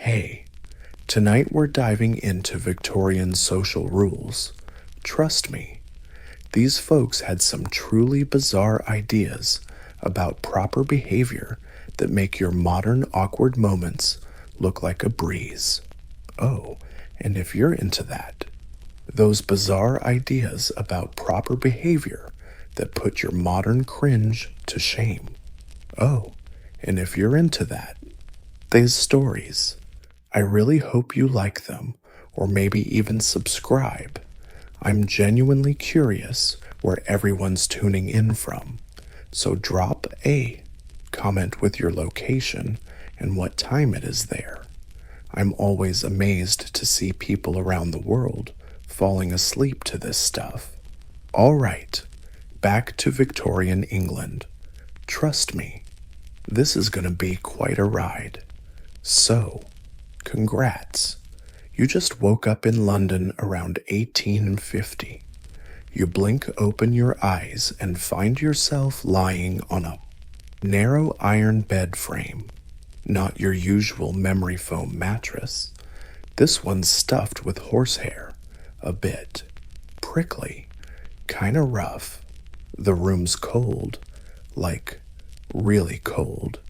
Hey, tonight we're diving into Victorian social rules. Trust me, these folks had some truly bizarre ideas about proper behavior that make your modern awkward moments look like a breeze. Oh, and if you're into that, those bizarre ideas about proper behavior that put your modern cringe to shame. Oh, and if you're into that, these stories. I really hope you like them, or maybe even subscribe. I'm genuinely curious where everyone's tuning in from, so drop a comment with your location and what time it is there. I'm always amazed to see people around the world falling asleep to this stuff. All right, back to Victorian England. Trust me, this is going to be quite a ride. So, congrats. You just woke up in London around 1850. You blink open your eyes and find yourself lying on a narrow iron bed frame. Not your usual memory foam mattress. This one's stuffed with horsehair, a bit prickly, kinda rough. The room's cold, like really cold.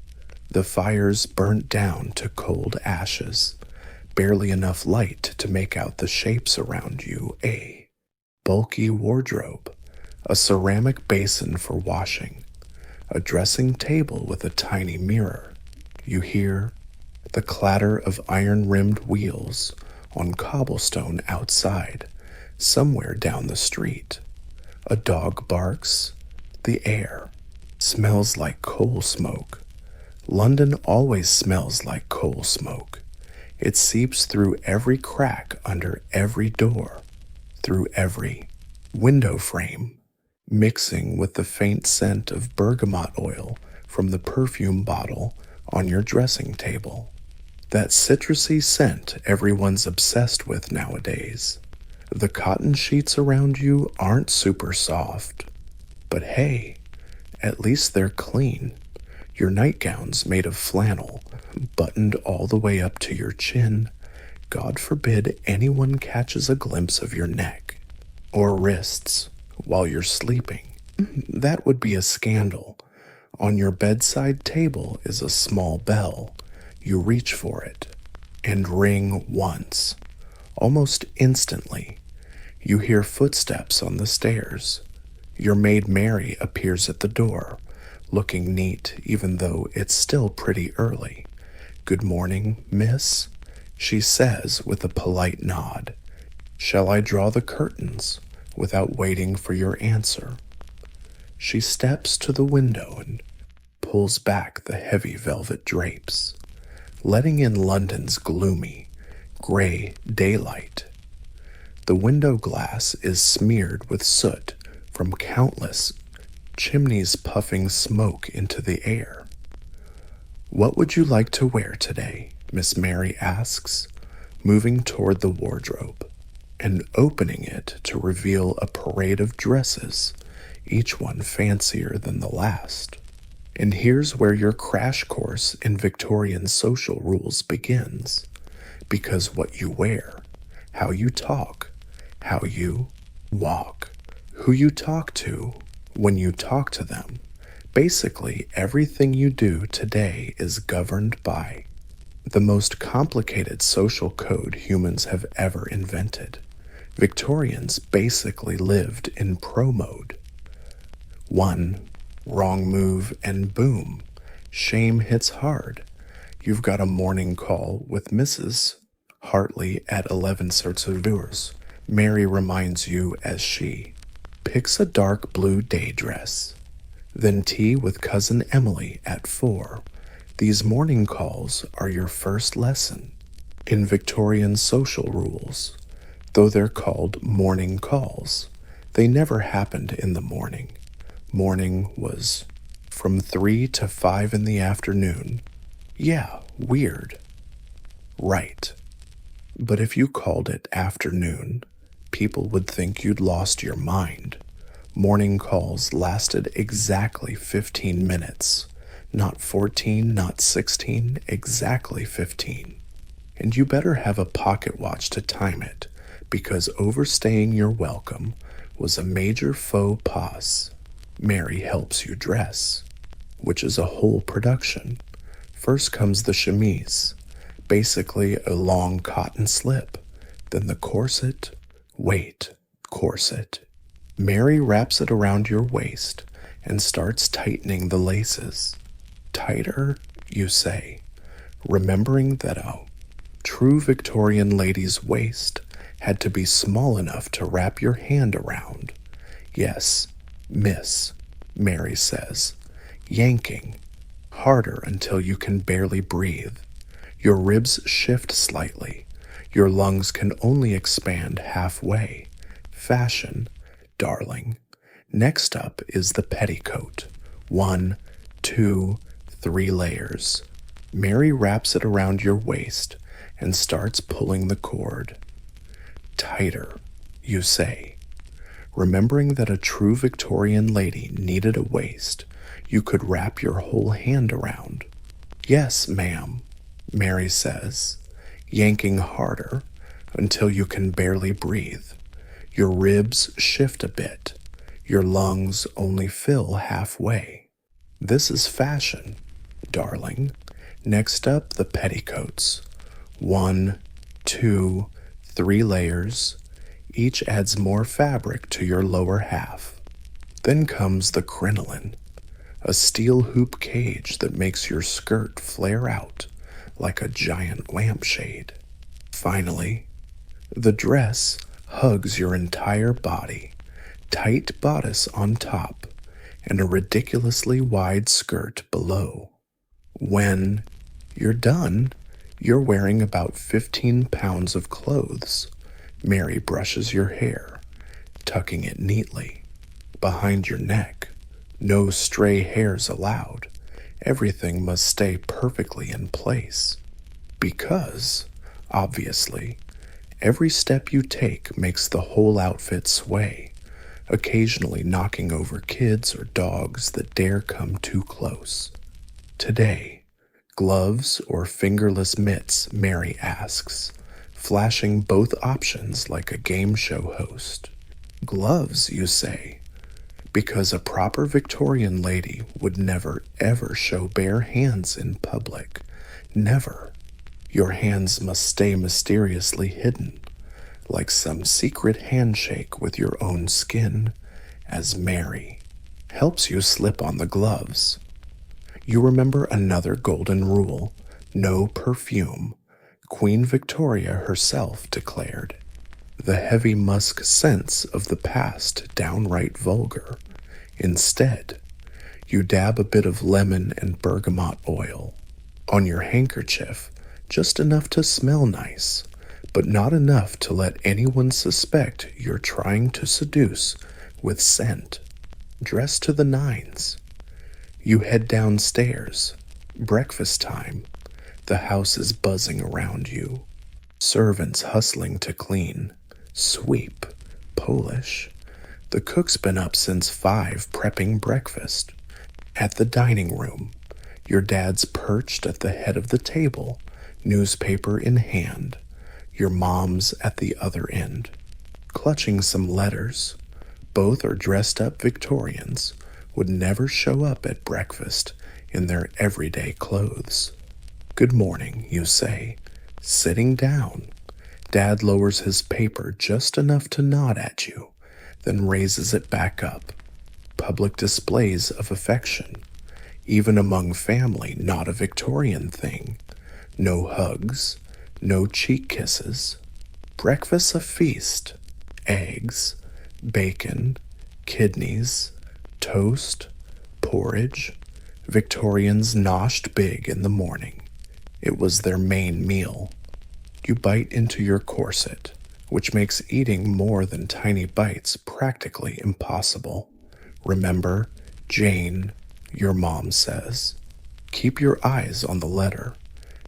The fire's burnt down to cold ashes, barely enough light to make out the shapes around you. A bulky wardrobe, a ceramic basin for washing, a dressing table with a tiny mirror. You hear the clatter of iron-rimmed wheels on cobblestone outside, somewhere down the street. A dog barks. The air smells like coal smoke. London always smells like coal smoke. It seeps through every crack under every door, through every window frame, mixing with the faint scent of bergamot oil from the perfume bottle on your dressing table. That citrusy scent everyone's obsessed with nowadays. The cotton sheets around you aren't super soft, but hey, at least they're clean. Your nightgown's made of flannel, buttoned all the way up to your chin. God forbid anyone catches a glimpse of your neck or wrists while you're sleeping. That would be a scandal. On your bedside table is a small bell. You reach for it and ring once. Almost instantly, you hear footsteps on the stairs. Your maid Mary appears at the door, looking neat even though it's still pretty early. "Good morning, miss," she says with a polite nod. "Shall I draw the curtains?" without waiting for your answer. She steps to the window and pulls back the heavy velvet drapes, letting in London's gloomy, gray daylight. The window glass is smeared with soot from countless chimneys puffing smoke into the air. "What would you like to wear today?" Miss Mary asks, moving toward the wardrobe and opening it to reveal a parade of dresses, each one fancier than the last. And here's where your crash course in Victorian social rules begins. Because what you wear, how you talk, how you walk, who you talk to when you talk to them, basically everything you do today is governed by the most complicated social code humans have ever invented. Victorians basically lived in pro mode. One wrong move and boom, shame hits hard. You've got a morning call with Mrs. Hartley at 11 heures. Mary reminds you as she picks a dark blue day dress. Then tea with cousin Emily at 4. These morning calls are your first lesson in Victorian social rules. Though they're called morning calls, they never happened in the morning. Morning was from 3 to 5 in the afternoon. Yeah, weird. Right. But if you called it afternoon, people would think you'd lost your mind. Morning calls lasted exactly 15 minutes. Not 14, not 16, exactly 15. and you better have a pocket watch to time it, because overstaying your welcome was a major faux pas. Mary helps you dress, which is a whole production. First comes the chemise, basically a long cotton slip, then the corset. Wait, corset. Mary wraps it around your waist and starts tightening the laces. Tighter, you say, remembering that a true Victorian lady's waist had to be small enough to wrap your hand around. Yes, miss, Mary says, yanking harder until you can barely breathe. Your ribs shift slightly. Your lungs can only expand halfway. Fashion, darling. Next up is the petticoat. 1, 2, 3 layers. Mary wraps it around your waist and starts pulling the cord. Tighter, you say. Remembering that a true Victorian lady needed a waist you could wrap your whole hand around. Yes, ma'am, Mary says, yanking harder until you can barely breathe. Your ribs shift a bit. Your lungs only fill halfway. This is fashion, darling. Next up, the petticoats. 1, 2, 3 layers. Each adds more fabric to your lower half. Then comes the crinoline, a steel hoop cage that makes your skirt flare out like a giant lampshade. Finally, the dress hugs your entire body, tight bodice on top, and a ridiculously wide skirt below. When you're done, you're wearing about 15 pounds of clothes. Mary brushes your hair, tucking it neatly behind your neck. No stray hairs allowed. Everything must stay perfectly in place. Because, obviously, every step you take makes the whole outfit sway, occasionally knocking over kids or dogs that dare come too close. Today, gloves or fingerless mitts, Mary asks, flashing both options like a game show host. Gloves, you say, because a proper Victorian lady would never ever show bare hands in public. Never. Your hands must stay mysteriously hidden, like some secret handshake with your own skin, as Mary helps you slip on the gloves. You remember another golden rule: no perfume. Queen Victoria herself declared. The heavy musk scents of the past downright vulgar. Instead, you dab a bit of lemon and bergamot oil on your handkerchief, just enough to smell nice, but not enough to let anyone suspect you're trying to seduce with scent. Dressed to the nines. You head downstairs. Breakfast time. The house is buzzing around you. Servants hustling to clean, sweep, polish. The cook's been up since 5 prepping breakfast. At the dining room, your dad's perched at the head of the table, newspaper in hand. Your mom's at the other end, clutching some letters. Both are dressed up Victorians, would never show up at breakfast in their everyday clothes. Good morning, you say, sitting down. Dad lowers his paper just enough to nod at you, then raises it back up. Public displays of affection, even among family, not a Victorian thing. No hugs, no cheek kisses. Breakfast a feast. Eggs, bacon, kidneys, toast, porridge. Victorians noshed big in the morning. It was their main meal. You bite into your corset, which makes eating more than tiny bites practically impossible. Remember, Jane, your mom says. Keep your eyes on the letter.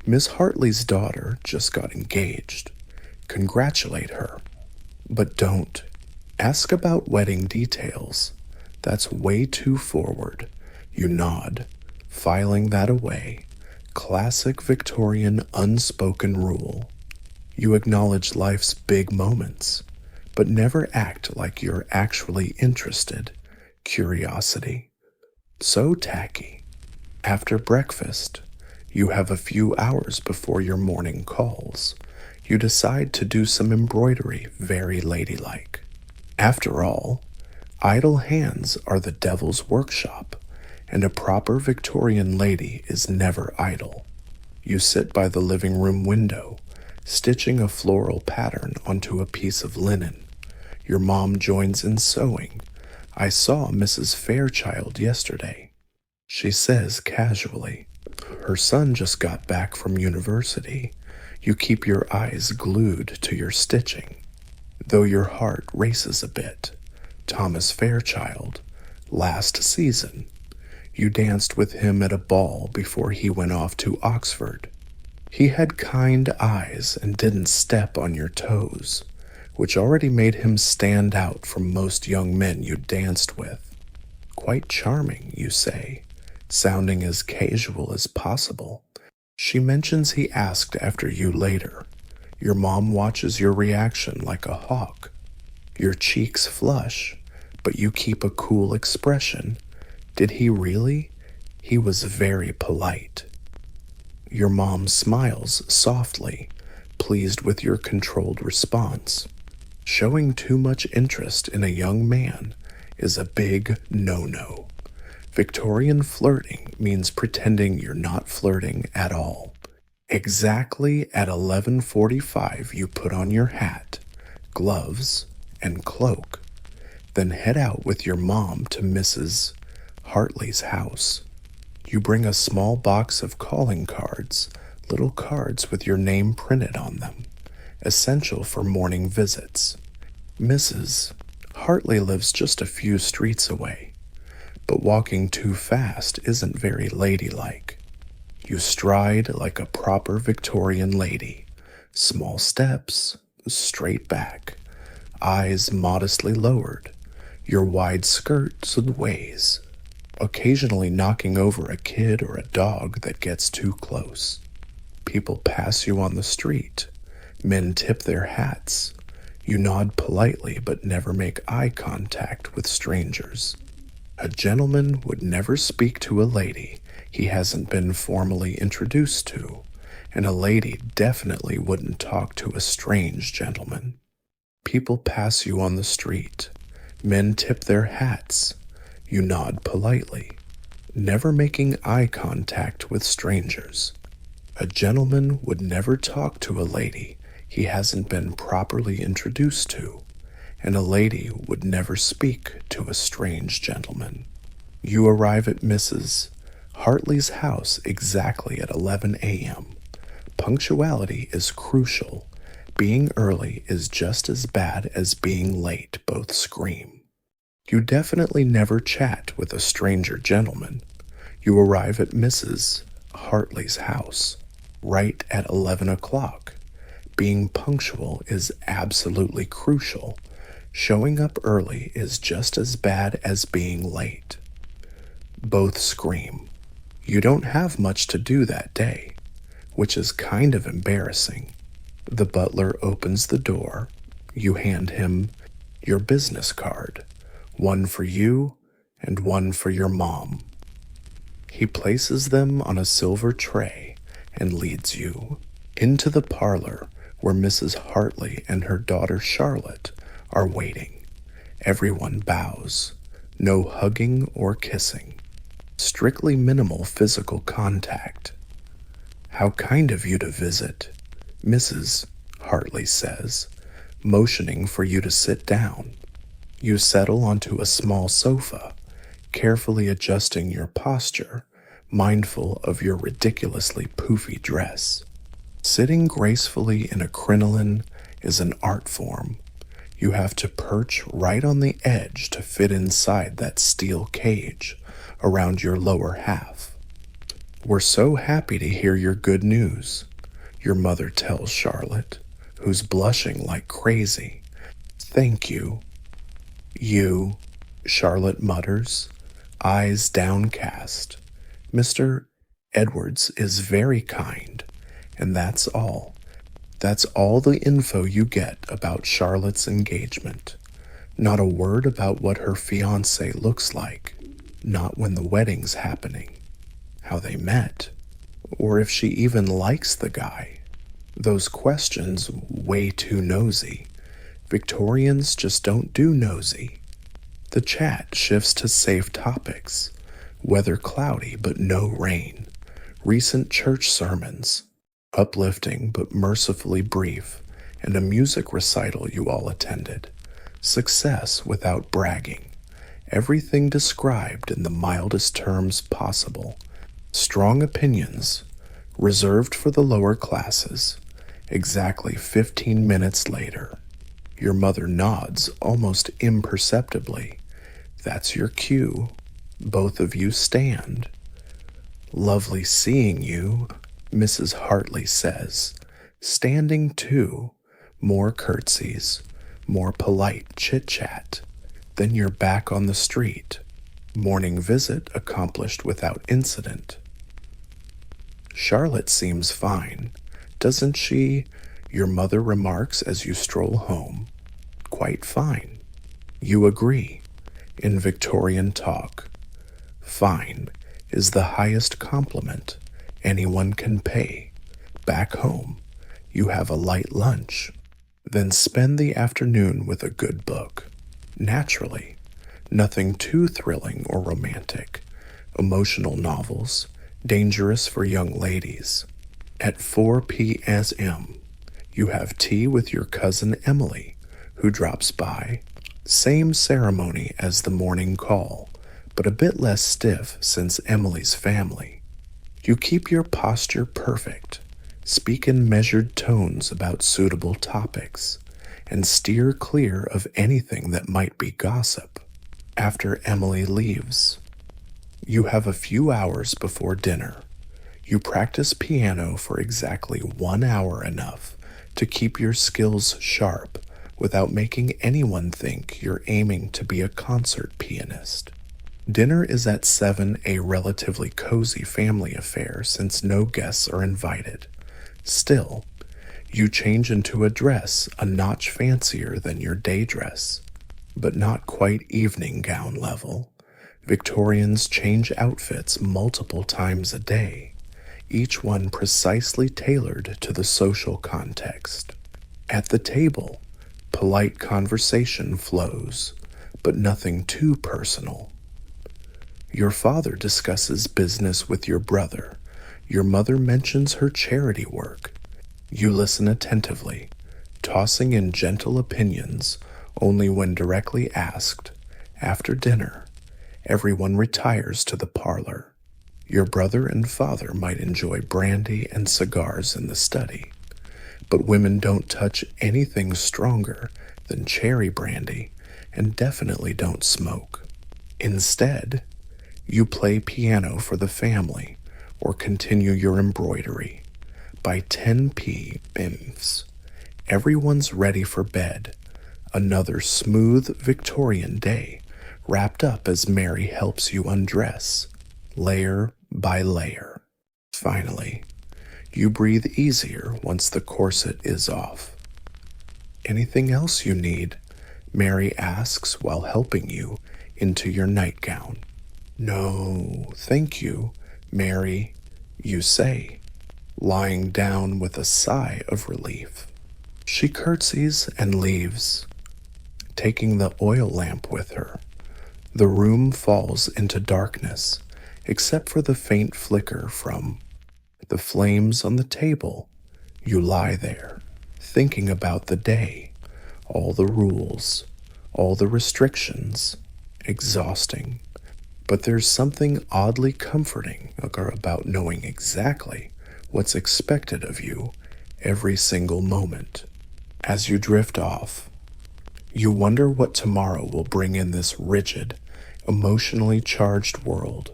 Miss Hartley's daughter just got engaged. Congratulate her. But don't ask about wedding details. That's way too forward. You nod, filing that away, classic Victorian unspoken rule. You acknowledge life's big moments, but never act like you're actually interested. Curiosity. So tacky. After breakfast, you have a few hours before your morning calls. You decide to do some embroidery, very ladylike. After all, idle hands are the devil's workshop, and a proper Victorian lady is never idle. You sit by the living room window, stitching a floral pattern onto a piece of linen. Your mom joins in sewing. I saw Mrs. Fairchild yesterday. She says casually, her son just got back from university. You keep your eyes glued to your stitching, though your heart races a bit. Thomas Fairchild, last season. You danced with him at a ball before he went off to Oxford. He had kind eyes and didn't step on your toes, which already made him stand out from most young men you danced with. Quite charming, you say, sounding as casual as possible. She mentions he asked after you later. Your mom watches your reaction like a hawk. Your cheeks flush, but you keep a cool expression. Did he really? He was very polite. Your mom smiles softly, pleased with your controlled response. Showing too much interest in a young man is a big no-no. Victorian flirting means pretending you're not flirting at all. Exactly at 11:45 you put on your hat, gloves, and cloak, then head out with your mom to Mrs. Hartley's house. You bring a small box of calling cards, little cards with your name printed on them, essential for morning visits. Mrs. Hartley lives just a few streets away, but walking too fast isn't very ladylike. You stride like a proper Victorian lady, small steps, straight back, eyes modestly lowered, your wide skirt sways, occasionally knocking over a kid or a dog that gets too close. People pass you on the street. Men tip their hats. You nod politely but never make eye contact with strangers. A gentleman would never speak to a lady he hasn't been formally introduced to, and a lady definitely wouldn't talk to a strange gentleman. People pass you on the street. Men tip their hats. You nod politely, never making eye contact with strangers. A gentleman would never talk to a lady he hasn't been properly introduced to, and a lady would never speak to a strange gentleman. You arrive at Mrs. Hartley's house exactly at 11 a.m. Punctuality is crucial. Being early is just as bad as being late, both scream. You definitely never chat with a stranger gentleman. You arrive at Mrs. Hartley's house right at 11 o'clock. Being punctual is absolutely crucial. Showing up early is just as bad as being late. Both scream. You don't have much to do that day, which is kind of embarrassing. The butler opens the door. You hand him your business card, one for you and one for your mom. He places them on a silver tray and leads you into the parlor where Mrs. Hartley and her daughter Charlotte are waiting. Everyone bows. No hugging or kissing. Strictly minimal physical contact. How kind of you to visit, Mrs. Hartley says, motioning for you to sit down. You settle onto a small sofa, carefully adjusting your posture, mindful of your ridiculously poofy dress. Sitting gracefully in a crinoline is an art form. You have to perch right on the edge to fit inside that steel cage around your lower half. We're so happy to hear your good news, your mother tells Charlotte, who's blushing like crazy. Thank you. You, Charlotte mutters, eyes downcast. Mr. Edwards is very kind, and that's all. That's all the info you get about Charlotte's engagement. Not a word about what her fiancé looks like, not when the wedding's happening, how they met, or if she even likes the guy. Those questions way too nosy. Victorians just don't do nosy. The chat shifts to safe topics. Weather cloudy but no rain. Recent church sermons. Uplifting but mercifully brief. And a music recital you all attended. Success without bragging. Everything described in the mildest terms possible. Strong opinions. Reserved for the lower classes. Exactly 15 minutes later. Your mother nods almost imperceptibly. That's your cue. Both of you stand. Lovely seeing you, Mrs. Hartley says. Standing too. More curtsies. More polite chit-chat. Then you're back on the street. Morning visit accomplished without incident. Charlotte seems fine, doesn't she? Your mother remarks as you stroll home. Quite fine. You agree. In Victorian talk, fine is the highest compliment anyone can pay. Back home, you have a light lunch, then spend the afternoon with a good book. Naturally, nothing too thrilling or romantic. Emotional novels, dangerous for young ladies. At 4 p.m., you have tea with your cousin Emily, who drops by. Same ceremony as the morning call, but a bit less stiff since Emily's family. You keep your posture perfect, speak in measured tones about suitable topics, and steer clear of anything that might be gossip. After Emily leaves, you have a few hours before dinner. You practice piano for exactly 1 hour, enough to keep your skills sharp without making anyone think you're aiming to be a concert pianist. Dinner is at 7, a relatively cozy family affair since no guests are invited. Still, you change into a dress a notch fancier than your day dress, but not quite evening gown level. Victorians change outfits multiple times a day, each one precisely tailored to the social context. At the table, polite conversation flows, but nothing too personal. Your father discusses business with your brother. Your mother mentions her charity work. You listen attentively, tossing in gentle opinions only when directly asked. After dinner, everyone retires to the parlor. Your brother and father might enjoy brandy and cigars in the study, but women don't touch anything stronger than cherry brandy and definitely don't smoke. Instead, you play piano for the family or continue your embroidery. By 10 p.m., everyone's ready for bed. Another smooth Victorian day, wrapped up as Mary helps you undress, layer by layer. Finally, you breathe easier once the corset is off. Anything else you need? Mary asks while helping you into your nightgown. No, thank you, Mary, you say, lying down with a sigh of relief. She curtsies and leaves, taking the oil lamp with her. The room falls into darkness, except for the faint flicker from the flames on the table. You lie there, thinking about the day, all the rules, all the restrictions. Exhausting. But there's something oddly comforting about knowing exactly what's expected of you every single moment. As you drift off, you wonder what tomorrow will bring in this rigid, emotionally charged world.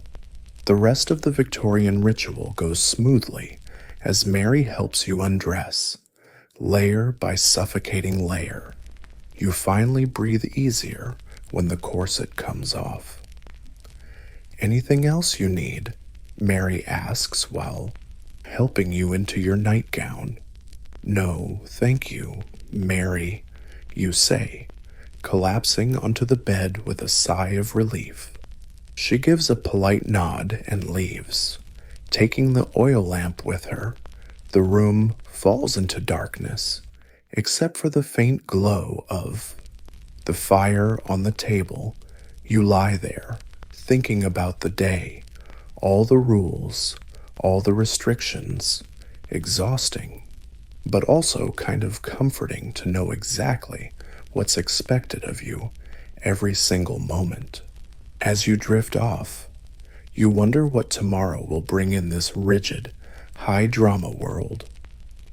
The rest of the Victorian ritual goes smoothly as Mary helps you undress, layer by suffocating layer. You finally breathe easier when the corset comes off. Anything else you need? Mary asks while helping you into your nightgown. No, thank you, Mary, you say, collapsing onto the bed with a sigh of relief. She gives a polite nod and leaves. Taking the oil lamp with her, the room falls into darkness, except for the faint glow of the fire on the table. You lie there, thinking about the day, all the rules, all the restrictions, exhausting, but also kind of comforting to know exactly what's expected of you every single moment. As you drift off, you wonder what tomorrow will bring in this rigid, high-drama world.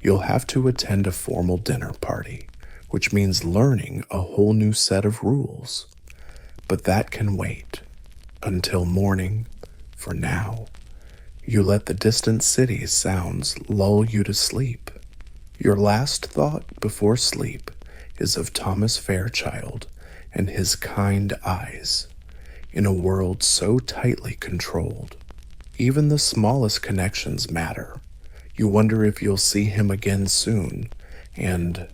You'll have to attend a formal dinner party, which means learning a whole new set of rules. But that can wait until morning. For now, you let the distant city sounds lull you to sleep. Your last thought before sleep is of Thomas Fairchild and his kind eyes. In a world so tightly controlled, even the smallest connections matter. You wonder if you'll see him again soon, and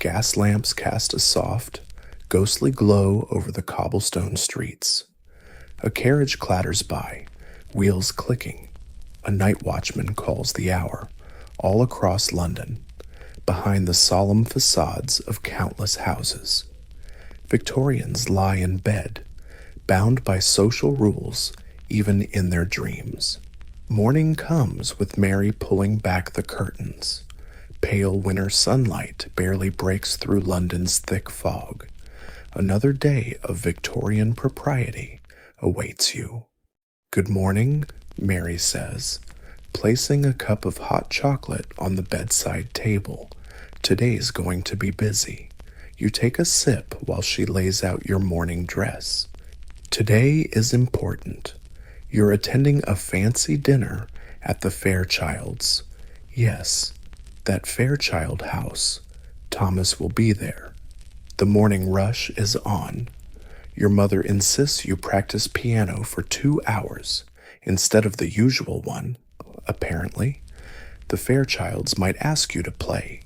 gas lamps cast a soft, ghostly glow over the cobblestone streets. A carriage clatters by, wheels clicking. A night watchman calls the hour, all across London, behind the solemn facades of countless houses. Victorians lie in bed, bound by social rules even in their dreams. Morning comes with Mary pulling back the curtains. Pale winter sunlight barely breaks through London's thick fog. Another day of Victorian propriety awaits you. Good morning, Mary says, placing a cup of hot chocolate on the bedside table. Today's going to be busy. You take a sip while she lays out your morning dress. Today is important. You're attending a fancy dinner at the Fairchilds'. Yes, that Fairchild house. Thomas will be there. The morning rush is on. Your mother insists you practice piano for 2 hours instead of the usual one, apparently. The Fairchilds might ask you to play.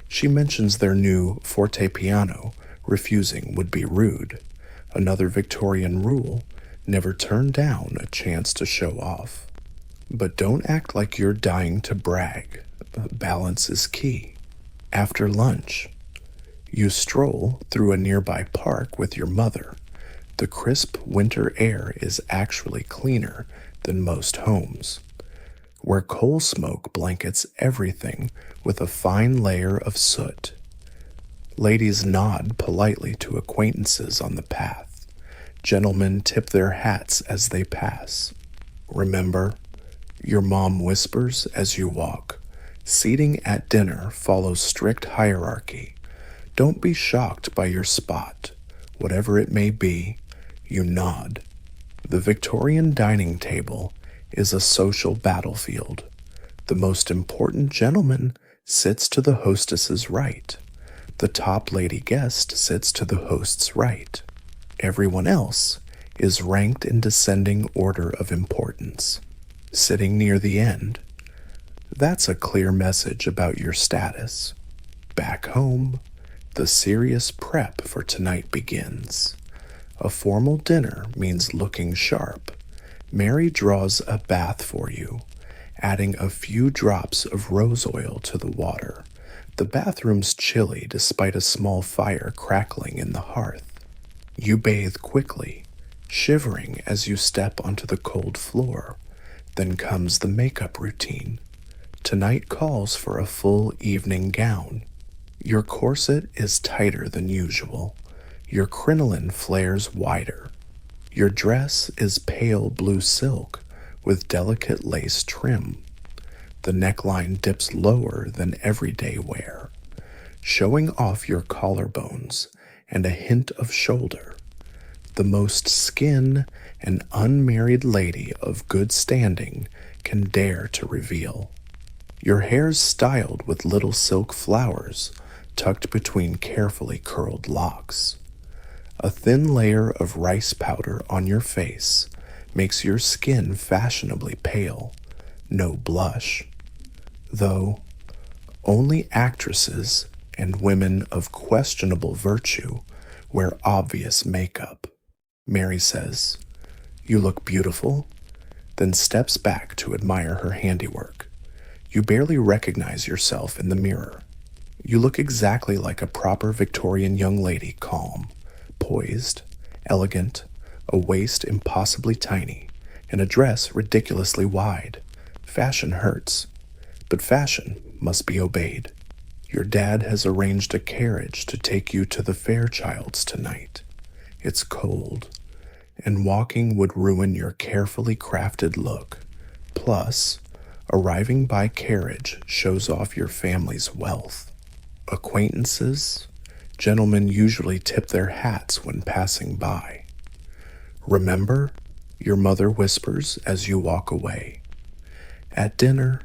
She mentions their new forte piano. Refusing would be rude. Another Victorian rule: never turn down a chance to show off. But don't act like you're dying to brag. Balance is key. After lunch, you stroll through a nearby park with your mother. The crisp winter air is actually cleaner than most homes, where coal smoke blankets everything with a fine layer of soot. Ladies nod politely to acquaintances on the path. Gentlemen tip their hats as they pass. Remember, your mom whispers as you walk. Seating at dinner follows strict hierarchy. Don't be shocked by your spot. Whatever it may be, you nod. The Victorian dining table is a social battlefield. The most important gentleman sits to the hostess's right. The top lady guest sits to the host's right. Everyone else is ranked in descending order of importance, sitting near the end. That's a clear message about your status. Back home, the serious prep for tonight begins. A formal dinner means looking sharp. Mary draws a bath for you, adding a few drops of rose oil to the water. The bathroom's chilly despite a small fire crackling in the hearth. You bathe quickly, shivering as you step onto the cold floor. Then comes the makeup routine. Tonight calls for a full evening gown. Your corset is tighter than usual. Your crinoline flares wider. Your dress is pale blue silk with delicate lace trim. The neckline dips lower than everyday wear, showing off your collarbones and a hint of shoulder. The most skin an unmarried lady of good standing can dare to reveal. Your hair's styled with little silk flowers tucked between carefully curled locks. A thin layer of rice powder on your face makes your skin fashionably pale, no blush. Though only actresses and women of questionable virtue wear obvious makeup. Mary says, "You look beautiful," then steps back to admire her handiwork. You barely recognize yourself in the mirror. You look exactly like a proper Victorian young lady, calm, poised, elegant, a waist impossibly tiny, and a dress ridiculously wide. Fashion hurts, but fashion must be obeyed. Your dad has arranged a carriage to take you to the Fairchilds tonight. It's cold, and walking would ruin your carefully crafted look. Plus, arriving by carriage shows off your family's wealth. Acquaintances, gentlemen usually tip their hats when passing by. Remember, your mother whispers as you walk away. At dinner,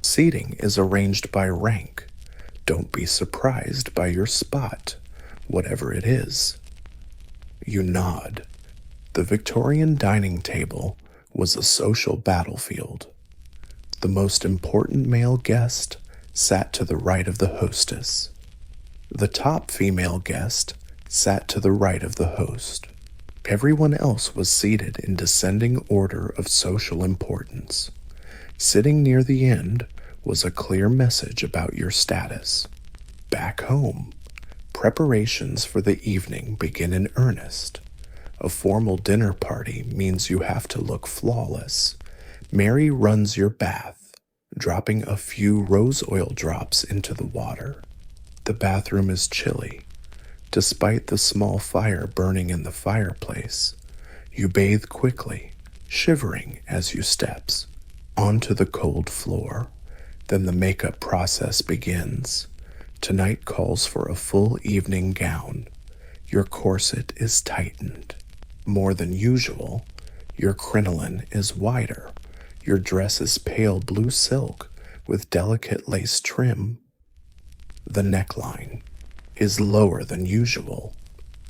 seating is arranged by rank. Don't be surprised by your spot, whatever it is. You nod. The Victorian dining table was a social battlefield. The most important male guest sat to the right of the hostess. The top female guest sat to the right of the host. Everyone else was seated in descending order of social importance. Sitting near the end was a clear message about your status. Back home, preparations for the evening begin in earnest. A formal dinner party means you have to look flawless. Mary runs your bath, dropping a few rose oil drops into the water. The bathroom is chilly. Despite the small fire burning in the fireplace, you bathe quickly, shivering as you steps onto the cold floor. Then the makeup process begins. Tonight calls for a full evening gown. Your corset is tightened. More than usual, your crinoline is wider. Your dress is pale blue silk with delicate lace trim. The neckline is lower than usual,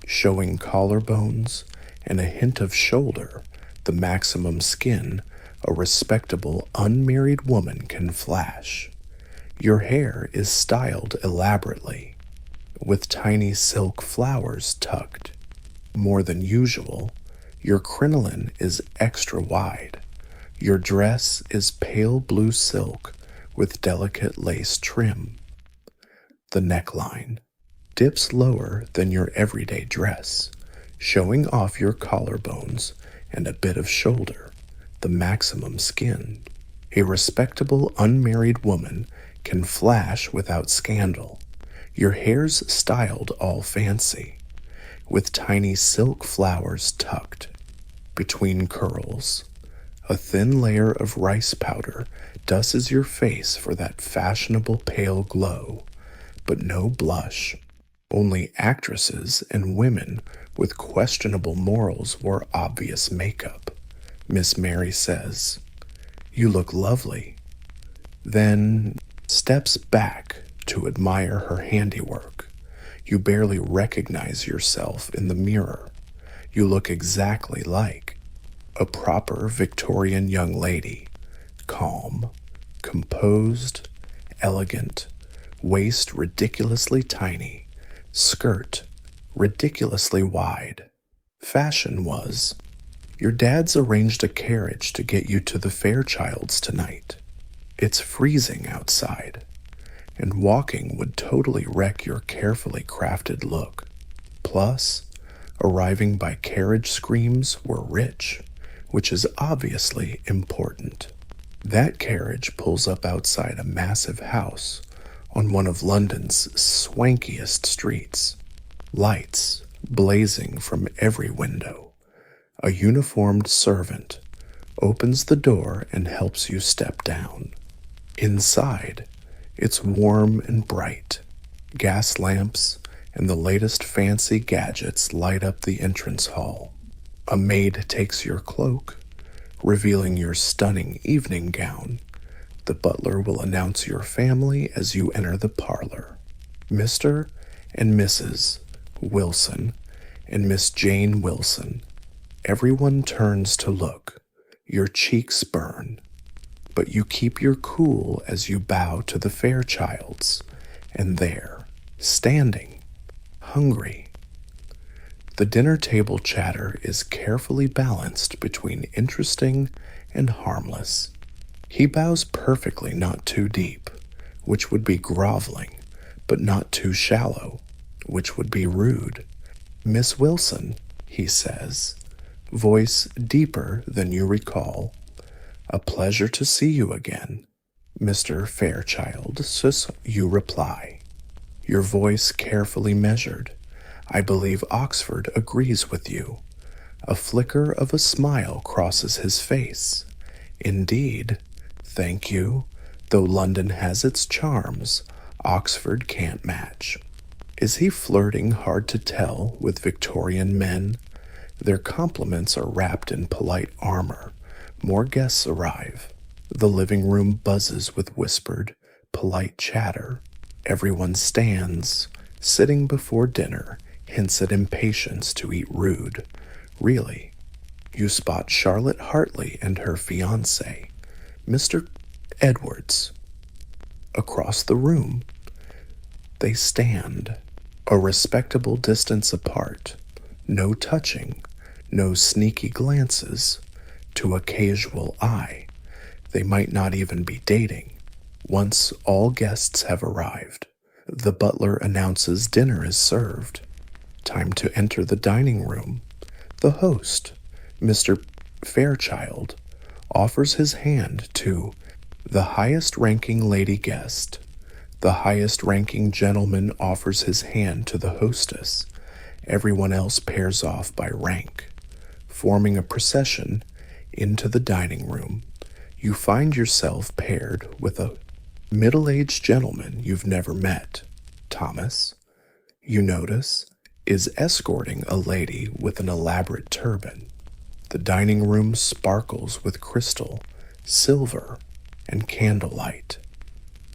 showing collarbones and a hint of shoulder, the maximum skin a respectable unmarried woman can flash. Your hair is styled elaborately, with tiny silk flowers tucked. More than usual, your crinoline is extra wide. Your dress is pale blue silk with delicate lace trim. The neckline dips lower than your everyday dress, showing off your collarbones and a bit of shoulder, the maximum skin. A respectable unmarried woman can flash without scandal. Your hair's styled all fancy, with tiny silk flowers tucked between curls. A thin layer of rice powder dustes your face for that fashionable pale glow, but no blush. Only actresses and women with questionable morals wore obvious makeup. Miss Mary says, "You look lovely," then steps back to admire her handiwork. You barely recognize yourself in the mirror. You look exactly like a proper Victorian young lady, calm, composed, elegant, waist ridiculously tiny, skirt ridiculously wide. Fashion was, your dad's arranged a carriage to get you to the Fairchilds tonight. It's freezing outside, and walking would totally wreck your carefully crafted look. Plus, arriving by carriage screams were rich, which is obviously important. That carriage pulls up outside a massive house on one of London's swankiest streets. Lights blazing from every window. A uniformed servant opens the door and helps you step down. Inside, it's warm and bright. Gas lamps and the latest fancy gadgets light up the entrance hall. A maid takes your cloak, revealing your stunning evening gown. The butler will announce your family as you enter the parlor. Mr. and Mrs. Wilson and Miss Jane Wilson. Everyone turns to look. Your cheeks burn, but you keep your cool as you bow to the Fairchilds, and there, standing, hungry. The dinner table chatter is carefully balanced between interesting and harmless. He bows perfectly, not too deep, which would be groveling, but not too shallow, which would be rude. Miss Wilson, he says, voice deeper than you recall. A pleasure to see you again. Mr. Fairchild, you reply. Your voice carefully measured. I believe Oxford agrees with you. A flicker of a smile crosses his face. Indeed, thank you. Though London has its charms, Oxford can't match. Is he flirting hard to tell with Victorian men? Their compliments are wrapped in polite armor. More guests arrive. The living room buzzes with whispered, polite chatter. Everyone stands. Sitting before dinner hints at impatience to eat rude. Really, you spot Charlotte Hartley and her fiancé, Mr. Edwards. Across the room, they stand, a respectable distance apart. No touching, no sneaky glances. To a casual eye, they might not even be dating. Once all guests have arrived, the butler announces dinner is served. Time to enter the dining room. The host, Mr. Fairchild, offers his hand to the highest-ranking lady guest. The highest-ranking gentleman offers his hand to the hostess. Everyone else pairs off by rank. Forming a procession into the dining room, you find yourself paired with a middle-aged gentleman you've never met. Thomas, you notice, is escorting a lady with an elaborate turban. The dining room sparkles with crystal, silver, and candlelight.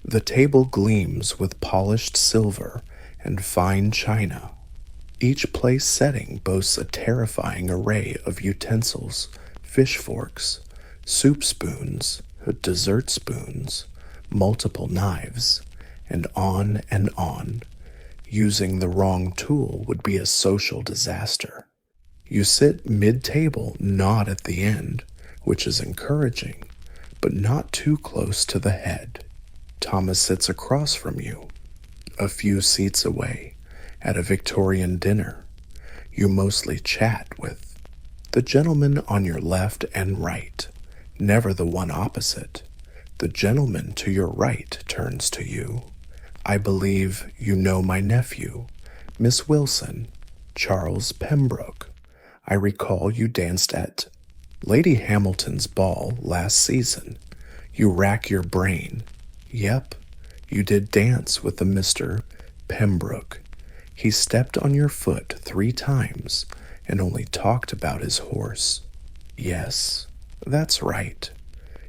The table gleams with polished silver and fine china. Each place setting boasts a terrifying array of utensils, fish forks, soup spoons, dessert spoons, multiple knives, and on and on. Using the wrong tool would be a social disaster. You sit mid-table, not at the end, which is encouraging, but not too close to the head. Thomas sits across from you, a few seats away, at a Victorian dinner. You mostly chat with the gentleman on your left and right, never the one opposite. The gentleman to your right turns to you. I believe you know my nephew, Miss Wilson, Charles Pembroke. I recall you danced at Lady Hamilton's ball last season. You rack your brain. Yep, you did dance with the Mr. Pembroke. He stepped on your foot 3 times and only talked about his horse. Yes, that's right.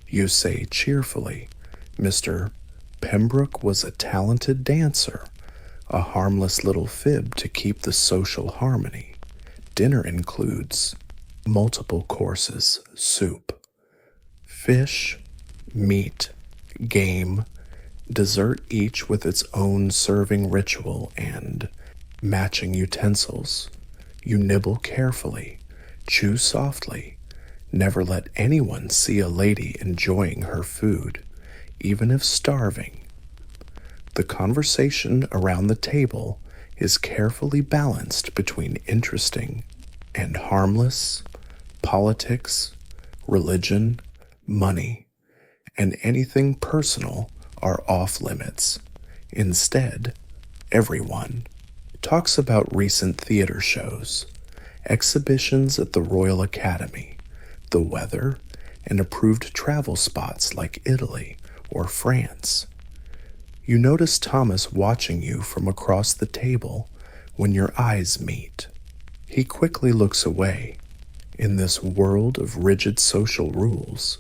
You say cheerfully, Mr. Pembroke was a talented dancer, a harmless little fib to keep the social harmony. Dinner includes multiple courses, soup, fish, meat, game, dessert, each with its own serving ritual and matching utensils. You nibble carefully, chew softly. Never let anyone see a lady enjoying her food, even if starving. The conversation around the table is carefully balanced between interesting and harmless, politics, religion, money, and anything personal are off limits. Instead, everyone talks about recent theater shows, exhibitions at the Royal Academy, the weather, and approved travel spots like Italy or France. You notice Thomas watching you from across the table when your eyes meet. He quickly looks away. In this world of rigid social rules,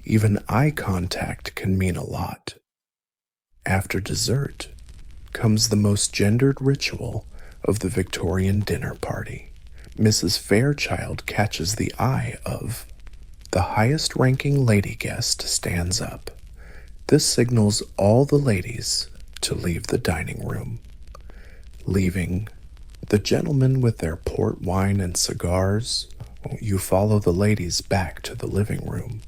even eye contact can mean a lot. After dessert comes the most gendered ritual of the Victorian dinner party. Mrs. Fairchild catches the eye of The highest-ranking lady guest stands up. This signals all the ladies to leave the dining room. Leaving the gentlemen with their port wine and cigars, you follow the ladies back to the living room.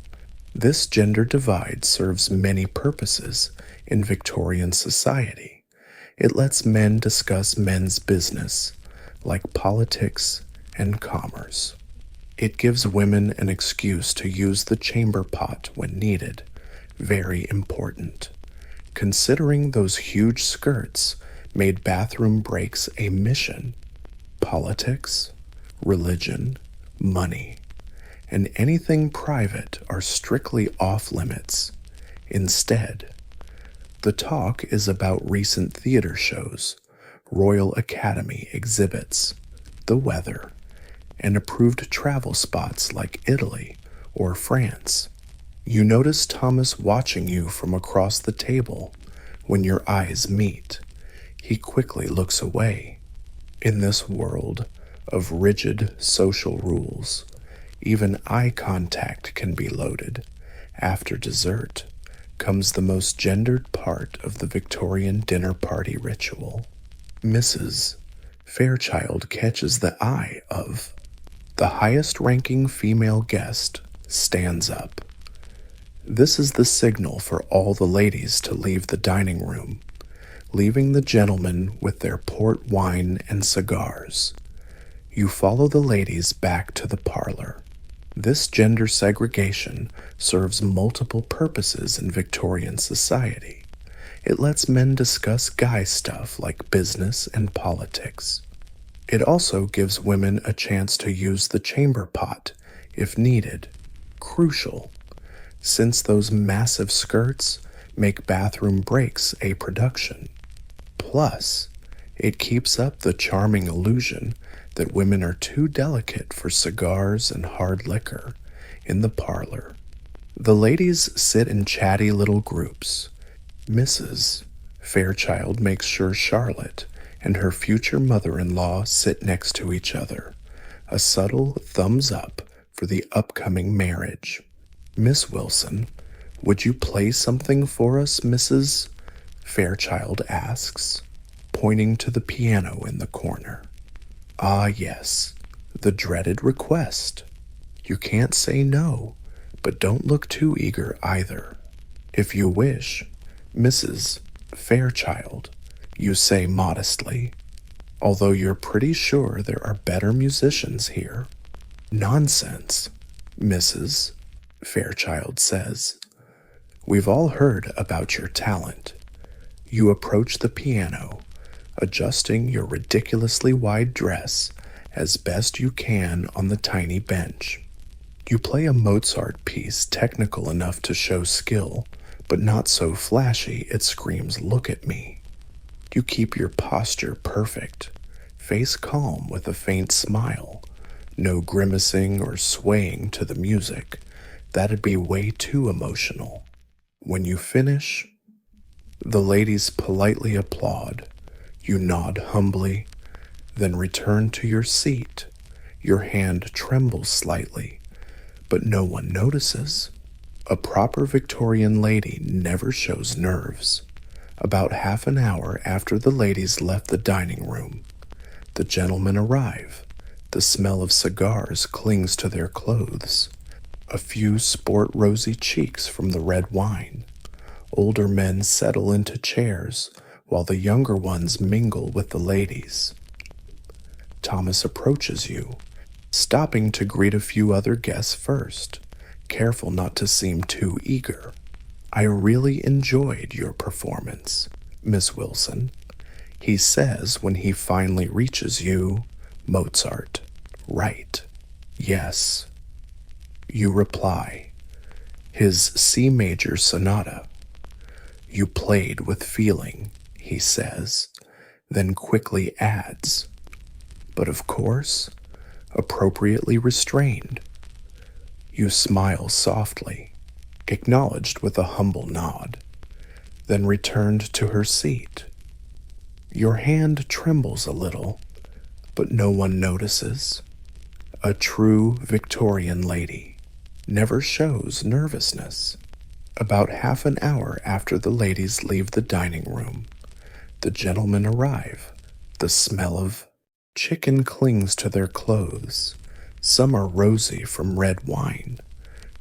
This gender divide serves many purposes in Victorian society. It lets men discuss men's business, like politics and commerce. It gives women an excuse to use the chamber pot when needed. Very important. Considering those huge skirts made bathroom breaks a mission. Politics, religion, money, and anything private are strictly off limits. Instead, the talk is about recent theater shows, Royal Academy exhibits, the weather, and approved travel spots like Italy or France. You notice Thomas watching you from across the table. When your eyes meet, he quickly looks away. In this world of rigid social rules, even eye contact can be loaded. After dessert comes the most gendered part of the Victorian dinner party ritual. Mrs. Fairchild catches the eye of the highest-ranking female guest stands up. This is the signal for all the ladies to leave the dining room, leaving the gentlemen with their port wine and cigars. You follow the ladies back to the parlor. This gender segregation serves multiple purposes in Victorian society. It lets men discuss guy stuff like business and politics. It also gives women a chance to use the chamber pot if needed. Crucial, since those massive skirts make bathroom breaks a production. Plus, it keeps up the charming illusion that women are too delicate for cigars and hard liquor in the parlor. The ladies sit in chatty little groups. Mrs. Fairchild makes sure Charlotte and her future mother-in-law sit next to each other, a subtle thumbs up for the upcoming marriage. Miss Wilson, would you play something for us, Mrs. Fairchild asks, pointing to the piano in the corner. Ah, yes, the dreaded request. You can't say no, but don't look too eager either. If you wish, Mrs. Fairchild, you say modestly, although you're pretty sure there are better musicians here. Nonsense, Mrs. Fairchild says. We've all heard about your talent. You approach the piano, adjusting your ridiculously wide dress as best you can on the tiny bench. You play a Mozart piece technical enough to show skill, but not so flashy it screams, "Look at me." You keep your posture perfect, face calm with a faint smile, no grimacing or swaying to the music. That'd be way too emotional. When you finish, the ladies politely applaud. You nod humbly, then return to your seat. Your hand trembles slightly, but no one notices. A proper Victorian lady never shows nerves. About half an hour after the ladies left the dining room, the gentlemen arrive. The smell of cigars clings to their clothes. A few sport rosy cheeks from the red wine. Older men settle into chairs while the younger ones mingle with the ladies. Thomas approaches you, stopping to greet a few other guests first, careful not to seem too eager. I really enjoyed your performance, Miss Wilson, he says when he finally reaches you. Mozart, right? Yes. You reply, his C major sonata. You played with feeling, he says, then quickly adds, but of course, appropriately restrained. You smile softly, acknowledged with a humble nod, then returned to her seat. Your hand trembles a little, but no one notices. A true Victorian lady. never shows nervousness. About half an hour after the ladies leave the dining room, the gentlemen arrive. The smell of chicken clings to their clothes. Some are rosy from red wine.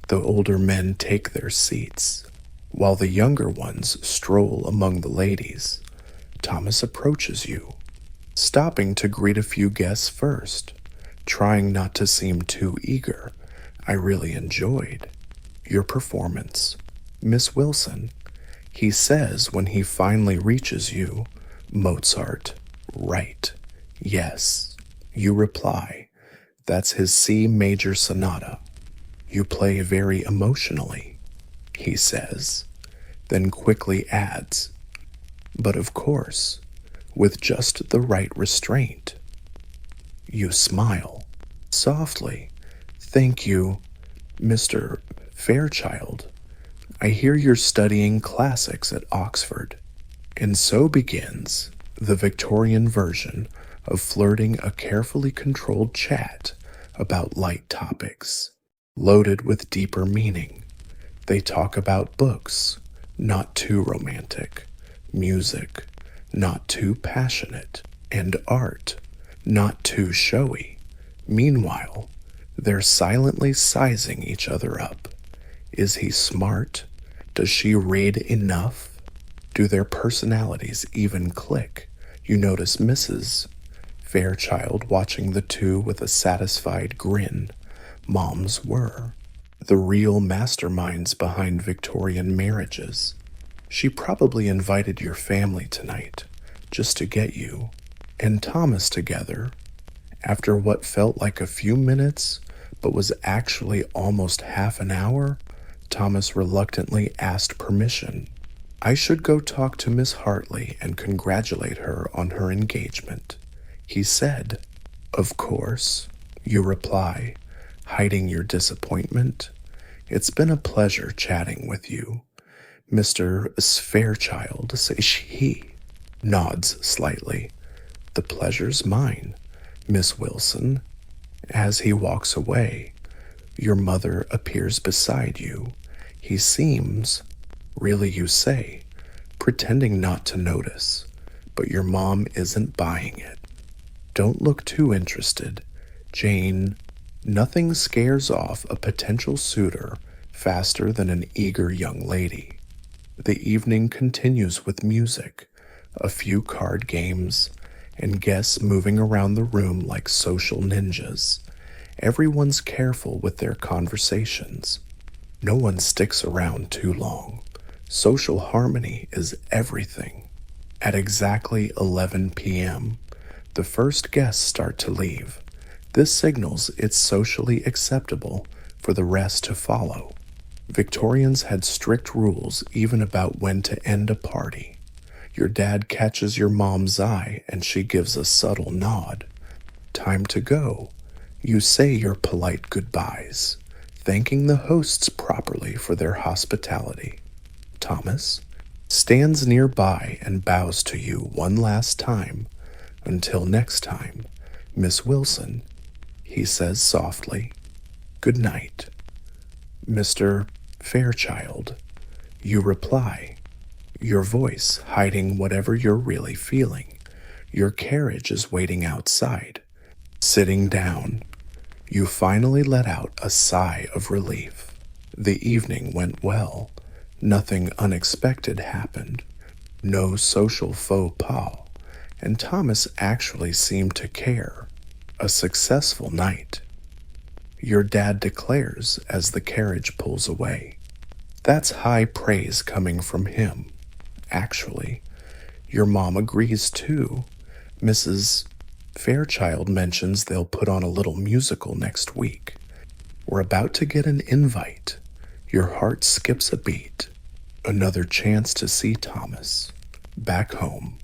The older men take their seats, while the younger ones stroll among the ladies. Thomas approaches you, stopping to greet a few guests first, trying not to seem too eager. I really enjoyed your performance, Miss Wilson, he says when he finally reaches you. Mozart, right. Yes, you reply. That's his C major sonata. You play very emotionally, he says, then quickly adds, but of course, with just the right restraint. You smile, softly. Thank you, Mr. Fairchild. I hear you're studying classics at Oxford. And so begins the Victorian version of flirting, a carefully controlled chat about light topics, loaded with deeper meaning. They talk about books, not too romantic, music, not too passionate, and art, not too showy. Meanwhile, they're silently sizing each other up. Is he smart? Does she read enough? Do their personalities even click? You notice Mrs. Fairchild watching the two with a satisfied grin. Moms were the real masterminds behind Victorian marriages. She probably invited your family tonight just to get you and Thomas together. After what felt like a few minutes, but was actually almost half an hour, Thomas reluctantly asked permission. I should go talk to Miss Hartley and congratulate her on her engagement, he said. Of course, you reply, hiding your disappointment. It's been a pleasure chatting with you. Mr. Fairchild, says he, nods slightly. The pleasure's mine, Miss Wilson. As he walks away, your mother appears beside you. He seems, really you say, pretending not to notice, but your mom isn't buying it. Don't look too interested, Jane. Nothing scares off a potential suitor faster than an eager young lady. The evening continues with music, a few card games, and guests moving around the room like social ninjas. Everyone's careful with their conversations. No one sticks around too long. Social harmony is everything. At exactly 11 p.m., the first guests start to leave. This signals it's socially acceptable for the rest to follow. Victorians had strict rules even about when to end a party. Your dad catches your mom's eye and she gives a subtle nod. Time to go. You say your polite goodbyes, thanking the hosts properly for their hospitality. Thomas stands nearby and bows to you one last time. Until next time, Miss Wilson, he says softly. Good night. Mr. Fairchild, you reply, your voice hiding whatever you're really feeling. Your carriage is waiting outside. Sitting down, you finally let out a sigh of relief. The evening went well. Nothing unexpected happened. No social faux pas, and Thomas actually seemed to care. A successful night. Your dad declares as the carriage pulls away. That's high praise coming from him. Actually, your mom agrees too. Mrs. Fairchild mentions they'll put on a little musical next week. We're about to get an invite. Your heart skips a beat. Another chance to see Thomas. Back home,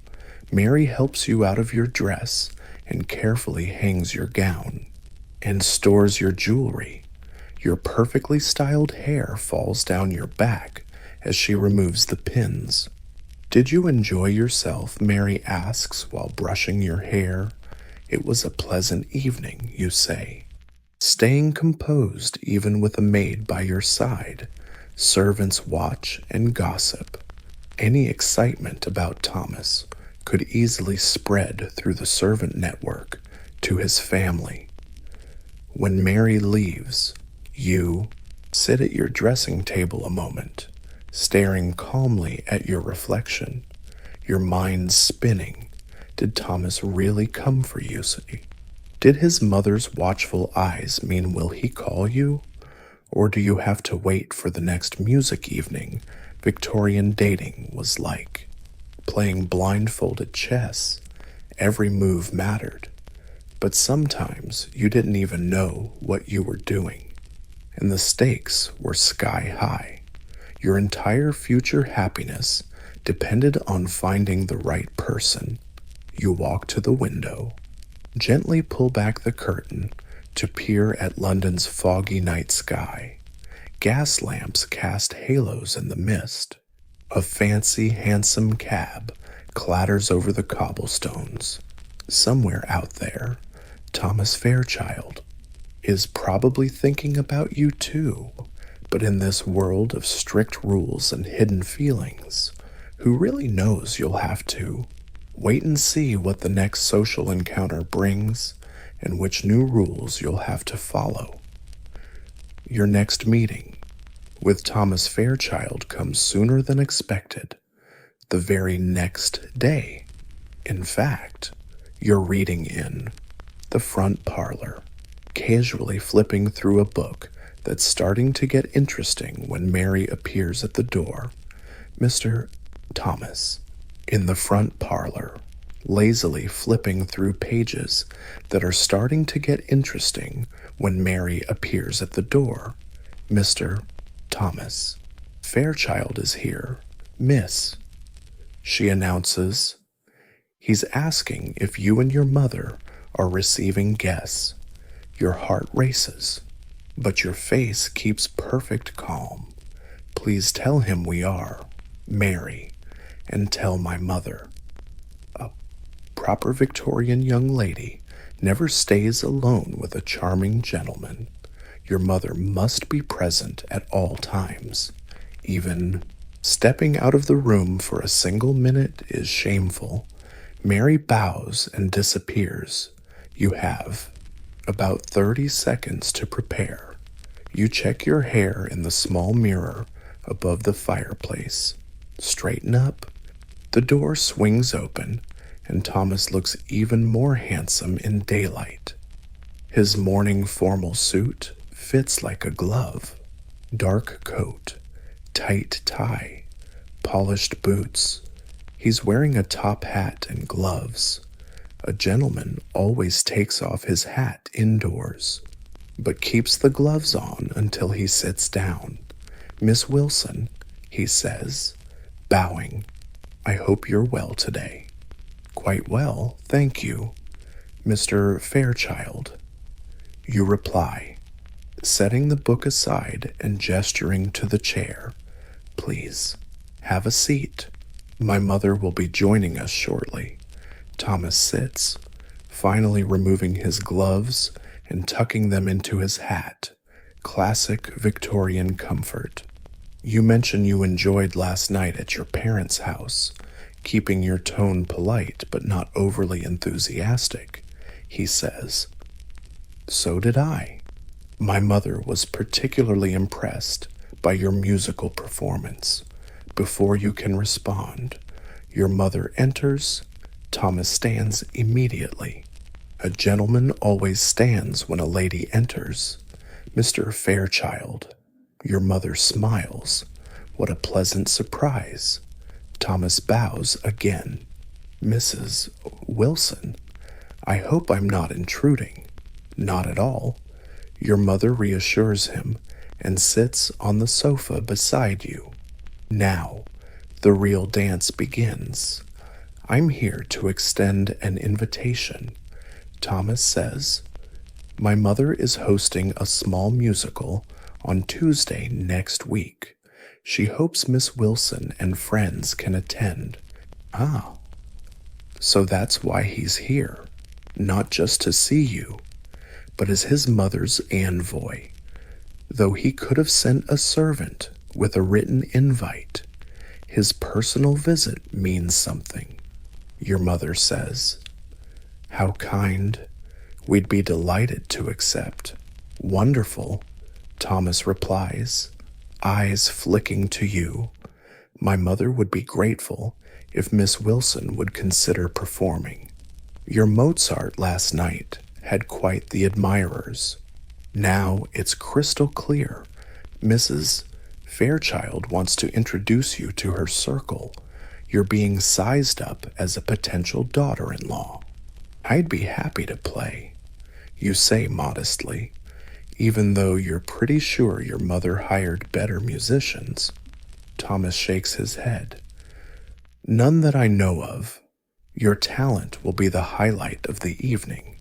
Mary helps you out of your dress and carefully hangs your gown and stores your jewelry. Your perfectly styled hair falls down your back as she removes the pins. Did you enjoy yourself? Mary asks while brushing your hair. It was a pleasant evening, you say. staying composed even with a maid by your side, servants watch and gossip. Any excitement about Thomas could easily spread through the servant network to his family. When Mary leaves, you sit at your dressing table a moment, staring calmly at your reflection, your mind spinning. Did Thomas really come for you? Did his mother's watchful eyes mean will he call you? Or do you have to wait for the next music evening Victorian dating was like? Playing blindfolded chess, every move mattered. But sometimes you didn't even know what you were doing, and the stakes were sky high. Your entire future happiness depended on finding the right person. You walk to the window, gently pull back the curtain to peer at London's foggy night sky. Gas lamps cast halos in the mist. A fancy, handsome cab clatters over the cobblestones. Somewhere out there, Thomas Fairchild is probably thinking about you too, but in this world of strict rules and hidden feelings, who really knows? You'll have to wait and see what the next social encounter brings and which new rules you'll have to follow. Your next meeting with Thomas Fairchild comes sooner than expected, the very next day. In fact, you're reading in the front parlor, casually flipping through a book that's starting to get interesting when Mary appears at the door. Mr. Thomas, in the front parlor, lazily flipping through pages that are starting to get interesting when Mary appears at the door. Mr. Thomas, Fairchild is here, Miss. She announces, he's asking if you and your mother are receiving guests. Your heart races, but your face keeps perfect calm. Please tell him we are, Mary, and tell my mother. A proper Victorian young lady never stays alone with a charming gentleman. Your mother must be present at all times. Even stepping out of the room for a single minute is shameful. Mary bows and disappears. You have about 30 seconds to prepare. You check your hair in the small mirror above the fireplace. Straighten up. The door swings open, and Thomas looks even more handsome in daylight. His morning formal suit fits like a glove. Dark coat, tight tie, polished boots. He's wearing a top hat and gloves. A gentleman always takes off his hat indoors, but keeps the gloves on until he sits down. Miss Wilson, he says, bowing. I hope you're well today. Quite well, thank you. Mr. Fairchild. You reply, setting the book aside and gesturing to the chair. Please, have a seat. My mother will be joining us shortly. Thomas sits, finally removing his gloves and tucking them into his hat. Classic Victorian comfort. You mention you enjoyed last night at your parents' house, keeping your tone polite but not overly enthusiastic, he says. So did I. My mother was particularly impressed by your musical performance. Before you can respond, your mother enters. Thomas stands immediately. A gentleman always stands when a lady enters. Mr. Fairchild. Your mother smiles. What a pleasant surprise. Thomas bows again. Mrs. Wilson. I hope I'm not intruding. Not at all. Your mother reassures him and sits on the sofa beside you. Now, the real dance begins. I'm here to extend an invitation. Thomas says, my mother is hosting a small musical on Tuesday next week. She hopes Miss Wilson and friends can attend. Ah, so that's why he's here, not just to see you. but as his mother's envoy, though he could have sent a servant with a written invite, his personal visit means something. Your mother says, "How kind. We'd be delighted to accept." "Wonderful," Thomas replies, eyes flicking to you. "My mother would be grateful if Miss Wilson would consider performing. Your Mozart last night had quite the admirers. Now it's crystal clear Mrs. Fairchild wants to introduce you to her circle. You're being sized up as a potential daughter-in-law." "I'd be happy to play," you say modestly, even though you're pretty sure your mother hired better musicians. Thomas shakes his head. "None that I know of. Your talent will be the highlight of the evening."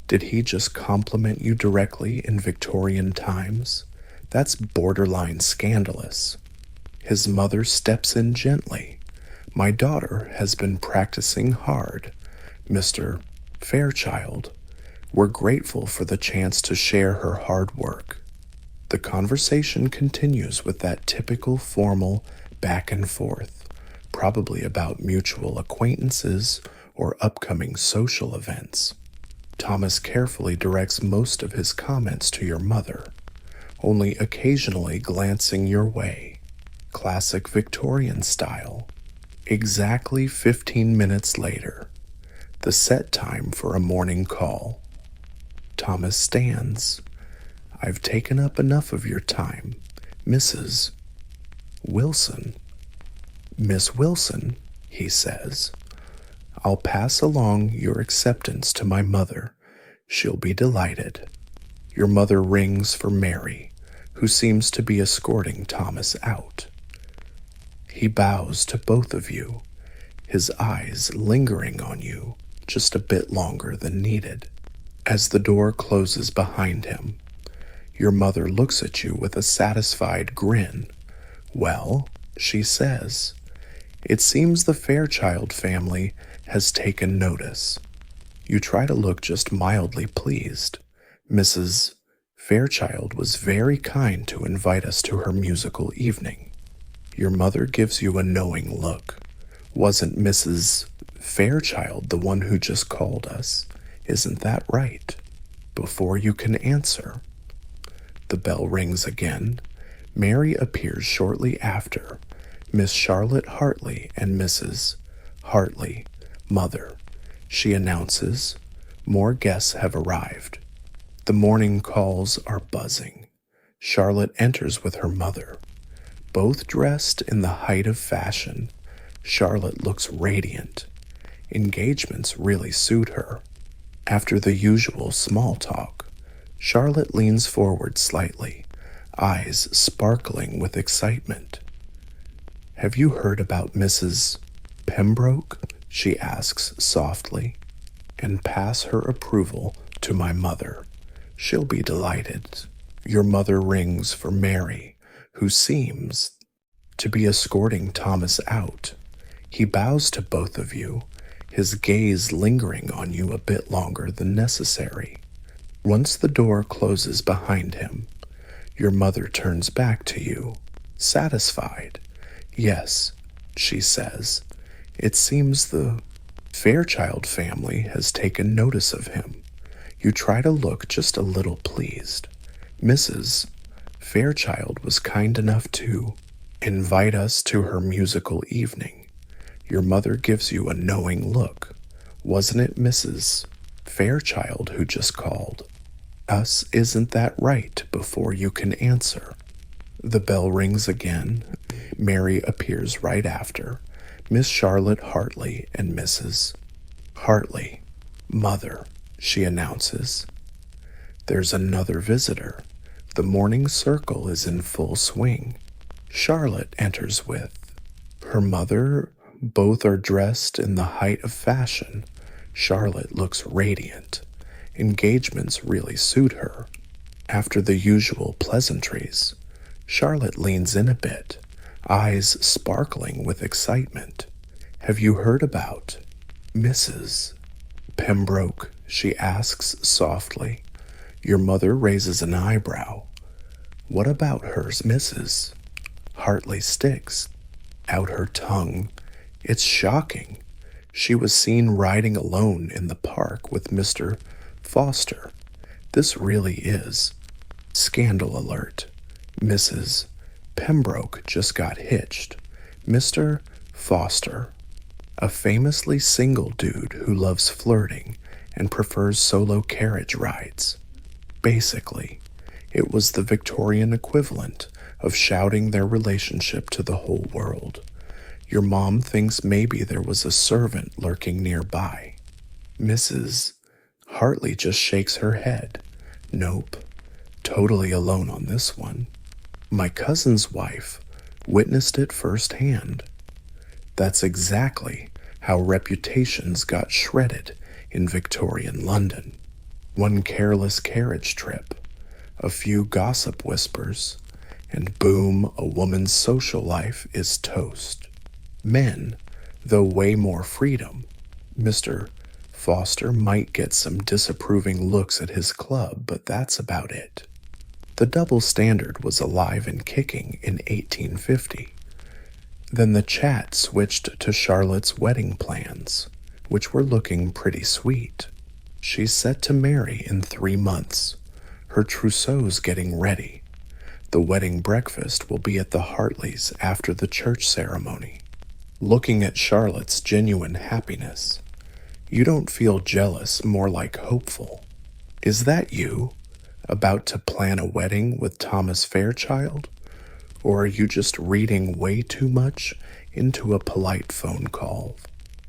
Did he just compliment you directly in Victorian times? That's borderline scandalous. His mother steps in gently. "My daughter has been practicing hard, Mr. Fairchild. We're grateful for the chance to share her hard work." The conversation continues with that typical formal back and forth, probably about mutual acquaintances or upcoming social events. Thomas carefully directs most of his comments to your mother, only occasionally glancing your way. Classic Victorian style. Exactly 15 minutes later, the set time for a morning call. Thomas stands. "I've taken up enough of your time, Mrs. Wilson." "Miss Wilson," he says, "I'll pass along your acceptance to my mother. She'll be delighted." Your mother rings for Mary, who seems to be escorting Thomas out. He bows to both of you, his eyes lingering on you just a bit longer than needed. As the door closes behind him, your mother looks at you with a satisfied grin. "Well," she says, "it seems the Fairchild family has taken notice." You try to look just mildly pleased. "Mrs. Fairchild was very kind to invite us to her musical evening." Your mother gives you a knowing look. "Wasn't Mrs. Fairchild the one who just called us? Isn't that right?" Before you can answer, the bell rings again. Mary appears shortly after, Miss Charlotte Hartley and Mrs. Hartley, mother. She announces, "More guests have arrived." The morning calls are buzzing. Charlotte enters with her mother. Both dressed in the height of fashion, Charlotte looks radiant. Engagements really suit her. After the usual small talk, Charlotte leans forward slightly, eyes sparkling with excitement. "Have you heard about Mrs. Pembroke?" she asks softly. "And pass her approval to my mother. She'll be delighted." Your mother rings for Mary, who seems to be escorting Thomas out. He bows to both of you, his gaze lingering on you a bit longer than necessary. Once the door closes behind him, your mother turns back to you, satisfied. "Yes," she says, "it seems the Fairchild family has taken notice of him." You try to look just a little pleased. "Mrs. Fairchild was kind enough to invite us to her musical evening." Your mother gives you a knowing look. "Wasn't it Mrs. Fairchild who just called us? Isn't that right?" Before you can answer, the bell rings again. Mary appears right after, Miss Charlotte Hartley and Mrs. Hartley, mother, she announces. There's another visitor. The morning circle is in full swing. Charlotte enters with her mother. Both are dressed in the height of fashion. Charlotte looks radiant. Engagements really suit her. After the usual pleasantries, Charlotte leans in a bit, eyes sparkling with excitement. "Have you heard about Mrs. Pembroke?" she asks softly. Your mother raises an eyebrow. What about hers, Mrs.? Hartley sticks out her tongue. It's shocking. She was seen riding alone in the park with Mr. Foster. This really is. Scandal alert. Mrs. Pembroke just got hitched. Mr. Foster, a famously single dude who loves flirting and prefers solo carriage rides. Basically, it was the Victorian equivalent of shouting their relationship to the whole world. Your mom thinks maybe there was a servant lurking nearby. Mrs. Hartley just shakes her head. Nope, totally alone on this one. My cousin's wife witnessed it firsthand. That's exactly how reputations got shredded in Victorian London. One careless carriage trip, a few gossip whispers, and boom, a woman's social life is toast. Men, though way more freedom, Mr. Foster might get some disapproving looks at his club, but that's about it. The double standard was alive and kicking in 1850. Then the chat switched to Charlotte's wedding plans, which were looking pretty sweet. She's set to marry in 3 months. Her trousseau's getting ready. The wedding breakfast will be at the Hartleys after the church ceremony. Looking at Charlotte's genuine happiness, you don't feel jealous, more like hopeful. Is that you, about to plan a wedding with Thomas Fairchild? Or are you just reading way too much into a polite phone call?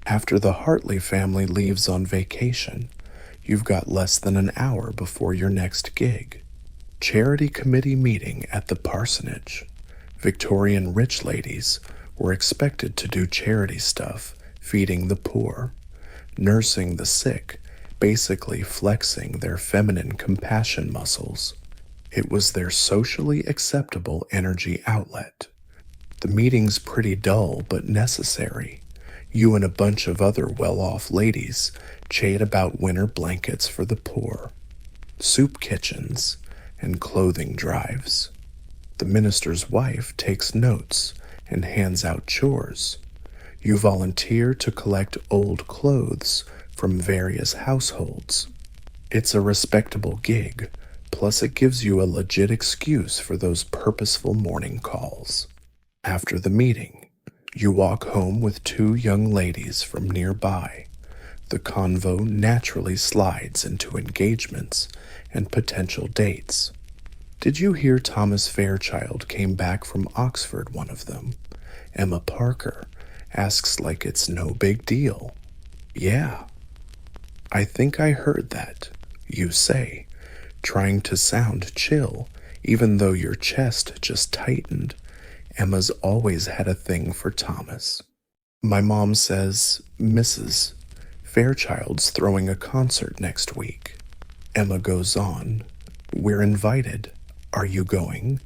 After the Hartley family leaves on vacation, you've got less than an hour before your next gig. Charity committee meeting at the parsonage. Victorian rich ladies were expected to do charity stuff, feeding the poor, nursing the sick, basically flexing their feminine compassion muscles. It was their socially acceptable energy outlet. The meeting's pretty dull but necessary. You and a bunch of other well-off ladies chat about winter blankets for the poor, soup kitchens, and clothing drives. The minister's wife takes notes and hands out chores. You volunteer to collect old clothes from various households. It's a respectable gig, plus it gives you a legit excuse for those purposeful morning calls. After the meeting, you walk home with 2 young ladies from nearby. The convo naturally slides into engagements and potential dates. Did you hear Thomas Fairchild came back from Oxford, one of them? Emma Parker asks like it's no big deal. Yeah, I think I heard that, you say, trying to sound chill, even though your chest just tightened. Emma's always had a thing for Thomas. My mom says, Mrs. Fairchild's throwing a concert next week. Emma goes on, we're invited. Are you going?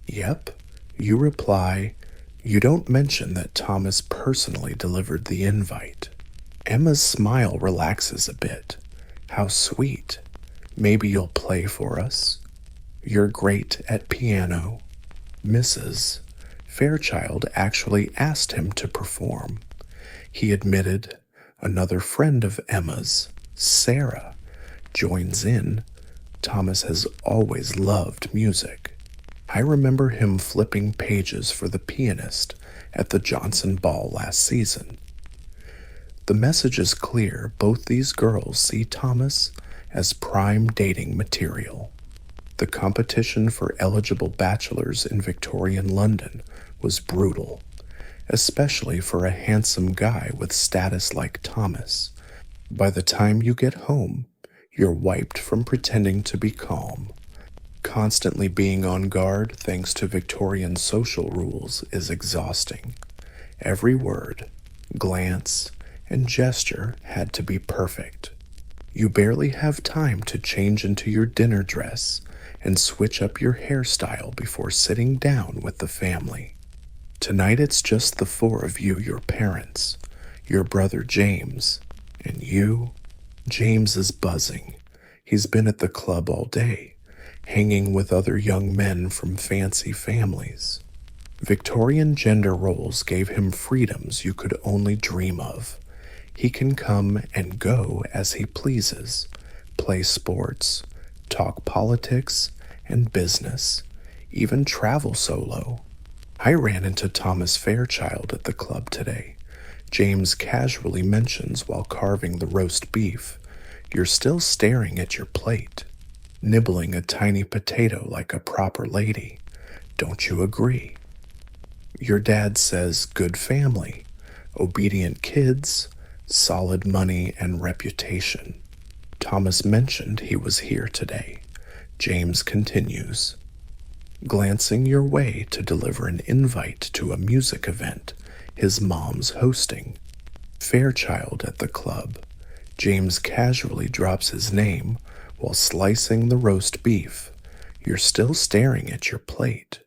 Yep. You reply, you don't mention that Thomas personally delivered the invite. Emma's smile relaxes a bit. How sweet. Maybe you'll play for us. You're great at piano. Mrs. Fairchild actually asked him to perform. He admitted. Another friend of Emma's, Sarah, joins in. Thomas has always loved music. I remember him flipping pages for the pianist at the Johnson Ball last season. The message is clear. Both these girls see Thomas as prime dating material. The competition for eligible bachelors in Victorian London was brutal, especially for a handsome guy with status like Thomas. By the time you get home, you're wiped from pretending to be calm. Constantly being on guard thanks to Victorian social rules is exhausting. Every word, glance, and gesture had to be perfect. You barely have time to change into your dinner dress and switch up your hairstyle before sitting down with the family. Tonight it's just the 4 of you, your parents, your brother James, and you. James is buzzing. He's been at the club all day, hanging with other young men from fancy families. Victorian gender roles gave him freedoms you could only dream of. He can come and go as he pleases, play sports, talk politics and business, even travel solo. I ran into Thomas Fairchild at the club today. James casually mentions while carving the roast beef, "You're still staring at your plate, nibbling a tiny potato like a proper lady. Don't you agree?" Your dad says good family, obedient kids, solid money and reputation. Thomas mentioned he was here today. James continues, glancing your way to deliver an invite to a music event his mom's hosting. Fairchild at the club. James casually drops his name while slicing the roast beef. You're still staring at your plate,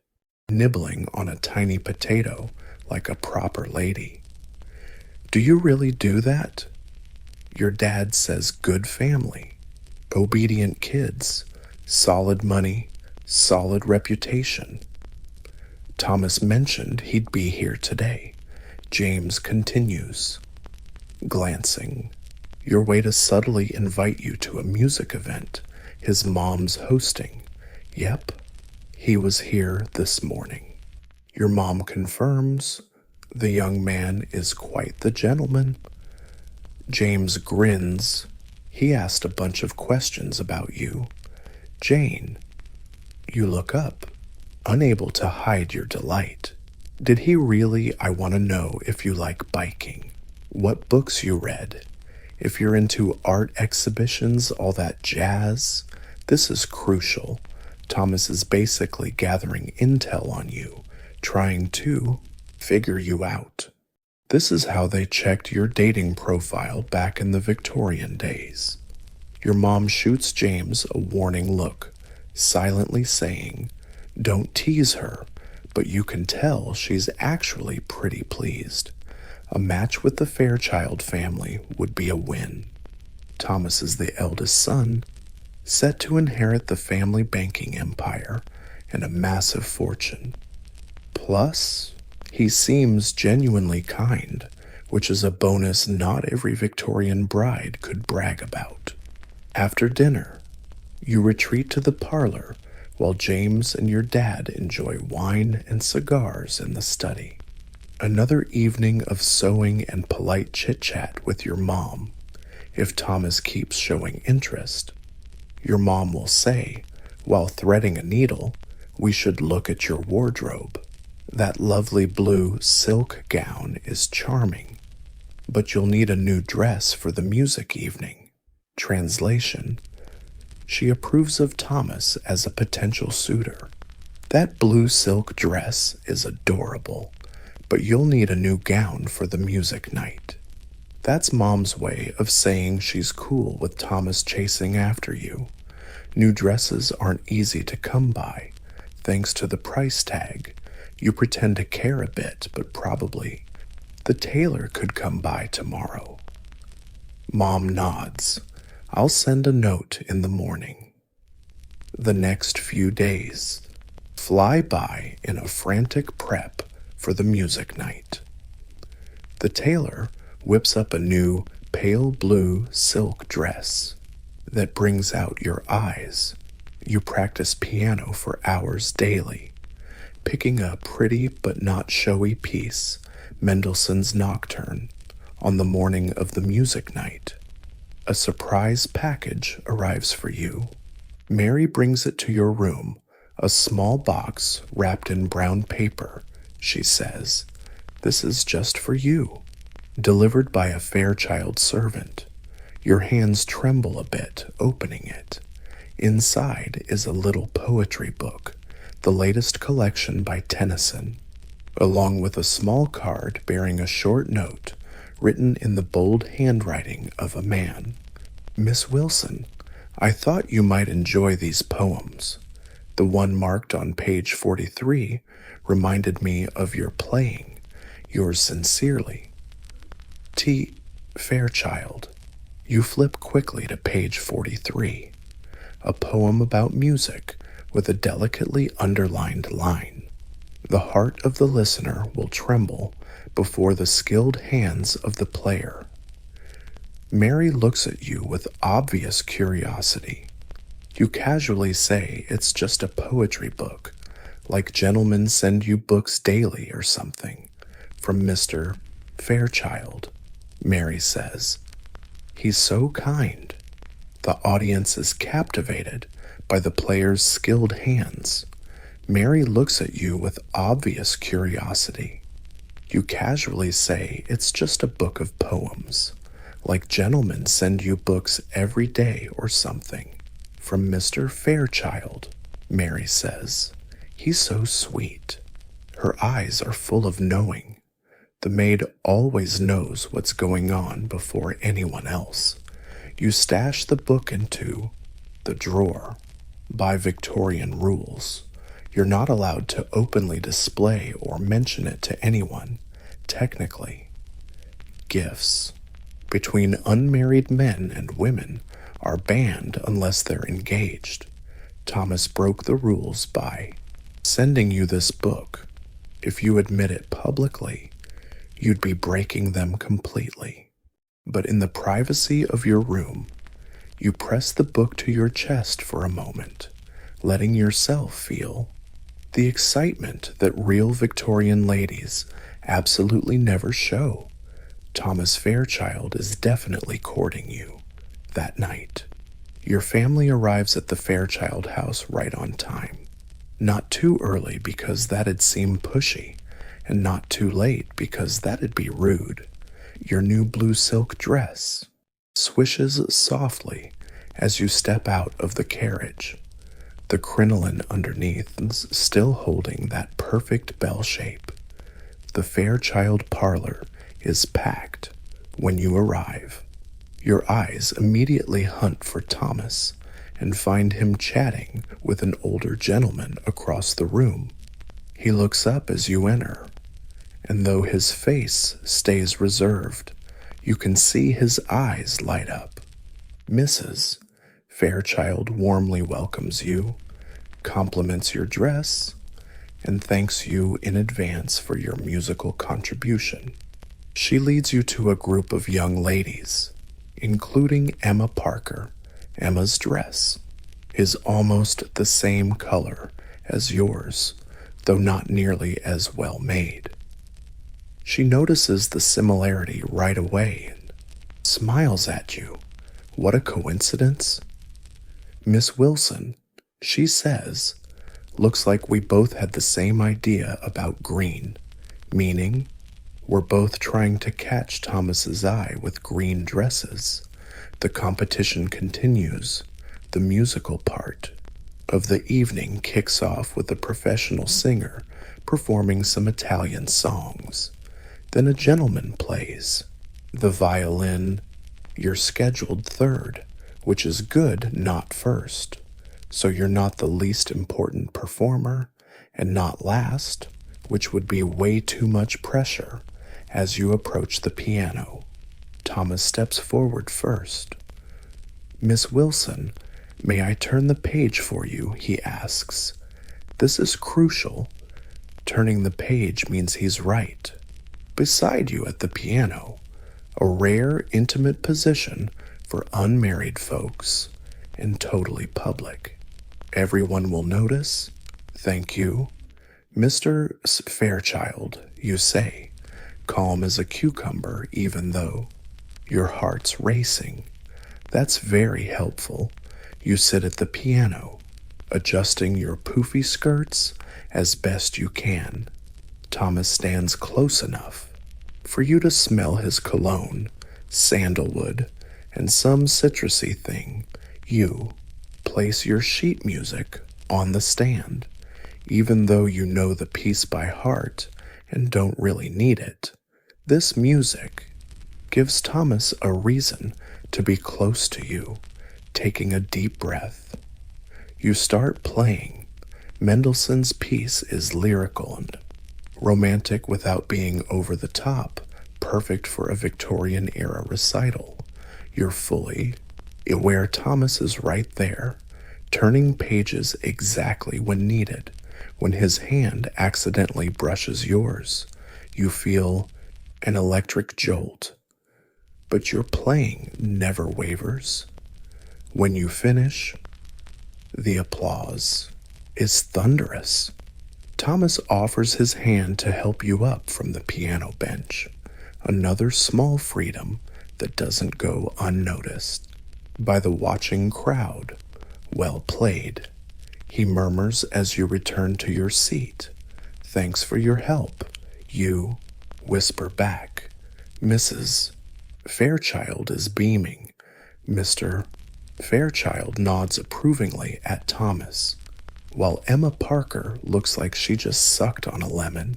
nibbling on a tiny potato like a proper lady. Do you really do that? Your dad says good family, obedient kids, solid money, solid reputation. Thomas mentioned he'd be here today. James continues, glancing your way to subtly invite you to a music event his mom's hosting. Yep, he was here this morning. Your mom confirms the young man is quite the gentleman. James grins. He asked a bunch of questions about you. Jane, you look up, unable to hide your delight. Did he really? I want to know if you like biking, what books you read, if you're into art exhibitions, all that jazz. This is crucial. Thomas is basically gathering intel on you, trying to figure you out. This is how they checked your dating profile back in the Victorian days. Your mom shoots James a warning look, silently saying, "Don't tease her," but you can tell she's actually pretty pleased. A match with the Fairchild family would be a win. Thomas is the eldest son, set to inherit the family banking empire and a massive fortune. Plus, he seems genuinely kind, which is a bonus not every Victorian bride could brag about. After dinner, you retreat to the parlor while James and your dad enjoy wine and cigars in the study. Another evening of sewing and polite chit-chat with your mom. If Thomas keeps showing interest, your mom will say, while threading a needle, "We should look at your wardrobe. That lovely blue silk gown is charming, but you'll need a new dress for the music evening." Translation: she approves of Thomas as a potential suitor. That blue silk dress is adorable, but you'll need a new gown for the music night. That's Mom's way of saying she's cool with Thomas chasing after you. New dresses aren't easy to come by, thanks to the price tag. You pretend to care a bit, but probably the tailor could come by tomorrow. Mom nods. I'll send a note in the morning. The next few days fly by in a frantic prep for the music night. The tailor whips up a new pale blue silk dress that brings out your eyes. You practice piano for hours daily, picking a pretty but not showy piece, Mendelssohn's Nocturne, on the morning of the music night. A surprise package arrives for you. Mary brings it to your room, a small box wrapped in brown paper. She says, "This is just for you." Delivered by a Fairchild servant. Your hands tremble a bit opening it. Inside is a little poetry book, the latest collection by Tennyson, along with a small card bearing a short note written in the bold handwriting of a man. "Miss Wilson, I thought you might enjoy these poems. The one marked on page 43 reminded me of your playing. Yours sincerely, T. Fairchild." You flip quickly to page 43. a poem about music with a delicately underlined line. The heart of the listener will tremble before the skilled hands of the player. Mary looks at you with obvious curiosity. You casually say it's just a poetry book, like gentlemen send you books daily or something, from Mr. Fairchild. Mary says, "He's so kind." The audience is captivated by the player's skilled hands. Mary looks at you with obvious curiosity. You casually say it's just a book of poems, like gentlemen send you books every day or something, from Mr. Fairchild. Mary says, "He's so sweet." Her eyes are full of knowing. The maid always knows what's going on before anyone else. You stash the book into the drawer. By Victorian rules, you're not allowed to openly display or mention it to anyone, technically. Gifts between unmarried men and women are banned unless they're engaged. Thomas broke the rules by sending you this book. If you admit it publicly, you'd be breaking them completely. But in the privacy of your room, you press the book to your chest for a moment, letting yourself feel the excitement that real Victorian ladies absolutely never show. Thomas Fairchild is definitely courting you that night. Your family arrives at the Fairchild house right on time. Not too early because that'd seem pushy, and not too late because that'd be rude. Your new blue silk dress swishes softly as you step out of the carriage, the crinoline underneath still holding that perfect bell shape. The Fairchild parlor is packed when you arrive. Your eyes immediately hunt for Thomas and find him chatting with an older gentleman across the room. He looks up as you enter, and though his face stays reserved, you can see his eyes light up. Mrs. Fairchild warmly welcomes you, compliments your dress, and thanks you in advance for your musical contribution. She leads you to a group of young ladies, including Emma Parker. Emma's dress is almost the same color as yours, though not nearly as well made. She notices the similarity right away and smiles at you. What a coincidence. Miss Wilson, she says, looks like we both had the same idea about green, meaning we're both trying to catch Thomas's eye with green dresses. The competition continues. The musical part of the evening kicks off with a professional singer performing some Italian songs. Then a gentleman plays the violin. You're scheduled third, which is good, not first. So you're not the least important performer, and not last, which would be way too much pressure. As you approach the piano, Thomas steps forward first. "Miss Wilson, may I turn the page for you?" he asks. This is crucial. Turning the page means he's right. Beside you at the piano, a rare, intimate position for unmarried folks and totally public. Everyone will notice. "Thank you. Mr. Fairchild," you say, calm as a cucumber, even though your heart's racing. That's very helpful. You sit at the piano, adjusting your poofy skirts as best you can. Thomas stands close enough for you to smell his cologne, sandalwood, and some citrusy thing. You place your sheet music on the stand, even though you know the piece by heart and don't really need it. This music gives Thomas a reason to be close to you. Taking a deep breath, you start playing. Mendelssohn's piece is lyrical and romantic without being over the top, perfect for a Victorian-era recital. You're fully aware Thomas is right there, turning pages exactly when needed. When his hand accidentally brushes yours, you feel an electric jolt, but your playing never wavers. When you finish, the applause is thunderous. Thomas offers his hand to help you up from the piano bench, another small freedom that doesn't go unnoticed by the watching crowd. Well played, he murmurs as you return to your seat. Thanks for your help, you whisper back. Mrs. Fairchild is beaming. Mr. Fairchild nods approvingly at Thomas, while Emma Parker looks like she just sucked on a lemon.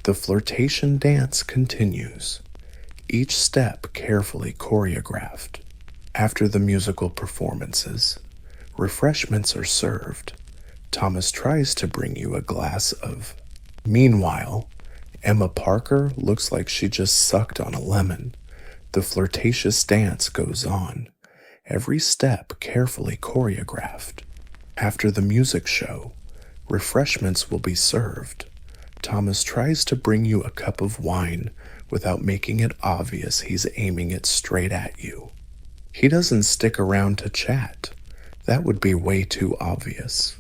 The flirtation dance continues, each step carefully choreographed. After the musical performances, refreshments are served. Thomas tries to bring you a glass of. Meanwhile, Emma Parker looks like she just sucked on a lemon. The flirtatious dance goes on, every step carefully choreographed. After the music show, refreshments will be served. Thomas tries to bring you a cup of wine without making it obvious he's aiming it straight at you. He doesn't stick around to chat. That would be way too obvious.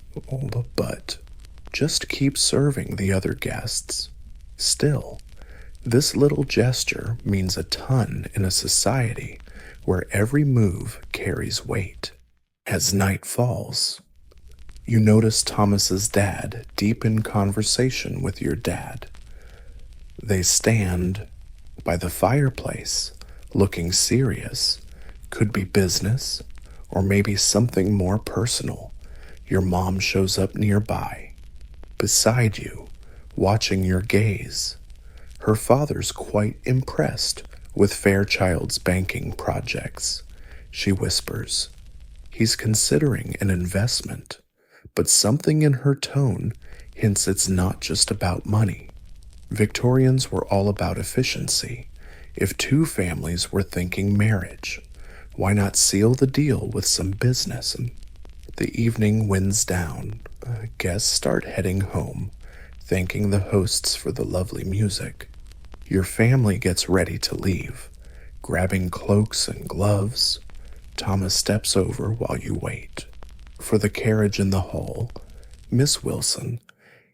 But just keep serving the other guests. Still, this little gesture means a ton in a society where every move carries weight. As night falls, you notice Thomas's dad deep in conversation with your dad. They stand by the fireplace, looking serious. Could be business, or maybe something more personal. Your mom shows up nearby, beside you, watching your gaze. Her father's quite impressed with Fairchild's banking projects. She whispers, he's considering an investment, but something in her tone hints it's not just about money. Victorians were all about efficiency. If two families were thinking marriage, why not seal the deal with some business? And the evening winds down. Guests start heading home, thanking the hosts for the lovely music. Your family gets ready to leave, grabbing cloaks and gloves. Thomas steps over while you wait for the carriage in the hall. Miss Wilson,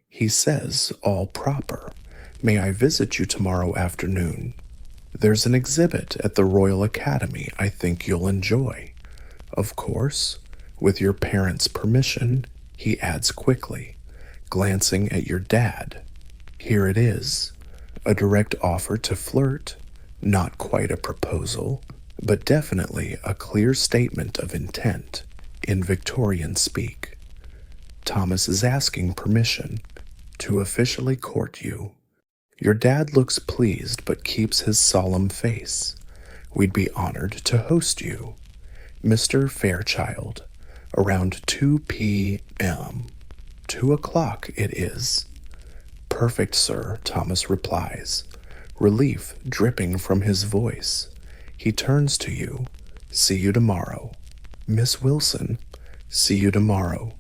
he says, all proper. May I visit you tomorrow afternoon? There's an exhibit at the Royal Academy I think you'll enjoy. Of course, with your parents' permission, he adds quickly, glancing at your dad. Here it is, a direct offer to flirt, not quite a proposal, but definitely a clear statement of intent in Victorian speak. Thomas is asking permission to officially court you. Your dad looks pleased but keeps his solemn face. We'd be honored to host you. Mr. Fairchild, around 2 p.m. 2 o'clock it is. Perfect, sir, Thomas replies, relief dripping from his voice. He turns to you. See you tomorrow. Miss Wilson, see you tomorrow.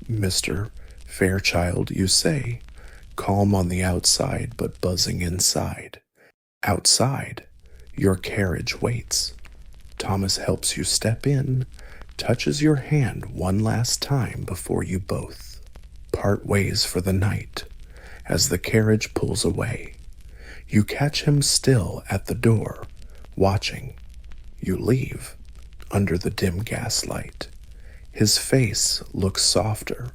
Mr. Fairchild, you say, calm on the outside but buzzing inside. Outside, your carriage waits. Thomas helps you step in, touches your hand one last time before you both part ways for the night. As the carriage pulls away, you catch him still at the door, watching. You leave under the dim gaslight. His face looks softer,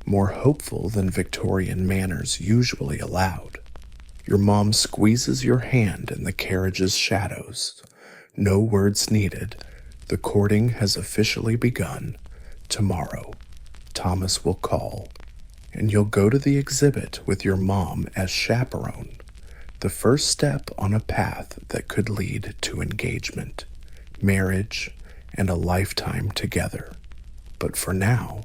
more hopeful than Victorian manners usually allowed. Your mom squeezes your hand in the carriage's shadows. No words needed. The courting has officially begun. Tomorrow, Thomas will call, and you'll go to the exhibit with your mom as chaperone. The first step on a path that could lead to engagement, marriage, and a lifetime together. But for now,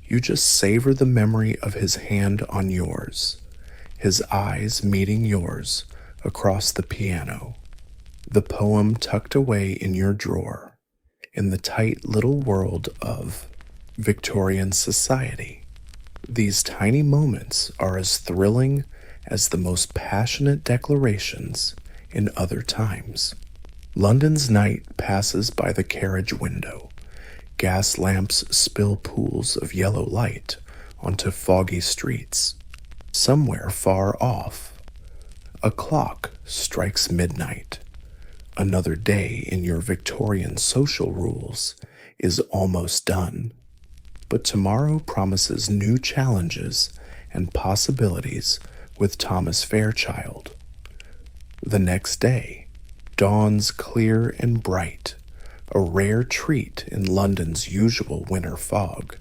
you just savor the memory of his hand on yours, his eyes meeting yours across the piano, the poem tucked away in your drawer. in the tight little world of Victorian society. These tiny moments are as thrilling as the most passionate declarations in other times. London's night passes by the carriage window. Gas lamps spill pools of yellow light onto foggy streets. Somewhere far off, a clock strikes midnight. Another day in your Victorian social rules is almost done. But tomorrow promises new challenges and possibilities with Thomas Fairchild. The next day dawns clear and bright, a rare treat in London's usual winter fog.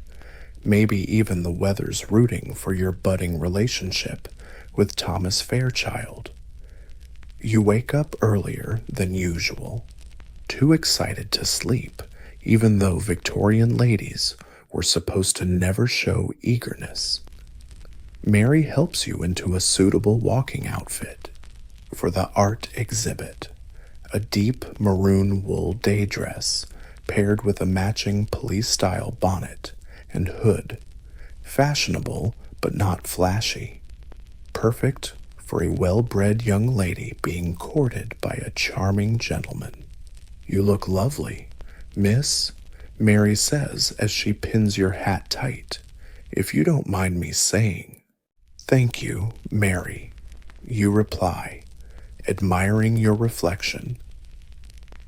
Maybe even the weather's rooting for your budding relationship with Thomas Fairchild. You wake up earlier than usual, too excited to sleep, even though Victorian ladies were supposed to never show eagerness. Mary helps you into a suitable walking outfit for the art exhibit, a deep maroon wool day dress paired with a matching police-style bonnet and hood, fashionable but not flashy, perfect for a well-bred young lady being courted by a charming gentleman. "You look lovely, miss," Mary says as she pins your hat tight. "If you don't mind me saying." "Thank you, Mary," you reply, admiring your reflection.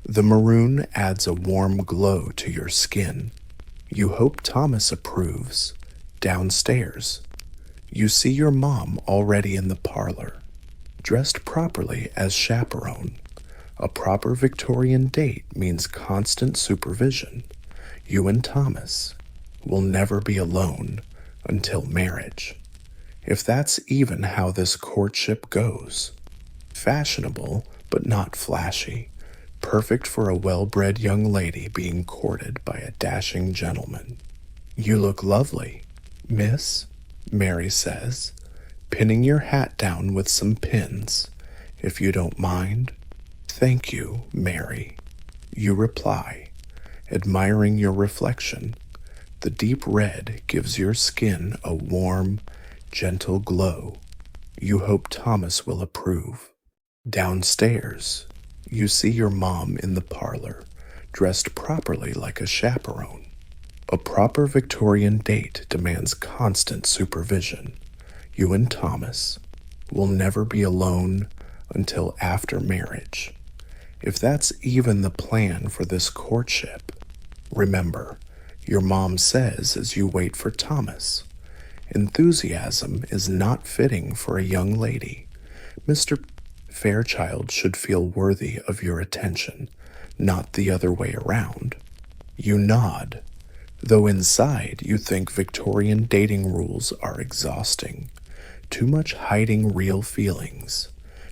The maroon adds a warm glow to your skin. You hope Thomas approves. Downstairs, you see your mom already in the parlor, dressed properly as chaperone. A proper Victorian date means constant supervision. You and Thomas will never be alone until marriage, if that's even how this courtship goes. Fashionable, but not flashy. Perfect for a well-bred young lady being courted by a dashing gentleman. "You look lovely, miss," Mary says, pinning your hat down with some pins. "If you don't mind." "Thank you, Mary," you reply, admiring your reflection. The deep red gives your skin a warm, gentle glow. You hope Thomas will approve. Downstairs, you see your mom in the parlor, dressed properly like a chaperone. A proper Victorian date demands constant supervision. You and Thomas will never be alone until after marriage, if that's even the plan for this courtship. Remember, your mom says as you wait for Thomas, "Enthusiasm is not fitting for a young lady. Mr. Fairchild should feel worthy of your attention, not the other way around." You nod, though inside you think Victorian dating rules are exhausting. Too much hiding real feelings,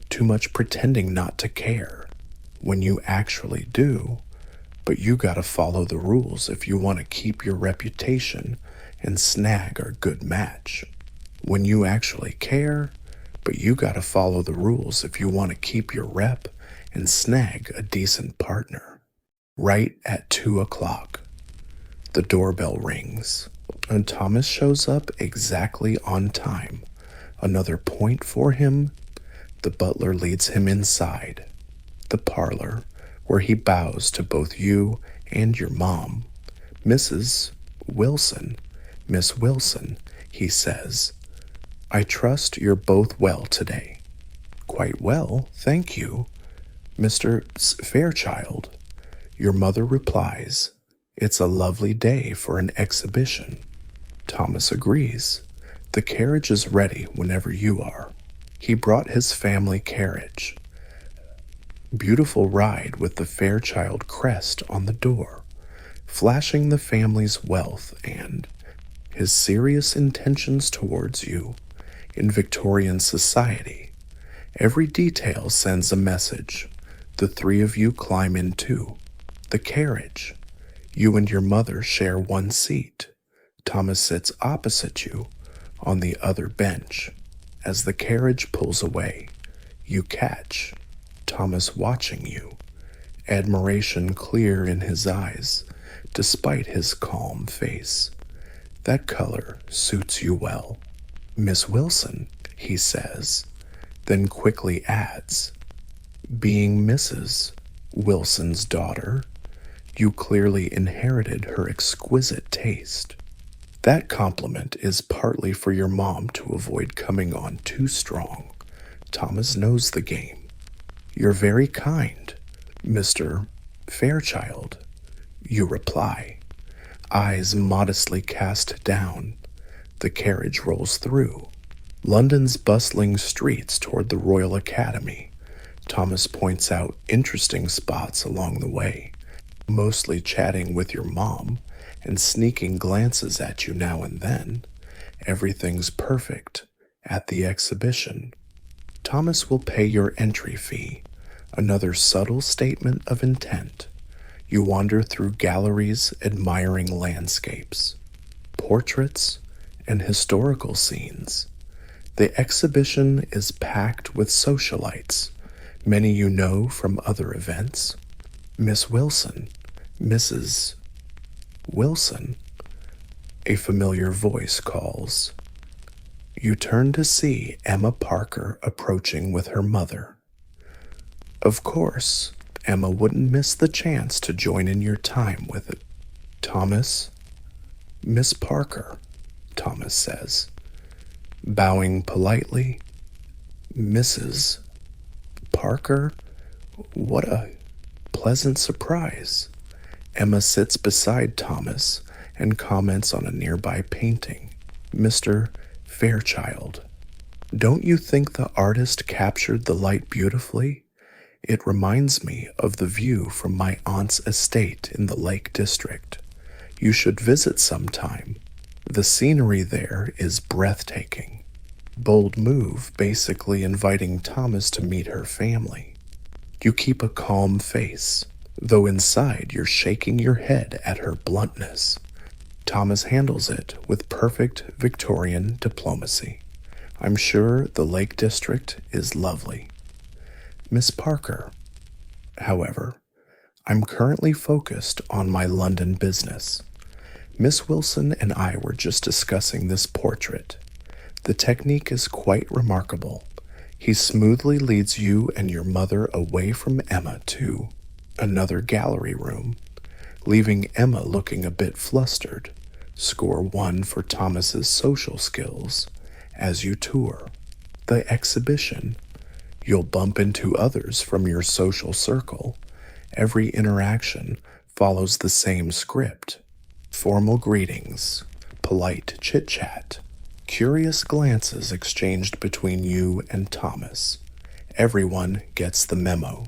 too much pretending not to care when you actually do, but you gotta follow the rules if you want to keep your reputation and snag a good match. When you actually care, but you gotta follow the rules if you want to keep your rep and snag a decent partner. Right at 2 o'clock, the doorbell rings, and Thomas shows up exactly on time. Another point for him. The butler leads him inside the parlor, where he bows to both you and your mom. "Mrs. Wilson, Miss Wilson," he says, "I trust you're both well today." "Quite well, thank you, Mr. Fairchild," your mother replies. "It's a lovely day for an exhibition." Thomas agrees. The carriage is ready whenever you are. He brought his family carriage. Beautiful ride with the Fairchild crest on the door, flashing the family's wealth and his serious intentions towards you. In Victorian society, every detail sends a message. The three of you climb into the carriage. You and your mother share one seat. Thomas sits opposite you on the other bench. As the carriage pulls away, you catch Thomas watching you, admiration clear in his eyes despite his calm face. "That color suits you well." "Miss Wilson," he says, then quickly adds, "Being Mrs. Wilson's daughter, you clearly inherited her exquisite taste." That compliment is partly for your mom to avoid coming on too strong. Thomas knows the game. "You're very kind, Mr. Fairchild," you reply, eyes modestly cast down. The carriage rolls through London's bustling streets toward the Royal Academy. Thomas points out interesting spots along the way, mostly chatting with your mom and sneaking glances at you now and then. Everything's perfect at the exhibition. Thomas will pay your entry fee, another subtle statement of intent. You wander through galleries admiring landscapes, portraits, and historical scenes. The exhibition is packed with socialites, many you know from other events. "Miss Wilson, Mrs. Wilson," a familiar voice calls. You turn to see Emma Parker approaching with her mother. Of course, Emma wouldn't miss the chance to join in your time with it. "Thomas, Miss Parker," Thomas says, bowing politely. "Mrs. Parker, what a pleasant surprise." Emma sits beside Thomas and comments on a nearby painting. "Mr. Fairchild, don't you think the artist captured the light beautifully? It reminds me of the view from my aunt's estate in the Lake District. You should visit sometime. The scenery there is breathtaking." Bold move, basically inviting Thomas to meet her family. You keep a calm face, though inside you're shaking your head at her bluntness. Thomas handles it with perfect Victorian diplomacy. "I'm sure the Lake District is lovely. Miss Parker, however, I'm currently focused on my London business. Miss Wilson and I were just discussing this portrait. The technique is quite remarkable. He smoothly leads you and your mother away from Emma to another gallery room, leaving Emma looking a bit flustered. Score 1 for Thomas's social skills as you tour the exhibition. You'll bump into others from your social circle. Every interaction follows the same script. Formal greetings, polite chit-chat, curious glances exchanged between you and Thomas. Everyone gets the memo.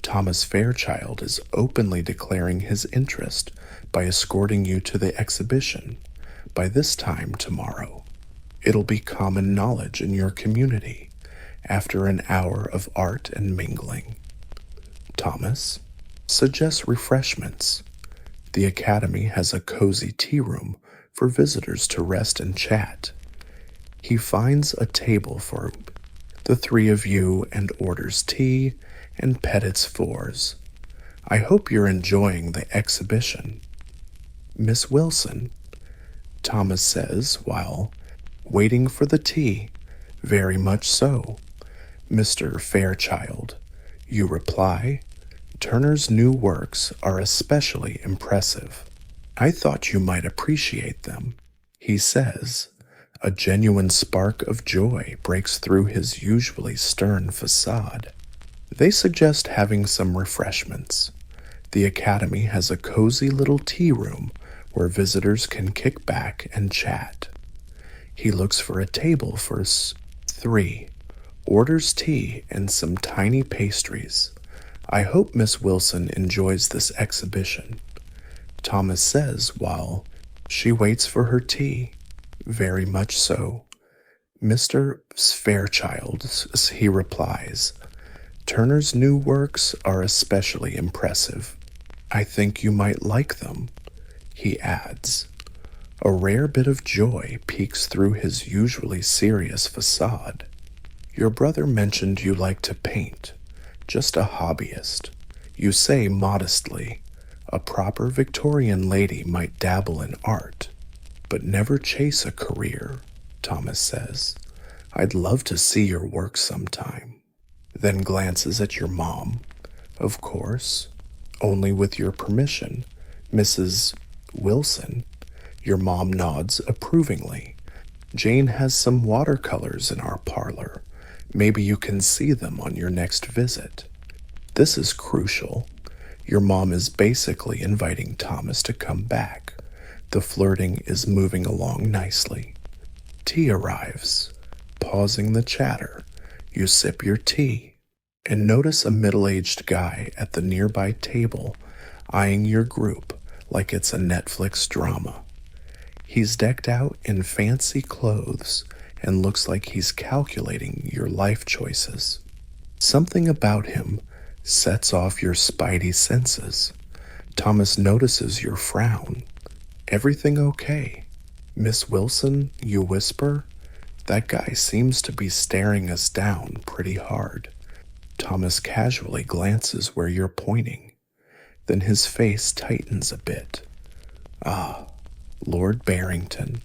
Thomas Fairchild is openly declaring his interest by escorting you to the exhibition by this time tomorrow. It'll be common knowledge in your community after an hour of art and mingling. Thomas suggests refreshments. The Academy has a cozy tea room for visitors to rest and chat. He finds a table for the three of you and orders tea and petits fours. "I hope you're enjoying the exhibition." "Miss Wilson," Thomas says while waiting for the tea. "Very much so." "Mr. Fairchild," you reply, "Turner's new works are especially impressive. I thought you might appreciate them," he says. A genuine spark of joy breaks through his usually stern facade. They suggest having some refreshments. The Academy has a cozy little tea room where visitors can kick back and chat. He looks for a table for 3, orders tea and some tiny pastries. "I hope Miss Wilson enjoys this exhibition," Thomas says while she waits for her tea. "Very much so." "Mr. Fairchild," he replies, "Turner's new works are especially impressive. I think you might like them," he adds. A rare bit of joy peeks through his usually serious facade. "Your brother mentioned you like to paint. Just a hobbyist," you say modestly, A proper Victorian lady might dabble in art, but never chase a career, Thomas says. I'd love to see your work sometime. Then glances at your mom. Of course, only with your permission, Mrs. Wilson. Your mom nods approvingly. Jane has some watercolors in our parlor. Maybe you can see them on your next visit. This is crucial. Your mom is basically inviting Thomas to come back. The flirting is moving along nicely. Tea arrives. Pausing the chatter, you sip your tea and notice a middle-aged guy at the nearby table eyeing your group like it's a Netflix drama. He's decked out in fancy clothes and looks like he's calculating your life choices. Something about him sets off your spidey senses. Thomas notices your frown. Everything okay? Miss Wilson, you whisper? That guy seems to be staring us down pretty hard. Thomas casually glances where you're pointing. Then his face tightens a bit. Ah, Lord Barrington.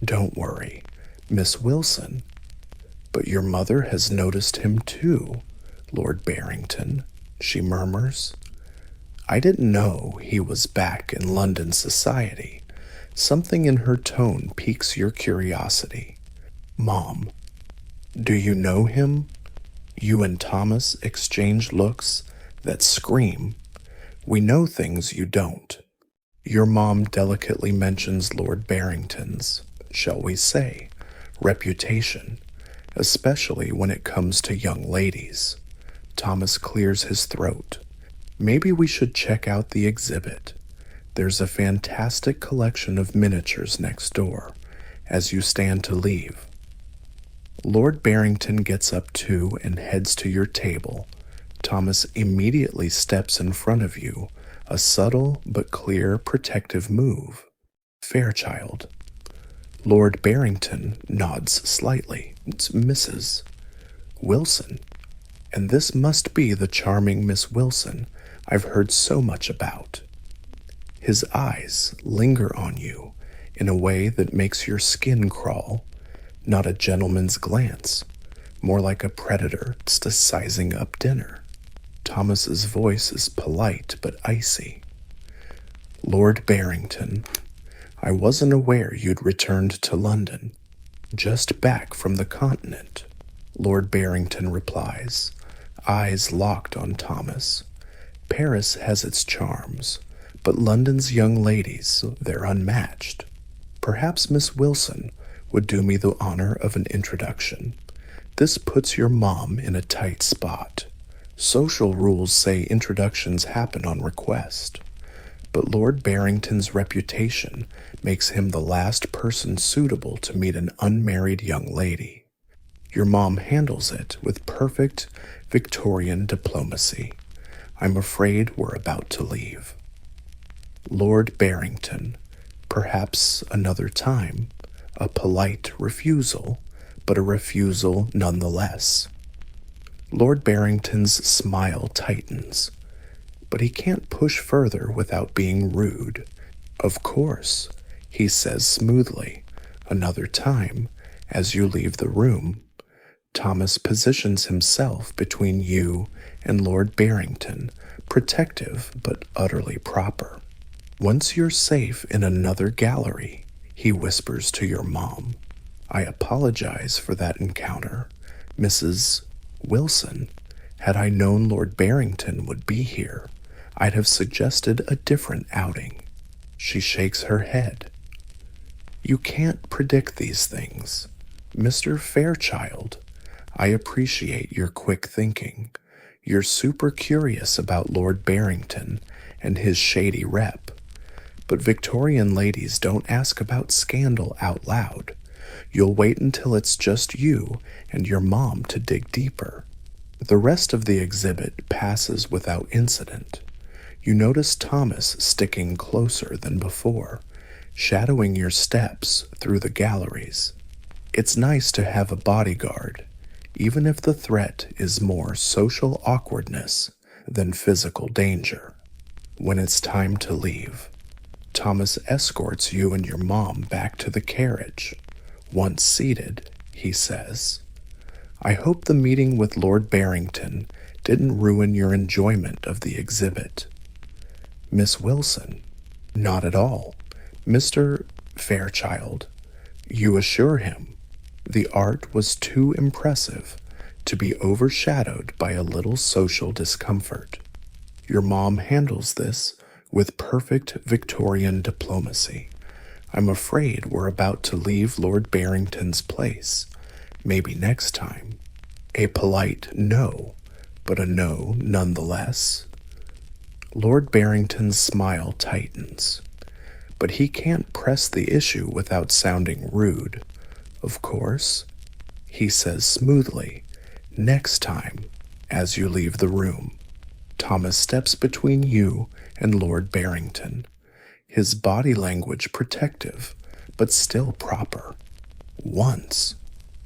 Don't worry, Miss Wilson. But your mother has noticed him too, Lord Barrington, she murmurs. I didn't know he was back in London society. Something in her tone piques your curiosity. Mom, do you know him? You and Thomas exchange looks that scream, we know things you don't. Your mom delicately mentions Lord Barrington's, shall we say, reputation, especially when it comes to young ladies. Thomas clears his throat. Maybe we should check out the exhibit. There's a fantastic collection of miniatures next door, as you stand to leave. Lord Barrington gets up too and heads to your table. Thomas immediately steps in front of you, a subtle but clear protective move. Fairchild. Lord Barrington nods slightly. It's Mrs. Wilson. And this must be the charming Miss Wilson I've heard so much about. His eyes linger on you in a way that makes your skin crawl. Not a gentleman's glance, more like a predator sizing up dinner. Thomas's voice is polite but icy. Lord Barrington, I wasn't aware you'd returned to London. Just back from the continent, Lord Barrington replies, eyes locked on Thomas. Paris has its charms, but London's young ladies, they're unmatched. Perhaps Miss Wilson would do me the honor of an introduction. This puts your mom in a tight spot. Social rules say introductions happen on request, but Lord Barrington's reputation makes him the last person suitable to meet an unmarried young lady. Your mom handles it with perfect Victorian diplomacy. I'm afraid we're about to leave. Lord Barrington, perhaps another time. A polite refusal, but a refusal nonetheless. Lord Barrington's smile tightens, but he can't push further without being rude. Of course, he says smoothly, another time, as you leave the room. Thomas positions himself between you and Lord Barrington, protective but utterly proper. Once you're safe in another gallery, he whispers to your mom, I apologize for that encounter, Mrs. Wilson. Had I known Lord Barrington would be here, I'd have suggested a different outing. She shakes her head. You can't predict these things. Mr. Fairchild, I appreciate your quick thinking. You're super curious about Lord Barrington and his shady rep. But Victorian ladies don't ask about scandal out loud. You'll wait until it's just you and your mom to dig deeper. The rest of the exhibit passes without incident. You notice Thomas sticking closer than before, shadowing your steps through the galleries. It's nice to have a bodyguard, even if the threat is more social awkwardness than physical danger. When it's time to leave, Thomas escorts you and your mom back to the carriage. Once seated, he says, "I hope the meeting with Lord Barrington didn't ruin your enjoyment of the exhibit." Miss Wilson, "Not at all. Mr. Fairchild, you assure him the art was too impressive to be overshadowed by a little social discomfort. Your mom handles this with perfect Victorian diplomacy. I'm afraid we're about to leave Lord Barrington's place. Maybe next time." A polite no, but a no nonetheless. Lord Barrington's smile tightens, but he can't press the issue without sounding rude. "Of course," he says smoothly, "next time, as you leave the room." Thomas steps between you and Lord Barrington, his body language protective, but still proper. "Once,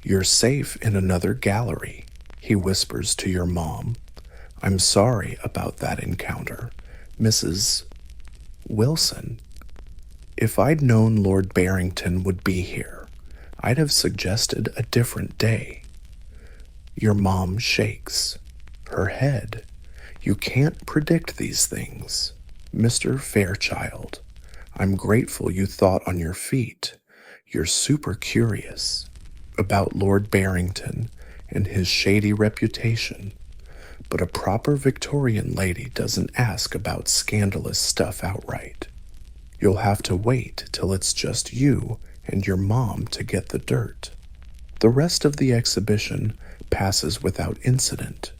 you're safe in another gallery," he whispers to your mom. "I'm sorry about that encounter, Mrs. Wilson. If I'd known Lord Barrington would be here, I'd have suggested a different day." Your mom shakes her head. "You can't predict these things. Mr. Fairchild, I'm grateful you thought on your feet. You're super curious about Lord Barrington and his shady reputation, but a proper Victorian lady doesn't ask about scandalous stuff outright. You'll have to wait till it's just you and your mom to get the dirt. The rest of the exhibition passes without incident."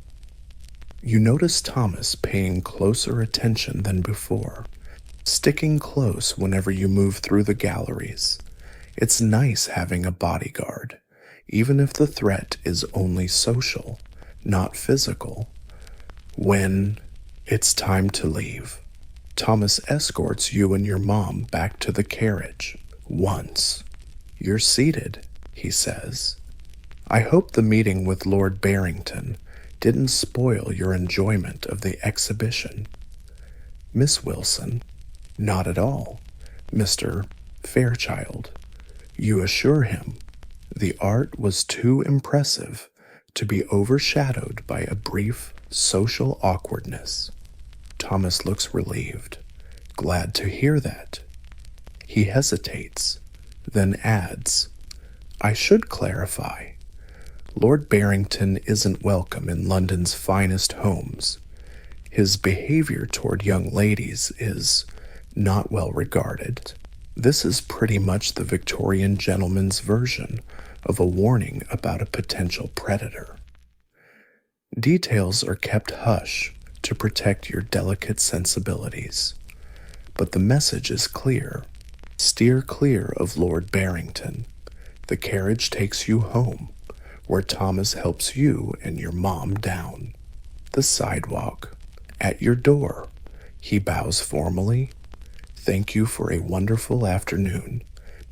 You notice Thomas paying closer attention than before, sticking close whenever you move through the galleries. It's nice having a bodyguard, even if the threat is only social, not physical. When it's time to leave, Thomas escorts you and your mom back to the carriage. "Once you're seated," he says, "I hope the meeting with Lord Barrington didn't spoil your enjoyment of the exhibition." Miss Wilson, "Not at all, Mr. Fairchild. You assure him the art was too impressive to be overshadowed by a brief social awkwardness." Thomas looks relieved. "Glad to hear that." He hesitates, then adds, "I should clarify. Lord Barrington isn't welcome in London's finest homes. His behavior toward young ladies is not well regarded. This is pretty much the Victorian gentleman's version of a warning about a potential predator. Details are kept hush to protect your delicate sensibilities, but the message is clear. Steer clear of Lord Barrington. The carriage takes you home, where Thomas helps you and your mom down. The sidewalk. At your door, he bows formally. "Thank you for a wonderful afternoon,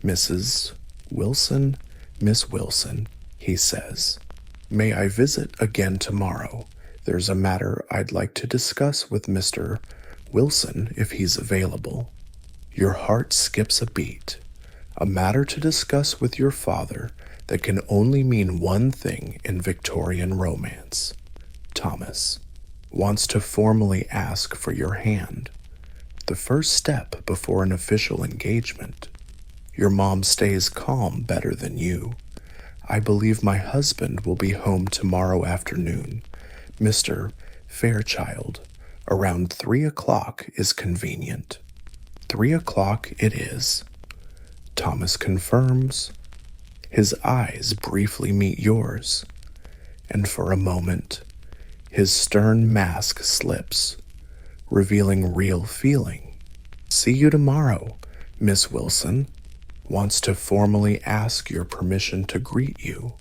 Mrs. Wilson, Miss Wilson," he says. "May I visit again tomorrow? There's a matter I'd like to discuss with Mr. Wilson if he's available." Your heart skips a beat. A matter to discuss with your father that can only mean one thing in Victorian romance. Thomas wants to formally ask for your hand. The first step before an official engagement. Your mom stays calm better than you. "I believe my husband will be home tomorrow afternoon. Mr. Fairchild, around 3 o'clock is convenient." 3 o'clock it is. Thomas confirms. His eyes briefly meet yours, and for a moment, his stern mask slips, revealing real feeling. "See you tomorrow, Miss Wilson. Wants to formally ask your permission to greet you.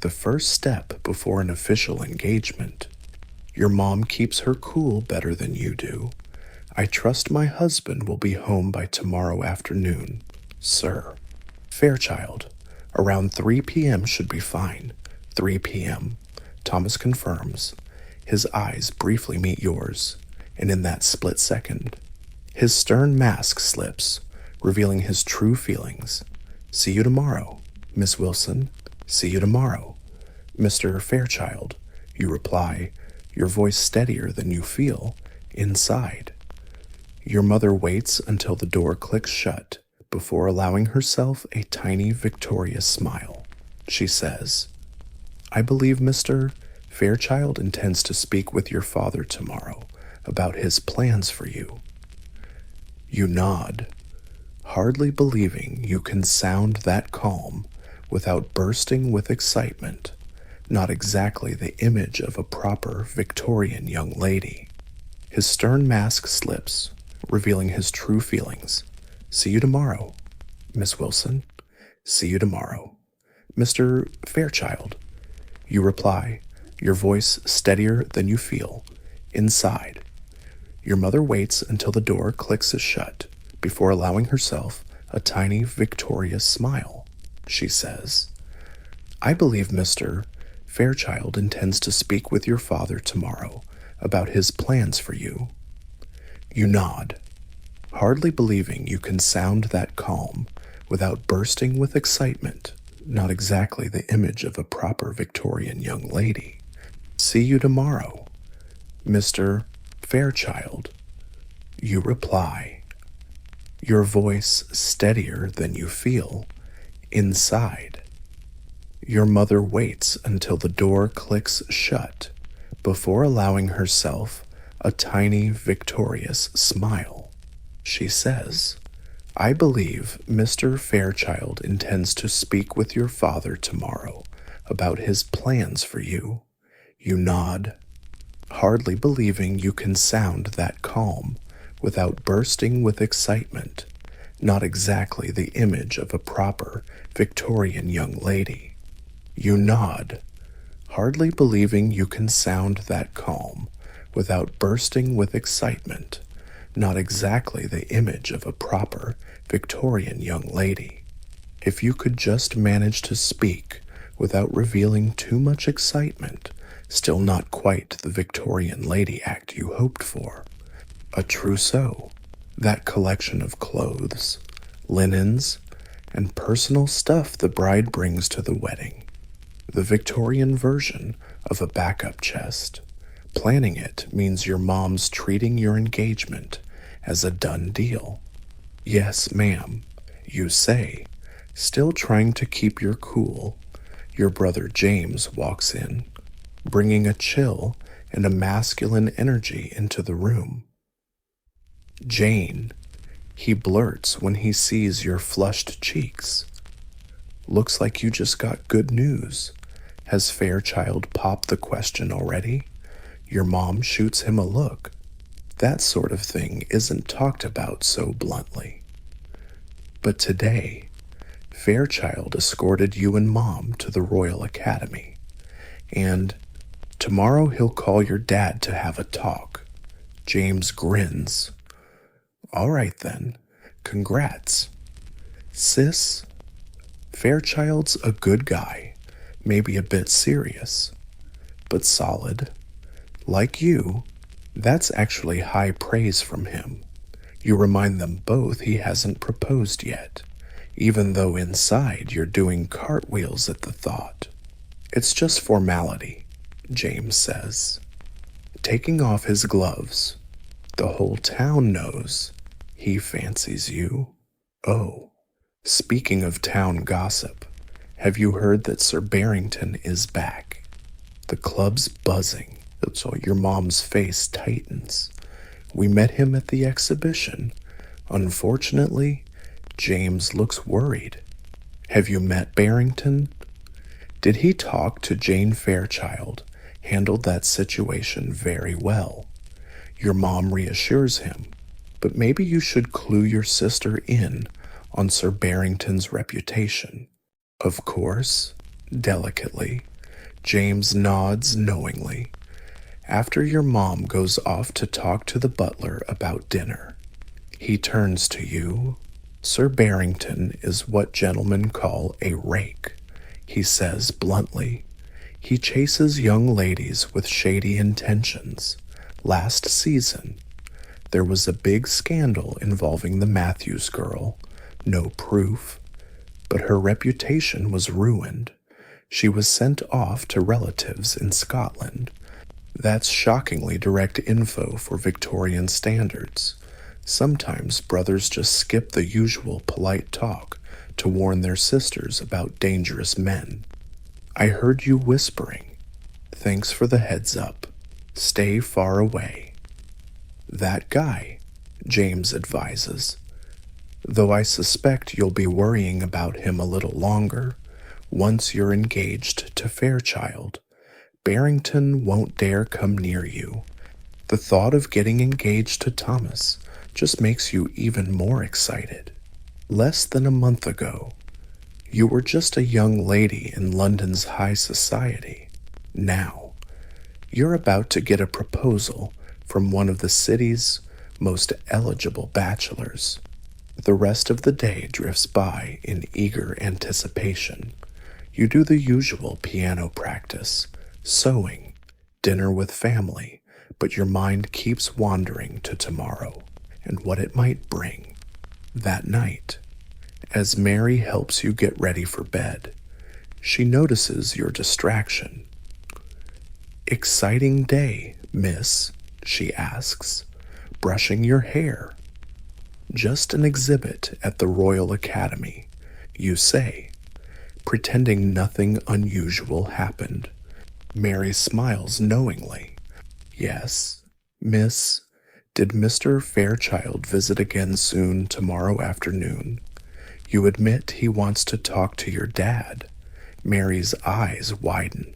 The first step before an official engagement. Your mom keeps her cool better than you do. I trust my husband will be home by tomorrow afternoon, sir. Fairchild, around 3 p.m. should be fine." 3 p.m. Thomas confirms. His eyes briefly meet yours, and in that split second, his stern mask slips, revealing his true feelings. "See you tomorrow, Miss Wilson. See you tomorrow, Mr. Fairchild," you reply, your voice steadier than you feel inside. Your mother waits until the door clicks shut before allowing herself a tiny victorious smile. She says, "I believe Mr. Fairchild intends to speak with your father tomorrow about his plans for you." You nod, hardly believing you can sound that calm without bursting with excitement, not exactly the image of a proper Victorian young lady. His stern mask slips, revealing his true feelings. "See you tomorrow, Miss Wilson. See you tomorrow, Mr. Fairchild," you reply, your voice steadier than you feel inside. Your mother waits until the door clicks shut before allowing herself a tiny victorious smile. She says, "I believe Mr. Fairchild intends to speak with your father tomorrow about his plans for you." You nod, hardly believing you can sound that calm without bursting with excitement, not exactly the image of a proper Victorian young lady. "See you tomorrow, Mr. Fairchild," you reply, your voice steadier than you feel inside. Your mother waits until the door clicks shut before allowing herself a tiny victorious smile. She says, "I believe Mr. Fairchild intends to speak with your father tomorrow about his plans for you." You nod, hardly believing you can sound that calm without bursting with excitement, not exactly the image of a proper Victorian young lady. You nod, hardly believing you can sound that calm without bursting with excitement, not exactly the image of a proper Victorian young lady. If you could just manage to speak without revealing too much excitement, still not quite the Victorian lady act you hoped for. A trousseau, that collection of clothes, linens, and personal stuff the bride brings to the wedding. The Victorian version of a backup chest. Planning it means your mom's treating your engagement as a done deal. "Yes, ma'am," you say, still trying to keep your cool. Your brother James walks in, bringing a chill and a masculine energy into the room. "Jane," he blurts when he sees your flushed cheeks. "Looks like you just got good news. Has Fairchild popped the question already?" Your mom shoots him a look. That sort of thing isn't talked about so bluntly. But today, Fairchild escorted you and Mom to the Royal Academy, and tomorrow he'll call your dad to have a talk. James grins. "All right then, congrats. Sis, Fairchild's a good guy, maybe a bit serious, but solid. Like you, that's actually high praise from him." You remind them both he hasn't proposed yet, even though inside you're doing cartwheels at the thought. "It's just formality," James says, taking off his gloves. "The whole town knows he fancies you." "Oh, speaking of town gossip, have you heard that Sir Barrington is back?" The club's buzzing, so your mom's face tightens. "We met him at the exhibition. Unfortunately, James looks worried." "Have you met Barrington?" "Did he talk to Jane Fairchild? Handled that situation very well." Your mom reassures him, "But maybe you should clue your sister in on Sir Barrington's reputation." "Of course," delicately. James nods knowingly. After your mom goes off to talk to the butler about dinner, he turns to you. "Sir Barrington is what gentlemen call a rake," he says bluntly. "He chases young ladies with shady intentions. Last season, There was a big scandal involving the Matthews girl. No proof, but her reputation was ruined. She was sent off to relatives in Scotland. That's shockingly direct info for Victorian standards. Sometimes brothers just skip the usual polite talk to warn their sisters about dangerous men. I heard you whispering. Thanks for the heads up. Stay far away. That guy, James advises. Though I suspect you'll be worrying about him a little longer. Once you're engaged to Fairchild, Barrington won't dare come near you. The thought of getting engaged to Thomas just makes you even more excited. Less than a month ago, you were just a young lady in London's high society. Now, you're about to get a proposal from one of the city's most eligible bachelors. The rest of the day drifts by in eager anticipation. You do the usual piano practice, sewing, dinner with family, but your mind keeps wandering to tomorrow and what it might bring. That night, as Mary helps you get ready for bed, she notices your distraction. Exciting day, miss, she asks, brushing your hair. Just an exhibit at the Royal Academy, you say, pretending nothing unusual happened. Mary smiles knowingly. Yes, miss, did Mr. Fairchild visit again soon tomorrow afternoon? You admit he wants to talk to your dad. Mary's eyes widen.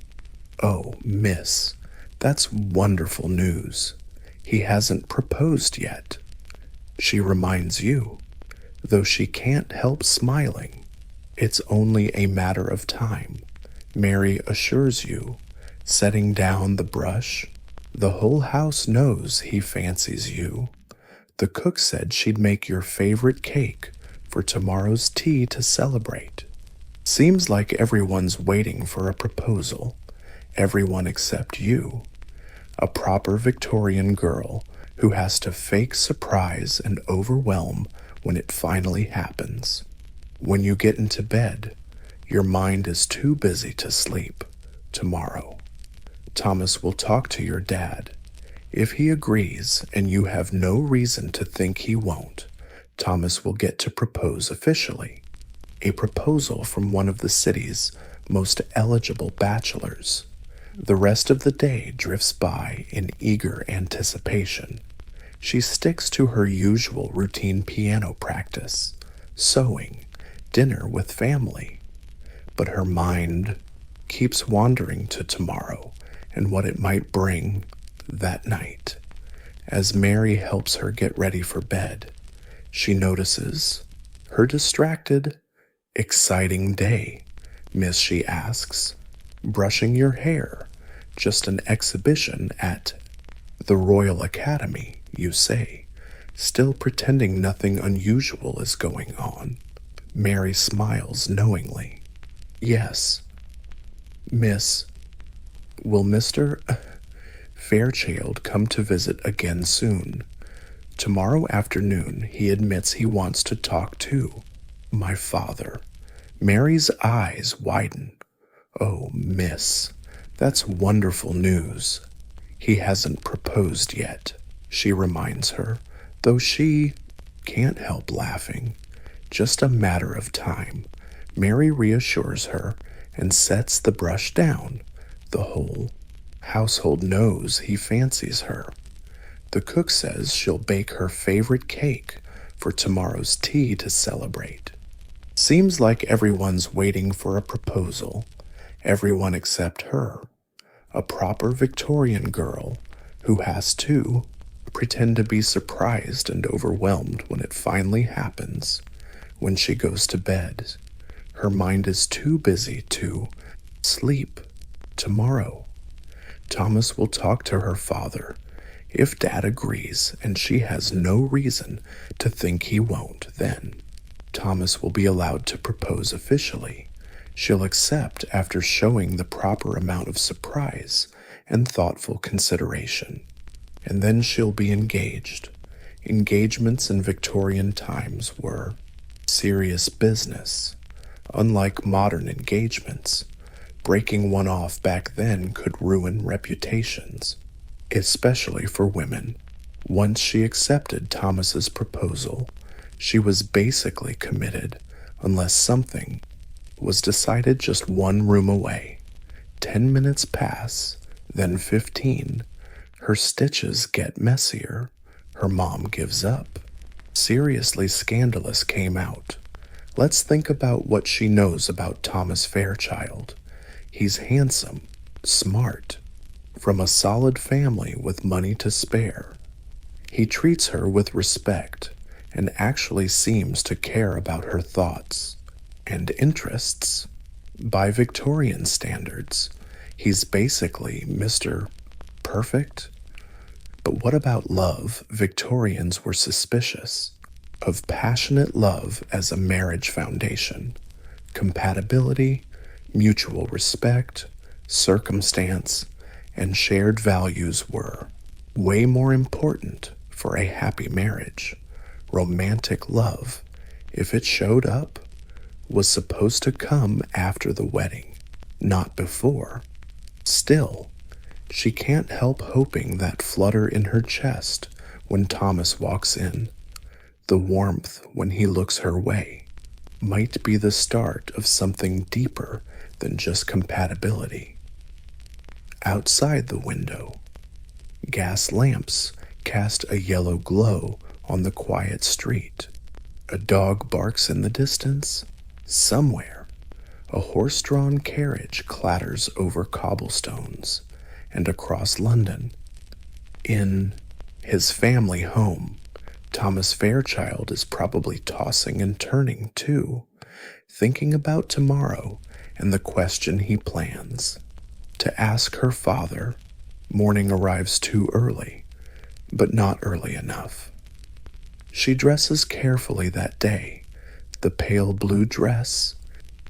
Oh, miss, that's wonderful news. He hasn't proposed yet. She reminds you, though she can't help smiling. It's only a matter of time, Mary assures you, setting down the brush. The whole house knows he fancies you. The cook said she'd make your favorite cake for tomorrow's tea to celebrate. Seems like everyone's waiting for a proposal. Everyone except you. A proper Victorian girl who has to fake surprise and overwhelm when it finally happens. When you get into bed, your mind is too busy to sleep. Tomorrow, Thomas will talk to your dad. If he agrees, and you have no reason to think he won't, Thomas will get to propose officially. A proposal from one of the city's most eligible bachelors. The rest of the day drifts by in eager anticipation. She sticks to her usual routine piano practice, sewing, dinner with family. But her mind keeps wandering to tomorrow and what it might bring that night. As Mary helps her get ready for bed, she notices her distracted, exciting day. Miss, she asks, brushing your hair, just an exhibition at the Royal Academy, you say, still pretending nothing unusual is going on. Mary smiles knowingly. Yes, miss, will Mr. Fairchild come to visit again soon? Tomorrow afternoon, he admits he wants to talk to my father. Mary's eyes widen. Oh, miss, that's wonderful news. He hasn't proposed yet, she reminds her, though she can't help laughing. Just a matter of time. Mary reassures her and sets the brush down. The whole household knows he fancies her. The cook says she'll bake her favorite cake for tomorrow's tea to celebrate. Seems like everyone's waiting for a proposal. Everyone except her. A proper Victorian girl who has to pretend to be surprised and overwhelmed when it finally happens. When she goes to bed, her mind is too busy to sleep. Tomorrow, Thomas will talk to her father. If Dad agrees, and she has no reason to think he won't, then Thomas will be allowed to propose officially. She'll accept after showing the proper amount of surprise and thoughtful consideration. And then she'll be engaged. Engagements in Victorian times were serious business. Unlike modern engagements, breaking one off back then could ruin reputations, especially for women. Once she accepted Thomas's proposal, she was basically committed unless something was decided just one room away. 10 minutes pass, then 15. Her stitches get messier. Her mom gives up. Seriously Scandalous came out. Let's think about what she knows about Thomas Fairchild. He's handsome, smart, from a solid family with money to spare. He treats her with respect and actually seems to care about her thoughts and interests. By Victorian standards, he's basically Mr. Perfect. But what about love? Victorians were suspicious of passionate love as a marriage foundation. Compatibility, mutual respect, circumstance, and shared values were way more important for a happy marriage. Romantic love, if it showed up, was supposed to come after the wedding, not before. Still, she can't help hoping that flutter in her chest when Thomas walks in. The warmth when he looks her way might be the start of something deeper than just compatibility. Outside the window, gas lamps cast a yellow glow on the quiet street. A dog barks in the distance. Somewhere, a horse-drawn carriage clatters over cobblestones and across London. In his family home, Thomas Fairchild is probably tossing and turning too, thinking about tomorrow and the question he plans to ask her father. Morning arrives too early, but not early enough. She dresses carefully that day, the pale blue dress.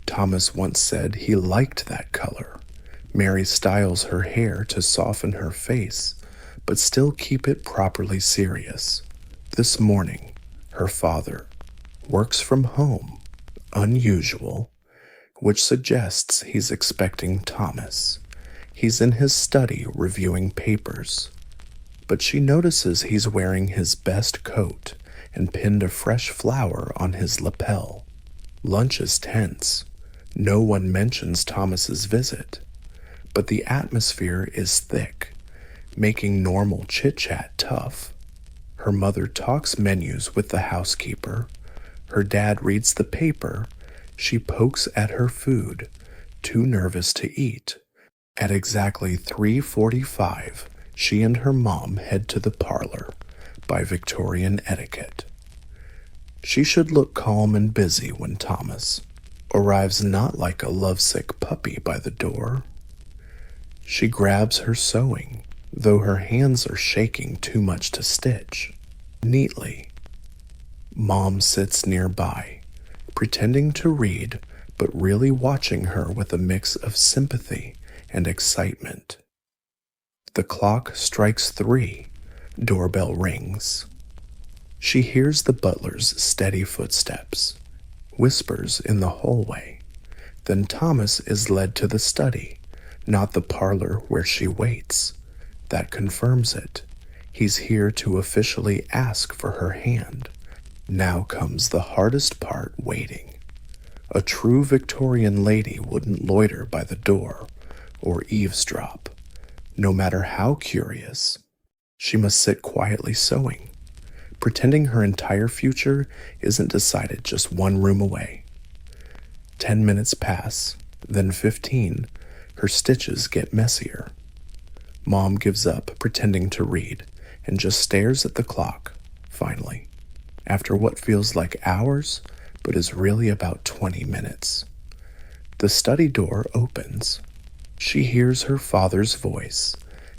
Thomas once said he liked that color. Mary styles her hair to soften her face, but still keep it properly serious. This morning, her father works from home, unusual, which suggests he's expecting Thomas. He's in his study reviewing papers, but she notices he's wearing his best coat and pinned a fresh flower on his lapel. Lunch is tense. No one mentions Thomas's visit, but the atmosphere is thick, making normal chit-chat tough. Her mother talks menus with the housekeeper. Her dad reads the paper. She pokes at her food, too nervous to eat. At exactly 3:45, she and her mom head to the parlor by Victorian etiquette. She should look calm and busy when Thomas arrives, not like a lovesick puppy by the door. She grabs her sewing, though her hands are shaking too much to stitch neatly. Mom sits nearby, pretending to read, but really watching her with a mix of sympathy and excitement. The clock strikes 3. Doorbell rings. She hears the butler's steady footsteps, whispers in the hallway. Then Thomas is led to the study, not the parlor where she waits. That confirms it. He's here to officially ask for her hand. Now comes the hardest part, waiting. A true Victorian lady wouldn't loiter by the door or eavesdrop, no matter how curious. She must sit quietly sewing, pretending her entire future isn't decided just one room away. 10 minutes pass, then 15. Her stitches get messier. Mom gives up, pretending to read, and just stares at the clock, finally, after what feels like hours, but is really about 20 minutes. The study door opens. She hears her father's voice,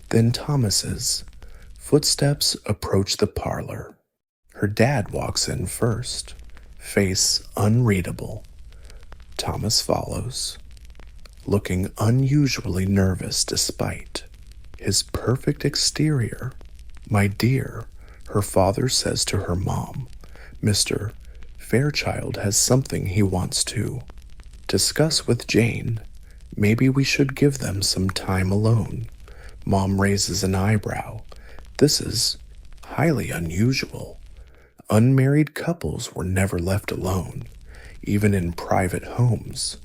then Thomas's. Footsteps approach the parlor. Her dad walks in first, face unreadable. Thomas follows, looking unusually nervous despite his perfect exterior. My dear, Her father says to her mom, Mr. Fairchild has something he wants to discuss with Jane. Maybe we should give them some time alone. Mom raises an eyebrow. This is highly unusual. Unmarried couples were never left alone, even in private homes.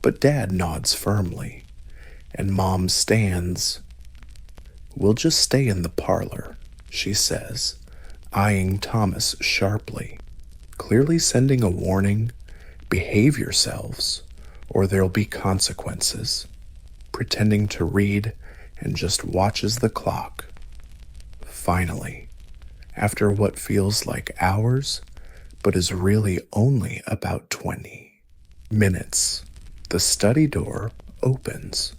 But Dad nods firmly, and Mom stands. We'll just stay in the parlor, she says, eyeing Thomas sharply, clearly sending a warning. Behave yourselves, or there'll be consequences. Pretending to read and just watches the clock. Finally, after what feels like hours, but is really only about 20 minutes, the study door opens.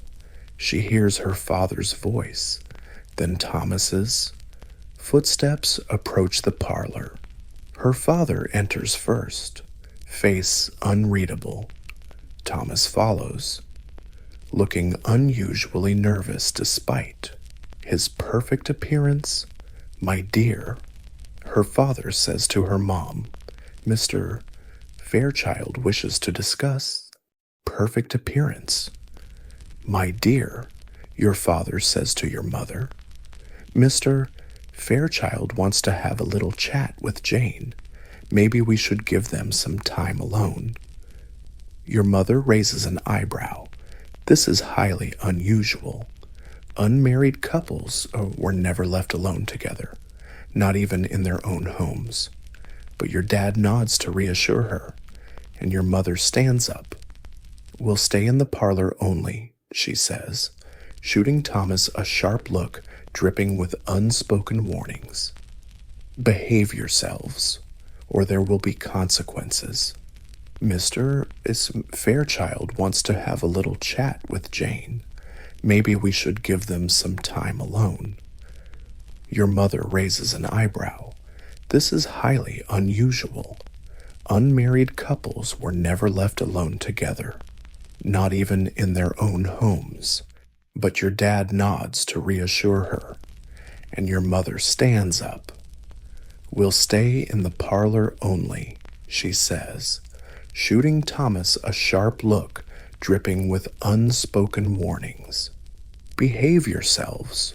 She hears her father's voice, then Thomas's. Footsteps approach the parlor. Her father enters first, face unreadable. Thomas follows, looking unusually nervous despite his perfect appearance. My dear, her father says to her mom, Mr. Fairchild wishes to discuss perfect appearance. My dear, your father says to your mother, Mr. Fairchild wants to have a little chat with Jane. Maybe we should give them some time alone. Your mother raises an eyebrow. This is highly unusual. Unmarried couples were never left alone together, not even in their own homes. But your dad nods to reassure her, and your mother stands up. We'll stay in the parlor only, she says, shooting Thomas a sharp look dripping with unspoken warnings. Behave yourselves, or there will be consequences. Mr. Fairchild wants to have a little chat with Jane. Maybe we should give them some time alone. Your mother raises an eyebrow. This is highly unusual. Unmarried couples were never left alone together, not even in their own homes. But your dad nods to reassure her, and your mother stands up. We'll stay in the parlor only, she says, shooting Thomas a sharp look dripping with unspoken warnings. Behave yourselves,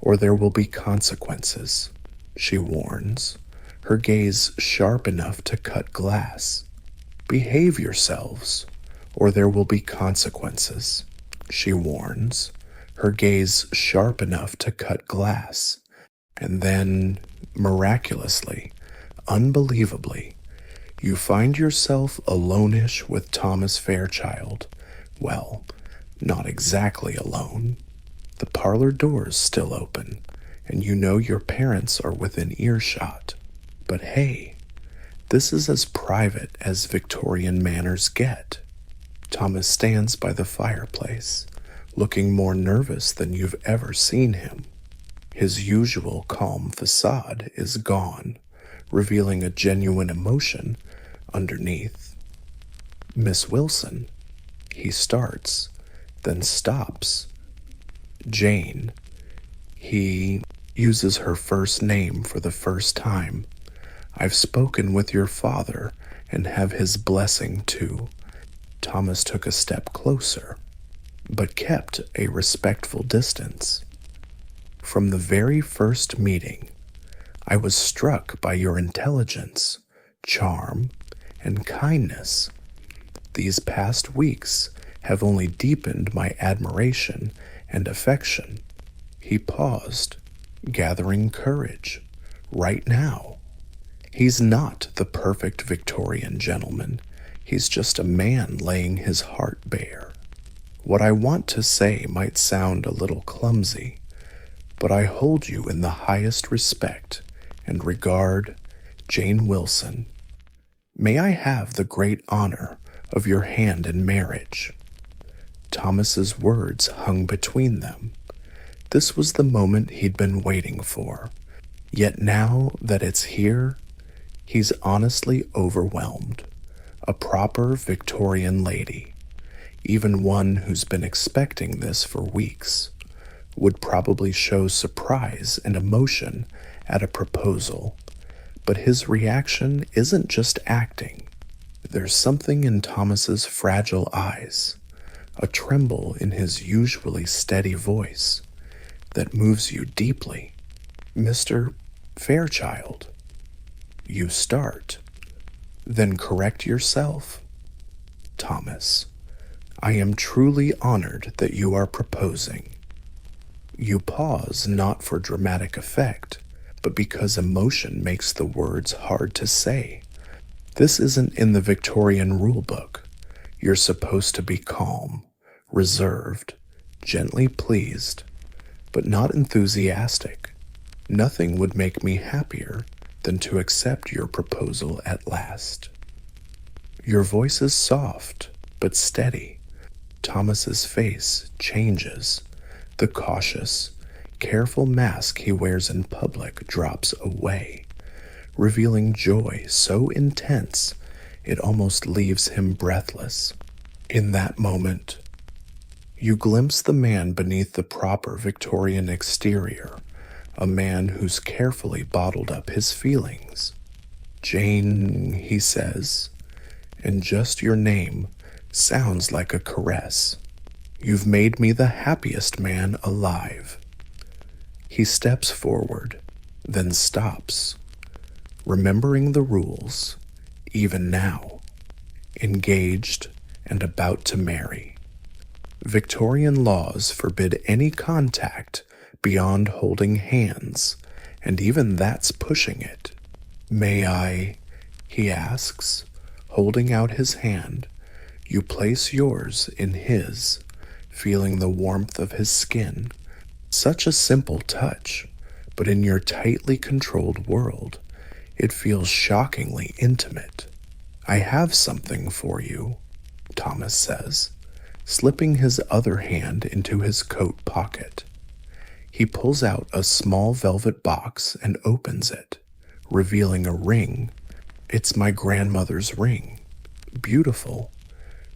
or there will be consequences, she warns, her gaze sharp enough to cut glass. Behave yourselves, or there will be consequences, she warns, her gaze sharp enough to cut glass. And then, miraculously, unbelievably, you find yourself alone-ish with Thomas Fairchild. Well, not exactly alone. The parlor door's still open, and you know your parents are within earshot. But hey, this is as private as Victorian manners get. Thomas stands by the fireplace, looking more nervous than you've ever seen him. His usual calm facade is gone, revealing a genuine emotion underneath. Miss Wilson, he starts, then stops. Jane, he uses her first name for the first time. I've spoken with your father and have his blessing too. Thomas took a step closer, but kept a respectful distance. From the very first meeting, I was struck by your intelligence, charm, and kindness. These past weeks have only deepened my admiration and affection. He paused, gathering courage. Right now, he's not the perfect Victorian gentleman. He's just a man laying his heart bare. What I want to say might sound a little clumsy, but I hold you in the highest respect and regard, Jane Wilson. May I have the great honor of your hand in marriage? Thomas's words hung between them. This was the moment he'd been waiting for. Yet now that it's here, he's honestly overwhelmed. A proper Victorian lady, even one who's been expecting this for weeks, would probably show surprise and emotion at a proposal, but his reaction isn't just acting. There's something in Thomas's fragile eyes, a tremble in his usually steady voice, that moves you deeply. "Mr. Fairchild," you start, then correct yourself. "Thomas, I am truly honored that you are proposing." You pause not for dramatic effect, but because emotion makes the words hard to say. This isn't in the Victorian rulebook. You're supposed to be calm, reserved, gently pleased, but not enthusiastic. Nothing would make me happier than to accept your proposal at last. Your voice is soft, but steady. Thomas's face changes. The cautious, careful mask he wears in public drops away, revealing joy so intense it almost leaves him breathless. In that moment, you glimpse the man beneath the proper Victorian exterior, a man who's carefully bottled up his feelings. "Jane," he says, and just your name sounds like a caress. "You've made me the happiest man alive." He steps forward, then stops, remembering the rules, even now, engaged and about to marry. Victorian laws forbid any contact beyond holding hands, and even that's pushing it. "May I?" he asks, holding out his hand. You place yours in his, feeling the warmth of his skin. Such a simple touch, but in your tightly controlled world, it feels shockingly intimate. "I have something for you," Thomas says, slipping his other hand into his coat pocket. He pulls out a small velvet box and opens it, revealing a ring. It's my grandmother's ring, beautiful,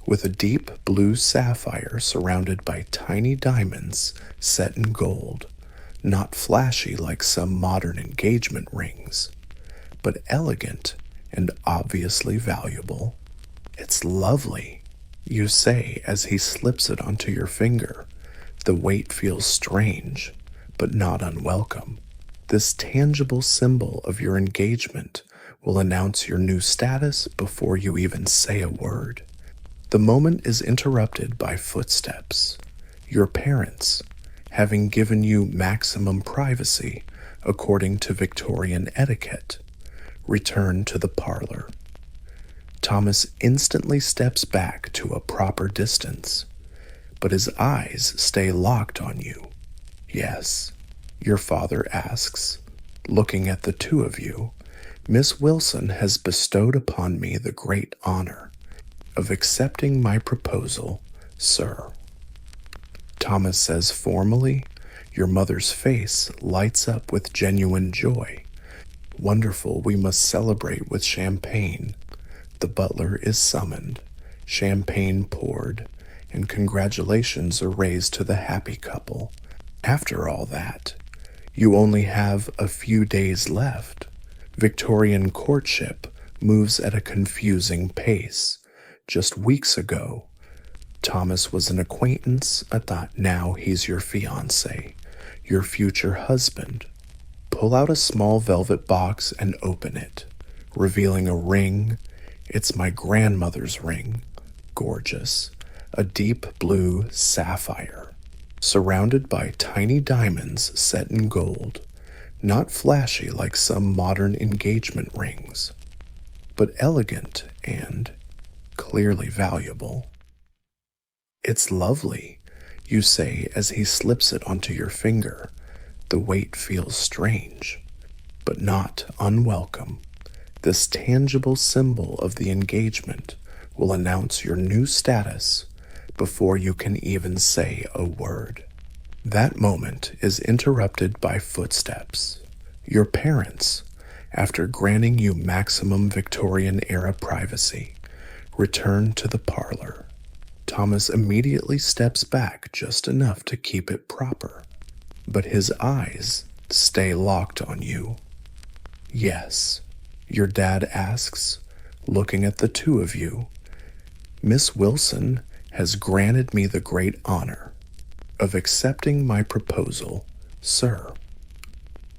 with a deep blue sapphire surrounded by tiny diamonds set in gold, not flashy like some modern engagement rings, but elegant and obviously valuable. "It's lovely," you say as he slips it onto your finger. The weight feels strange, but not unwelcome. This tangible symbol of your engagement will announce your new status before you even say a word. The moment is interrupted by footsteps. Your parents, having given you maximum privacy according to Victorian etiquette, return to the parlor. Thomas instantly steps back to a proper distance, but his eyes stay locked on you. "Yes," your father asks, looking at the two of you. "Miss Wilson has bestowed upon me the great honor of accepting my proposal, sir." Thomas says formally. Your mother's face lights up with genuine joy. "Wonderful, we must celebrate with champagne." The butler is summoned, champagne poured, and congratulations are raised to the happy couple. After all that, you only have a few days left. Victorian courtship moves at a confusing pace. Just weeks ago, Thomas was an acquaintance. I thought now he's your fiancé, your future husband. Pull out a small velvet box and open it, revealing a ring. It's my grandmother's ring, gorgeous, a deep blue sapphire, surrounded by tiny diamonds set in gold, not flashy like some modern engagement rings, but elegant and clearly valuable. "It's lovely," you say as he slips it onto your finger. The weight feels strange, but not unwelcome. This tangible symbol of the engagement will announce your new status before you can even say a word. That moment is interrupted by footsteps. Your parents, after granting you maximum Victorian-era privacy, return to the parlor. Thomas immediately steps back just enough to keep it proper, but his eyes stay locked on you. Yes, your dad asks, looking at the two of you. Miss Wilson has granted me the great honor of accepting my proposal, sir.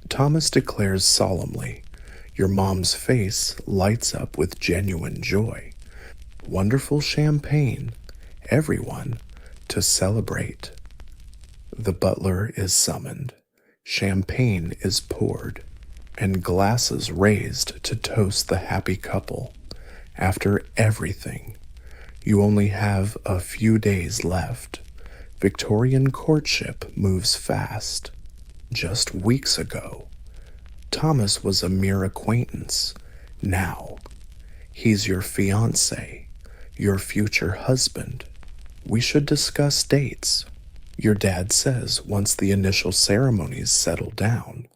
Thomas declares solemnly. Your mom's face lights up with genuine joy. Wonderful champagne, everyone, to celebrate. The butler is summoned. Champagne is poured, and glasses raised to toast the happy couple. After everything, you only have a few days left. Victorian courtship moves fast. Just weeks ago, Thomas was a mere acquaintance. Now, he's your fiancé, your future husband. We should discuss dates. Your dad says once the initial ceremonies settle down,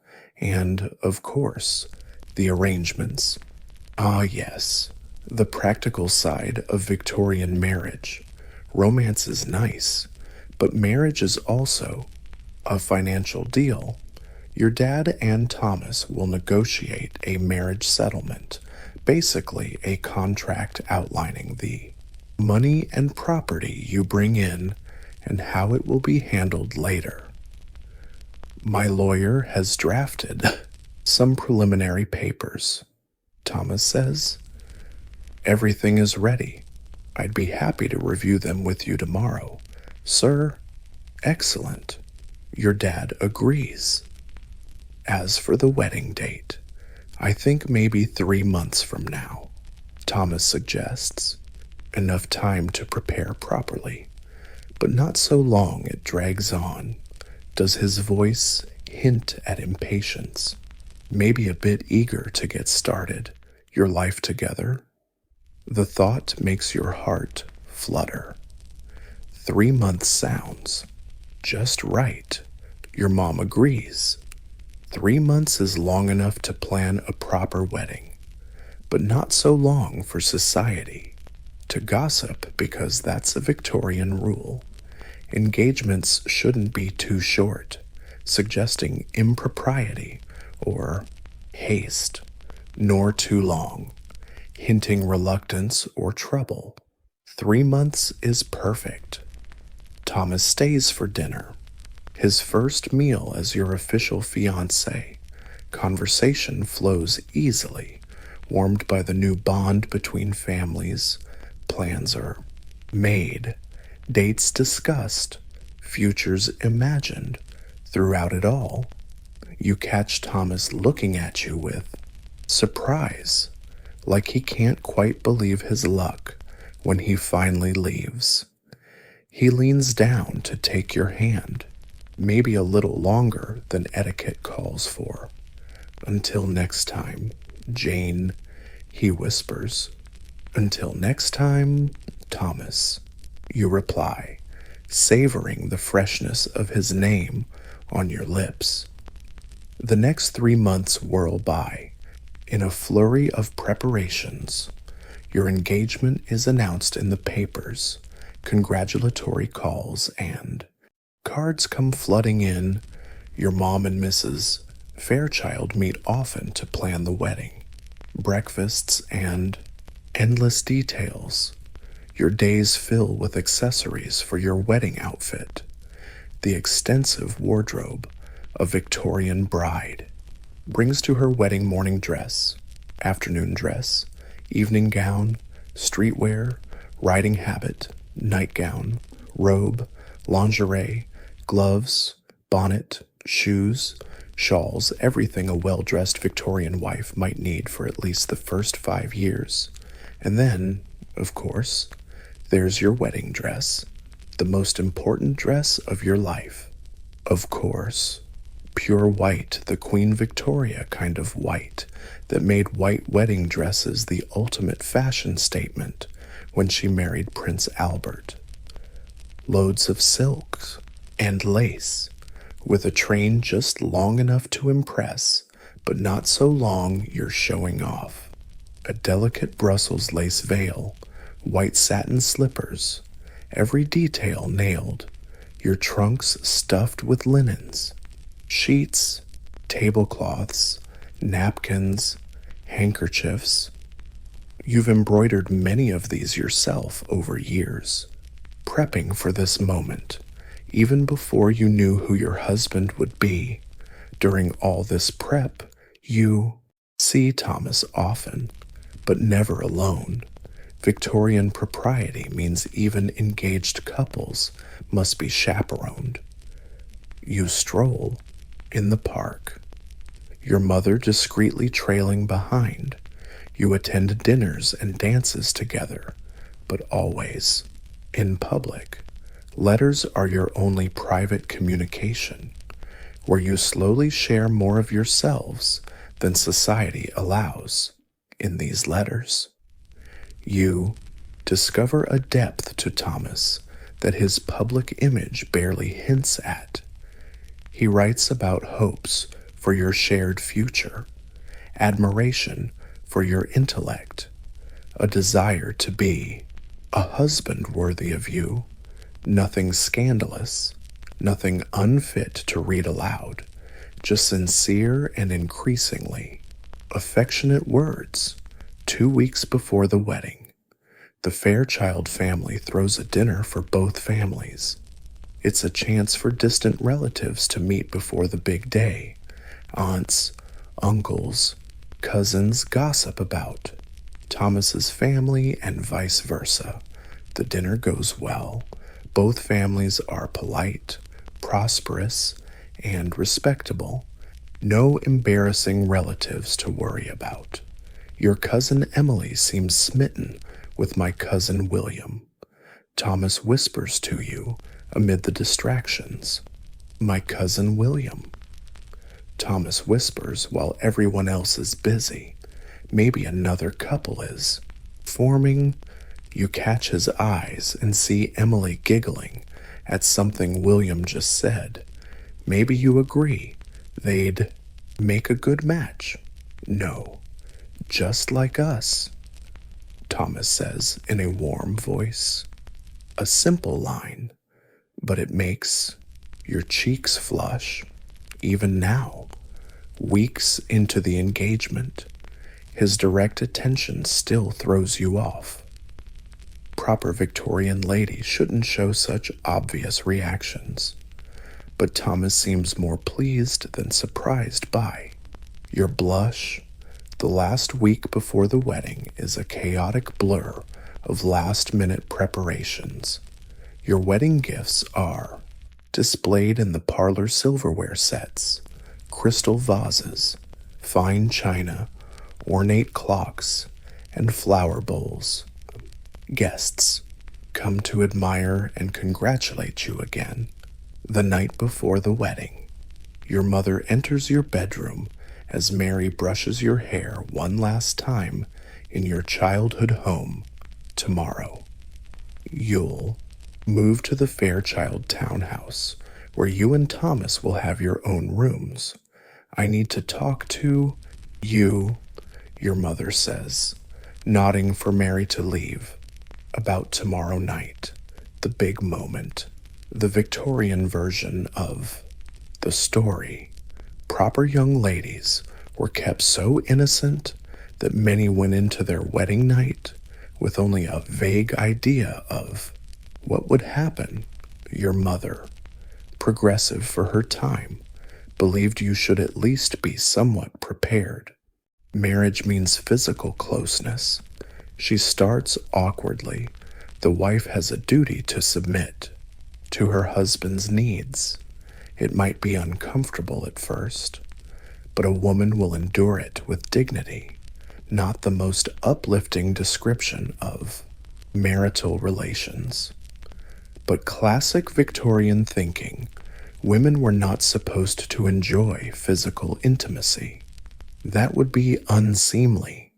and, of course, the arrangements. Ah, yes, the practical side of Victorian marriage. Romance is nice, but marriage is also a financial deal. Your dad and Thomas will negotiate a marriage settlement, basically a contract outlining the money and property you bring in and how it will be handled later. My lawyer has drafted some preliminary papers, Thomas says. Everything is ready. I'd be happy to review them with you tomorrow. Sir, excellent. Your dad agrees. As for the wedding date, I think maybe 3 months from now, Thomas suggests. Enough time to prepare properly, but not so long it drags on. Does his voice hint at impatience? Maybe a bit eager to get started, your life together? The thought makes your heart flutter. 3 months sounds just right. Your mom agrees. 3 months is long enough to plan a proper wedding, but not so long for society to gossip, because that's a Victorian rule. Engagements shouldn't be too short, suggesting impropriety or haste, nor too long, hinting reluctance or trouble. 3 months is perfect. Thomas stays for dinner, his first meal as your official fiancé. Conversation flows easily, warmed by the new bond between families. Plans are made, dates discussed, futures imagined. Throughout it all, you catch Thomas looking at you with surprise, like he can't quite believe his luck when he finally leaves. He leans down to take your hand, maybe a little longer than etiquette calls for. Until next time, Jane, he whispers. Until next time, Thomas, you reply, savoring the freshness of his name on your lips. The next 3 months whirl by. In a flurry of preparations, your engagement is announced in the papers. Congratulatory calls and cards come flooding in. Your mom and Mrs. Fairchild meet often to plan the wedding. Breakfasts and endless details. Your days fill with accessories for your wedding outfit. The extensive wardrobe a Victorian bride brings to her wedding morning dress, afternoon dress, evening gown, streetwear, riding habit, nightgown, robe, lingerie, gloves, bonnet, shoes, shawls, everything a well-dressed Victorian wife might need for at least the first 5 years. And then, of course, there's your wedding dress, the most important dress of your life. Of course, pure white, the Queen Victoria kind of white that made white wedding dresses the ultimate fashion statement when she married Prince Albert. Loads of silks and lace, with a train just long enough to impress, but not so long you're showing off. A delicate Brussels lace veil, white satin slippers, every detail nailed. Your trunks stuffed with linens, sheets, tablecloths, napkins, handkerchiefs. You've embroidered many of these yourself over years, prepping for this moment, even before you knew who your husband would be. During all this prep, you see Thomas often, but never alone. Victorian propriety means even engaged couples must be chaperoned. You stroll in the park, your mother discreetly trailing behind. You attend dinners and dances together, but always in public. Letters are your only private communication, where you slowly share more of yourselves than society allows in these letters. You discover a depth to Thomas that his public image barely hints at. He writes about hopes for your shared future, admiration for your intellect, a desire to be a husband worthy of you, nothing scandalous, nothing unfit to read aloud, just sincere and increasingly affectionate words. 2 weeks before the wedding, the Fairchild family throws a dinner for both families. It's a chance for distant relatives to meet before the big day. Aunts, uncles, cousins gossip about Thomas's family and vice versa. The dinner goes well. Both families are polite, prosperous, and respectable. No embarrassing relatives to worry about. Your cousin Emily seems smitten with my cousin William. Thomas whispers to you amid the distractions, "My cousin William." Thomas whispers while everyone else is busy. Maybe another couple is forming. You catch his eyes and see Emily giggling at something William just said. Maybe you agree they'd make a good match. No, just like us, Thomas says in a warm voice. A simple line, but it makes your cheeks flush. Even now, weeks into the engagement, his direct attention still throws you off. Proper Victorian ladies shouldn't show such obvious reactions, but Thomas seems more pleased than surprised by your blush. The last week before the wedding is a chaotic blur of last-minute preparations. Your wedding gifts are displayed in the parlor silverware sets, crystal vases, fine china, ornate clocks, and flower bowls. Guests come to admire and congratulate you again. The night before the wedding, your mother enters your bedroom as Mary brushes your hair one last time in your childhood home. Tomorrow, you'll move to the Fairchild townhouse, where you and Thomas will have your own rooms. I need to talk to you, your mother says, nodding for Mary to leave. About tomorrow night, the big moment, the Victorian version of the story. Proper young ladies were kept so innocent that many went into their wedding night with only a vague idea of what would happen. Your mother, progressive for her time, believed you should at least be somewhat prepared. Marriage means physical closeness. She starts awkwardly. The wife has a duty to submit to her husband's needs. It might be uncomfortable at first, but a woman will endure it with dignity, not the most uplifting description of marital relations. But classic Victorian thinking, women were not supposed to enjoy physical intimacy. That would be unseemly.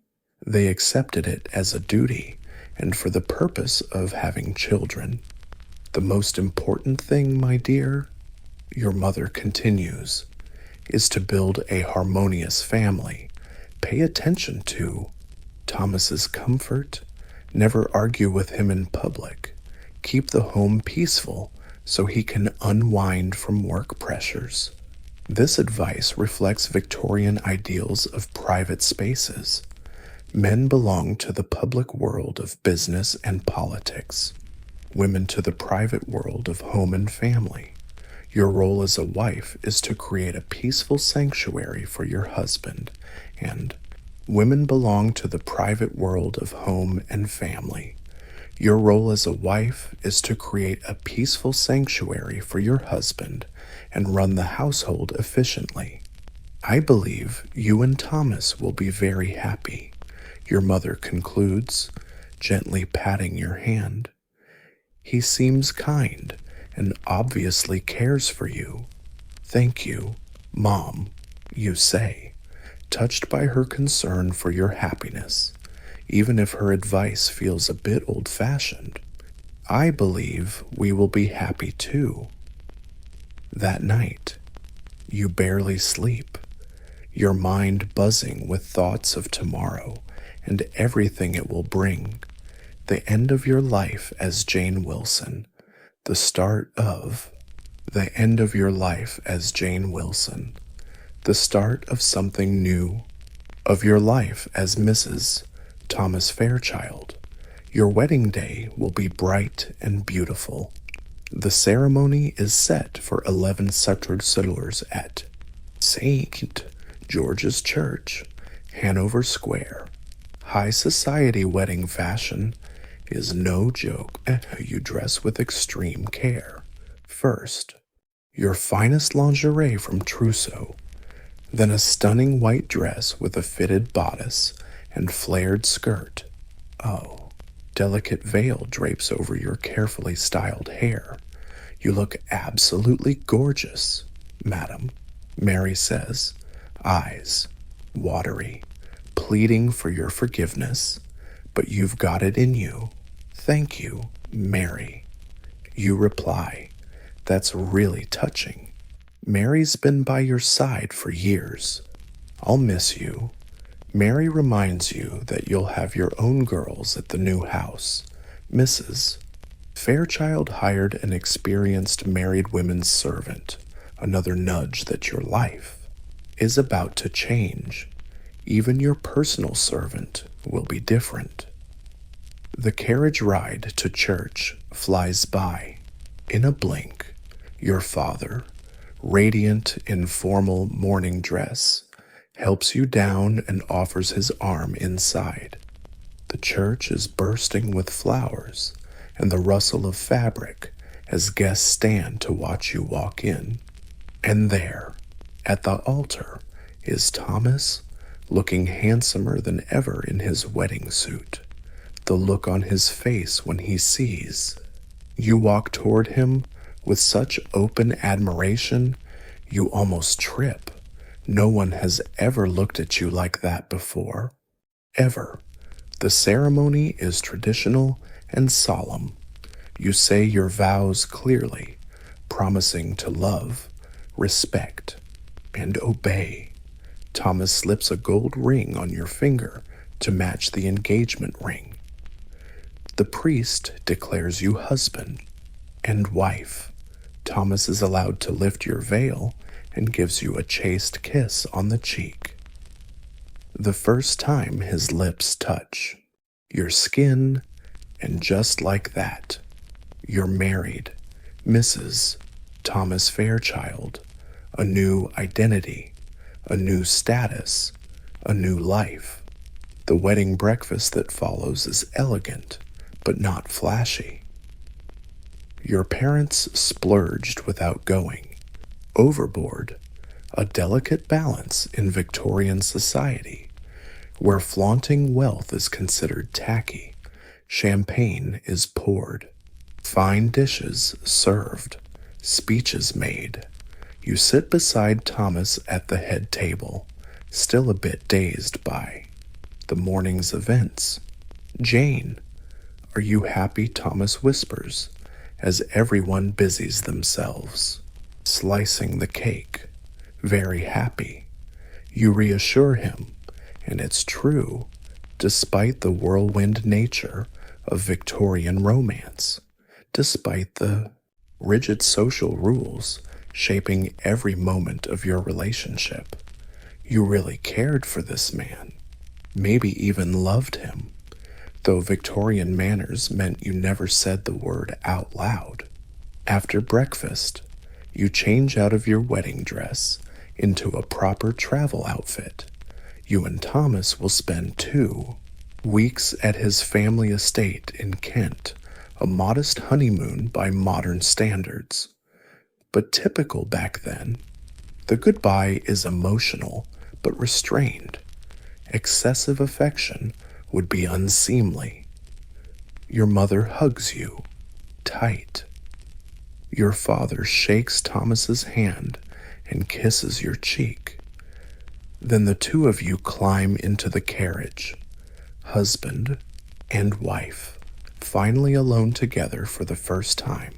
They accepted it as a duty and for the purpose of having children. The most important thing, my dear, your mother continues, is to build a harmonious family. Pay attention to Thomas's comfort. Never argue with him in public. Keep the home peaceful so he can unwind from work pressures. This advice reflects Victorian ideals of private spaces. Men belong to the public world of business and politics, women to the private world of home and family. Your role as a wife is to create a peaceful sanctuary for your husband, and women belong to the private world of home and family. Your role as a wife is to create a peaceful sanctuary for your husband and run the household efficiently. I believe you and Thomas will be very happy, your mother concludes, gently patting your hand. He seems kind and obviously cares for you. Thank you, Mom, you say, touched by her concern for your happiness, even if her advice feels a bit old-fashioned. I believe we will be happy too. That night, you barely sleep, your mind buzzing with thoughts of tomorrow and everything it will bring. The end of your life as Jane Wilson, the start of your life as Jane Wilson, the start of something new, of your life as Mrs. Thomas Fairchild. Your wedding day will be bright and beautiful. The ceremony is set for 11 settlers at St. George's Church, Hanover Square. High society wedding fashion is no joke. You dress with extreme care. First, your finest lingerie from trousseau, then a stunning white dress with a fitted bodice and flared skirt. Oh, delicate veil drapes over your carefully styled hair. You look absolutely gorgeous, madam, Mary says, eyes watery, pleading for your forgiveness. But you've got it in you. Thank you, Mary. You reply, that's really touching. Mary's been by your side for years. I'll miss you. Mary reminds you that you'll have your own girls at the new house. Mrs. Fairchild hired an experienced married women's servant, another nudge that your life is about to change. Even your personal servant will be different. The carriage ride to church flies by. In a blink, your father, radiant in formal morning dress, helps you down and offers his arm inside. The church is bursting with flowers and the rustle of fabric as guests stand to watch you walk in. And there, at the altar, is Thomas, looking handsomer than ever in his wedding suit. The look on his face when he sees you walk toward him with such open admiration, you almost trip. No one has ever looked at you like that before. Ever. The ceremony is traditional and solemn. You say your vows clearly, promising to love, respect, and obey. Thomas slips a gold ring on your finger to match the engagement ring. The priest declares you husband and wife. Thomas is allowed to lift your veil and gives you a chaste kiss on the cheek. The first time his lips touch your skin, and just like that, you're married, Mrs. Thomas Fairchild. A new identity, a new status, a new life. The wedding breakfast that follows is elegant, but not flashy. Your parents splurged without going overboard, a delicate balance in Victorian society, where flaunting wealth is considered tacky. Champagne is poured, fine dishes served, speeches made. You sit beside Thomas at the head table, still a bit dazed by the morning's events. Jane, are you happy? Thomas whispers, as everyone busies themselves, slicing the cake. Very happy. You reassure him, and it's true, despite the whirlwind nature of Victorian romance, despite the rigid social rules shaping every moment of your relationship. You really cared for this man, maybe even loved him, though Victorian manners meant you never said the word out loud. After breakfast, you change out of your wedding dress into a proper travel outfit. You and Thomas will spend 2 weeks at his family estate in Kent, a modest honeymoon by modern standards, but typical back then. The goodbye is emotional but restrained. Excessive affection would be unseemly. Your mother hugs you tight. Your father shakes Thomas's hand and kisses your cheek. Then the 2 of you climb into the carriage, husband and wife, finally alone together for the first time.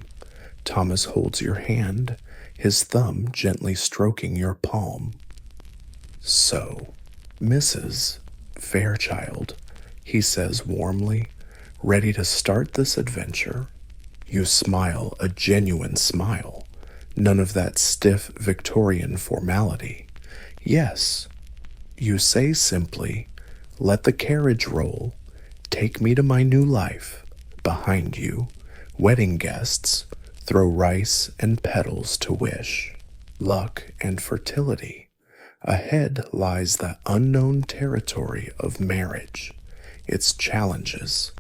Thomas holds your hand, his thumb gently stroking your palm. "So, Mrs. Fairchild," he says warmly, ready to start this adventure. You smile a genuine smile, none of that stiff Victorian formality. "Yes." You say simply, "Let the carriage roll. Take me to my new life." Behind you, wedding guests throw rice and petals to wish luck and fertility. Ahead lies the unknown territory of marriage, its challenges,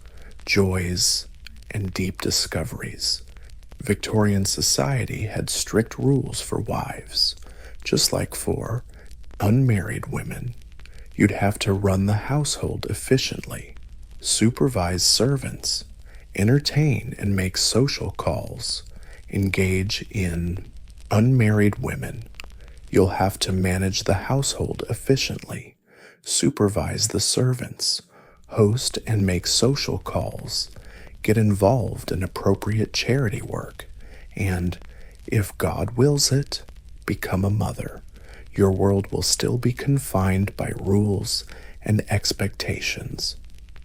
joys, and deep discoveries. Victorian society had strict rules for wives, just like for unmarried women. You'd have to run the household efficiently, supervise servants, entertain and make social calls, engage in unmarried women. You'll have to manage the household efficiently, supervise the servants, host and make social calls, get involved in appropriate charity work, and, if God wills it, become a mother. Your world will still be confined by rules and expectations.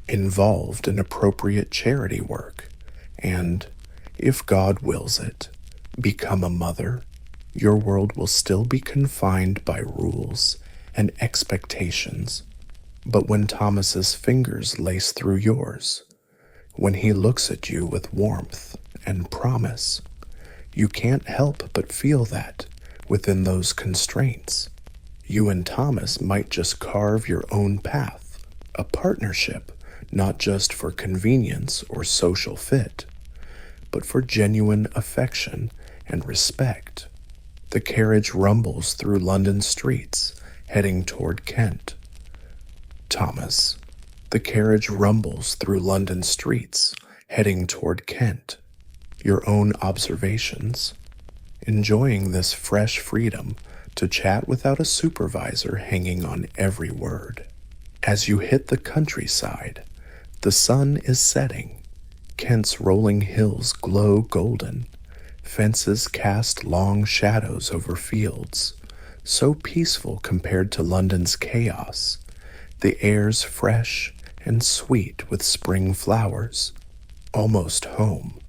Involved in appropriate charity work, and, if God wills it, become a mother. Your world will still be confined by rules and expectations. But when Thomas's fingers lace through yours, when he looks at you with warmth and promise, you can't help but feel that within those constraints, you and Thomas might just carve your own path, a partnership not just for convenience or social fit, but for genuine affection and respect. The carriage rumbles through London streets, heading toward Kent. Thomas, the carriage rumbles through London streets, heading toward Kent. Your own observations. Enjoying this fresh freedom to chat without a supervisor hanging on every word. As you hit the countryside, the sun is setting. Kent's rolling hills glow golden. Fences cast long shadows over fields, so peaceful compared to London's chaos. The air's fresh and sweet with spring flowers. "Almost home,"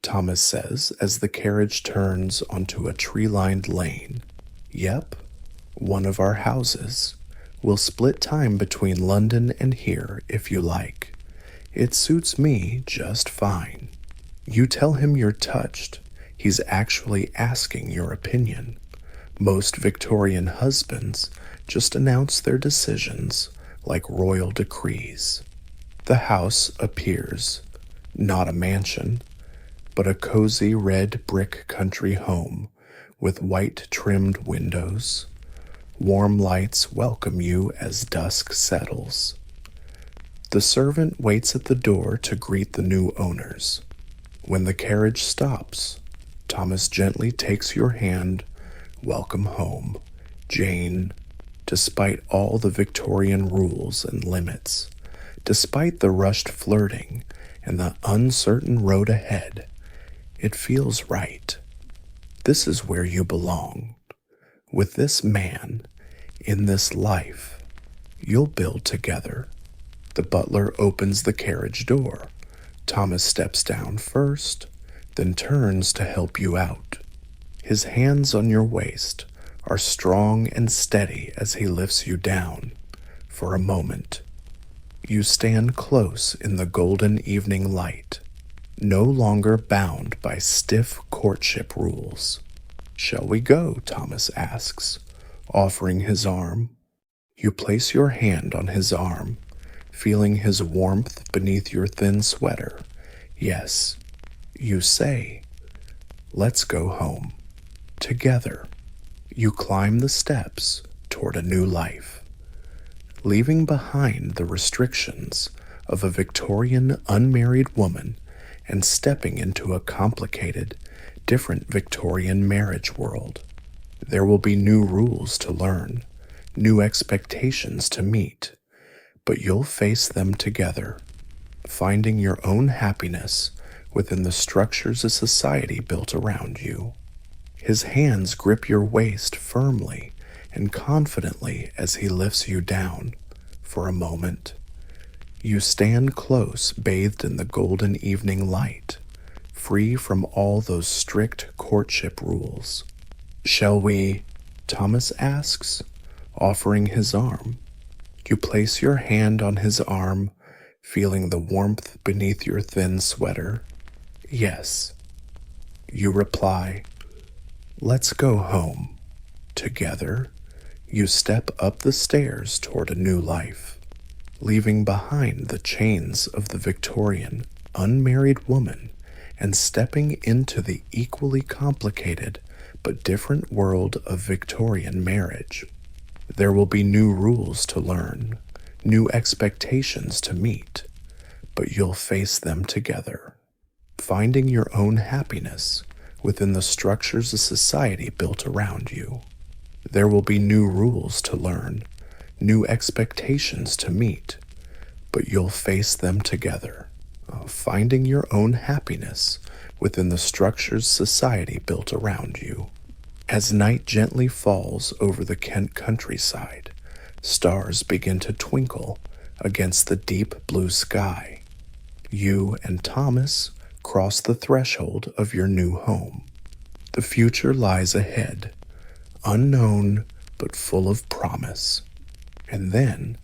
Thomas says as the carriage turns onto a tree-lined lane. "Yep, one of our houses. We'll split time between London and here if you like. It suits me just fine." You tell him you're touched. He's actually asking your opinion. Most Victorian husbands just announce their decisions like royal decrees. The house appears, not a mansion, but a cozy red brick country home with white-trimmed windows. Warm lights welcome you as dusk settles. The servant waits at the door to greet the new owners. When the carriage stops, Thomas gently takes your hand. "Welcome home, Jane." Despite all the Victorian rules and limits, despite the rushed flirting and the uncertain road ahead, it feels right. This is where you belong. With this man, in this life, you'll build together. The butler opens the carriage door. Thomas steps down first, then turns to help you out. His hands on your waist are strong and steady as he lifts you down. For a moment, you stand close in the golden evening light, no longer bound by stiff courtship rules. "Shall we go?" Thomas asks, offering his arm. You place your hand on his arm, feeling his warmth beneath your thin sweater. Yes, you say, "Let's go home." Together, you climb the steps toward a new life, leaving behind the restrictions of a Victorian unmarried woman and stepping into a complicated, different Victorian marriage world. There will be new rules to learn, new expectations to meet, but you'll face them together, finding your own happiness within the structures of society built around you. His hands grip your waist firmly and confidently as he lifts you down. For a moment, you stand close, bathed in the golden evening light, free from all those strict courtship rules. "Shall we?" Thomas asks, offering his arm. You place your hand on his arm, feeling the warmth beneath your thin sweater. "Yes." You reply, "Let's go home." Together, you step up the stairs toward a new life, leaving behind the chains of the Victorian unmarried woman and stepping into the equally complicated but different world of Victorian marriage. There will be new rules to learn, new expectations to meet, but you'll face them together, finding your own happiness within the structures of society built around you. There will be new rules to learn, new expectations to meet, but you'll face them together, finding your own happiness within the structures society built around you. As night gently falls over the Kent countryside, stars begin to twinkle against the deep blue sky. You and Thomas cross the threshold of your new home. The future lies ahead, unknown but full of promise. And then,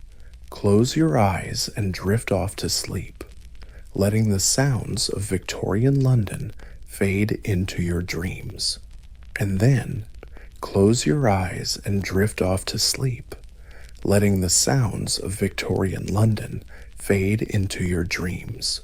close your eyes and drift off to sleep, letting the sounds of Victorian London fade into your dreams. And then, close your eyes and drift off to sleep, letting the sounds of Victorian London fade into your dreams.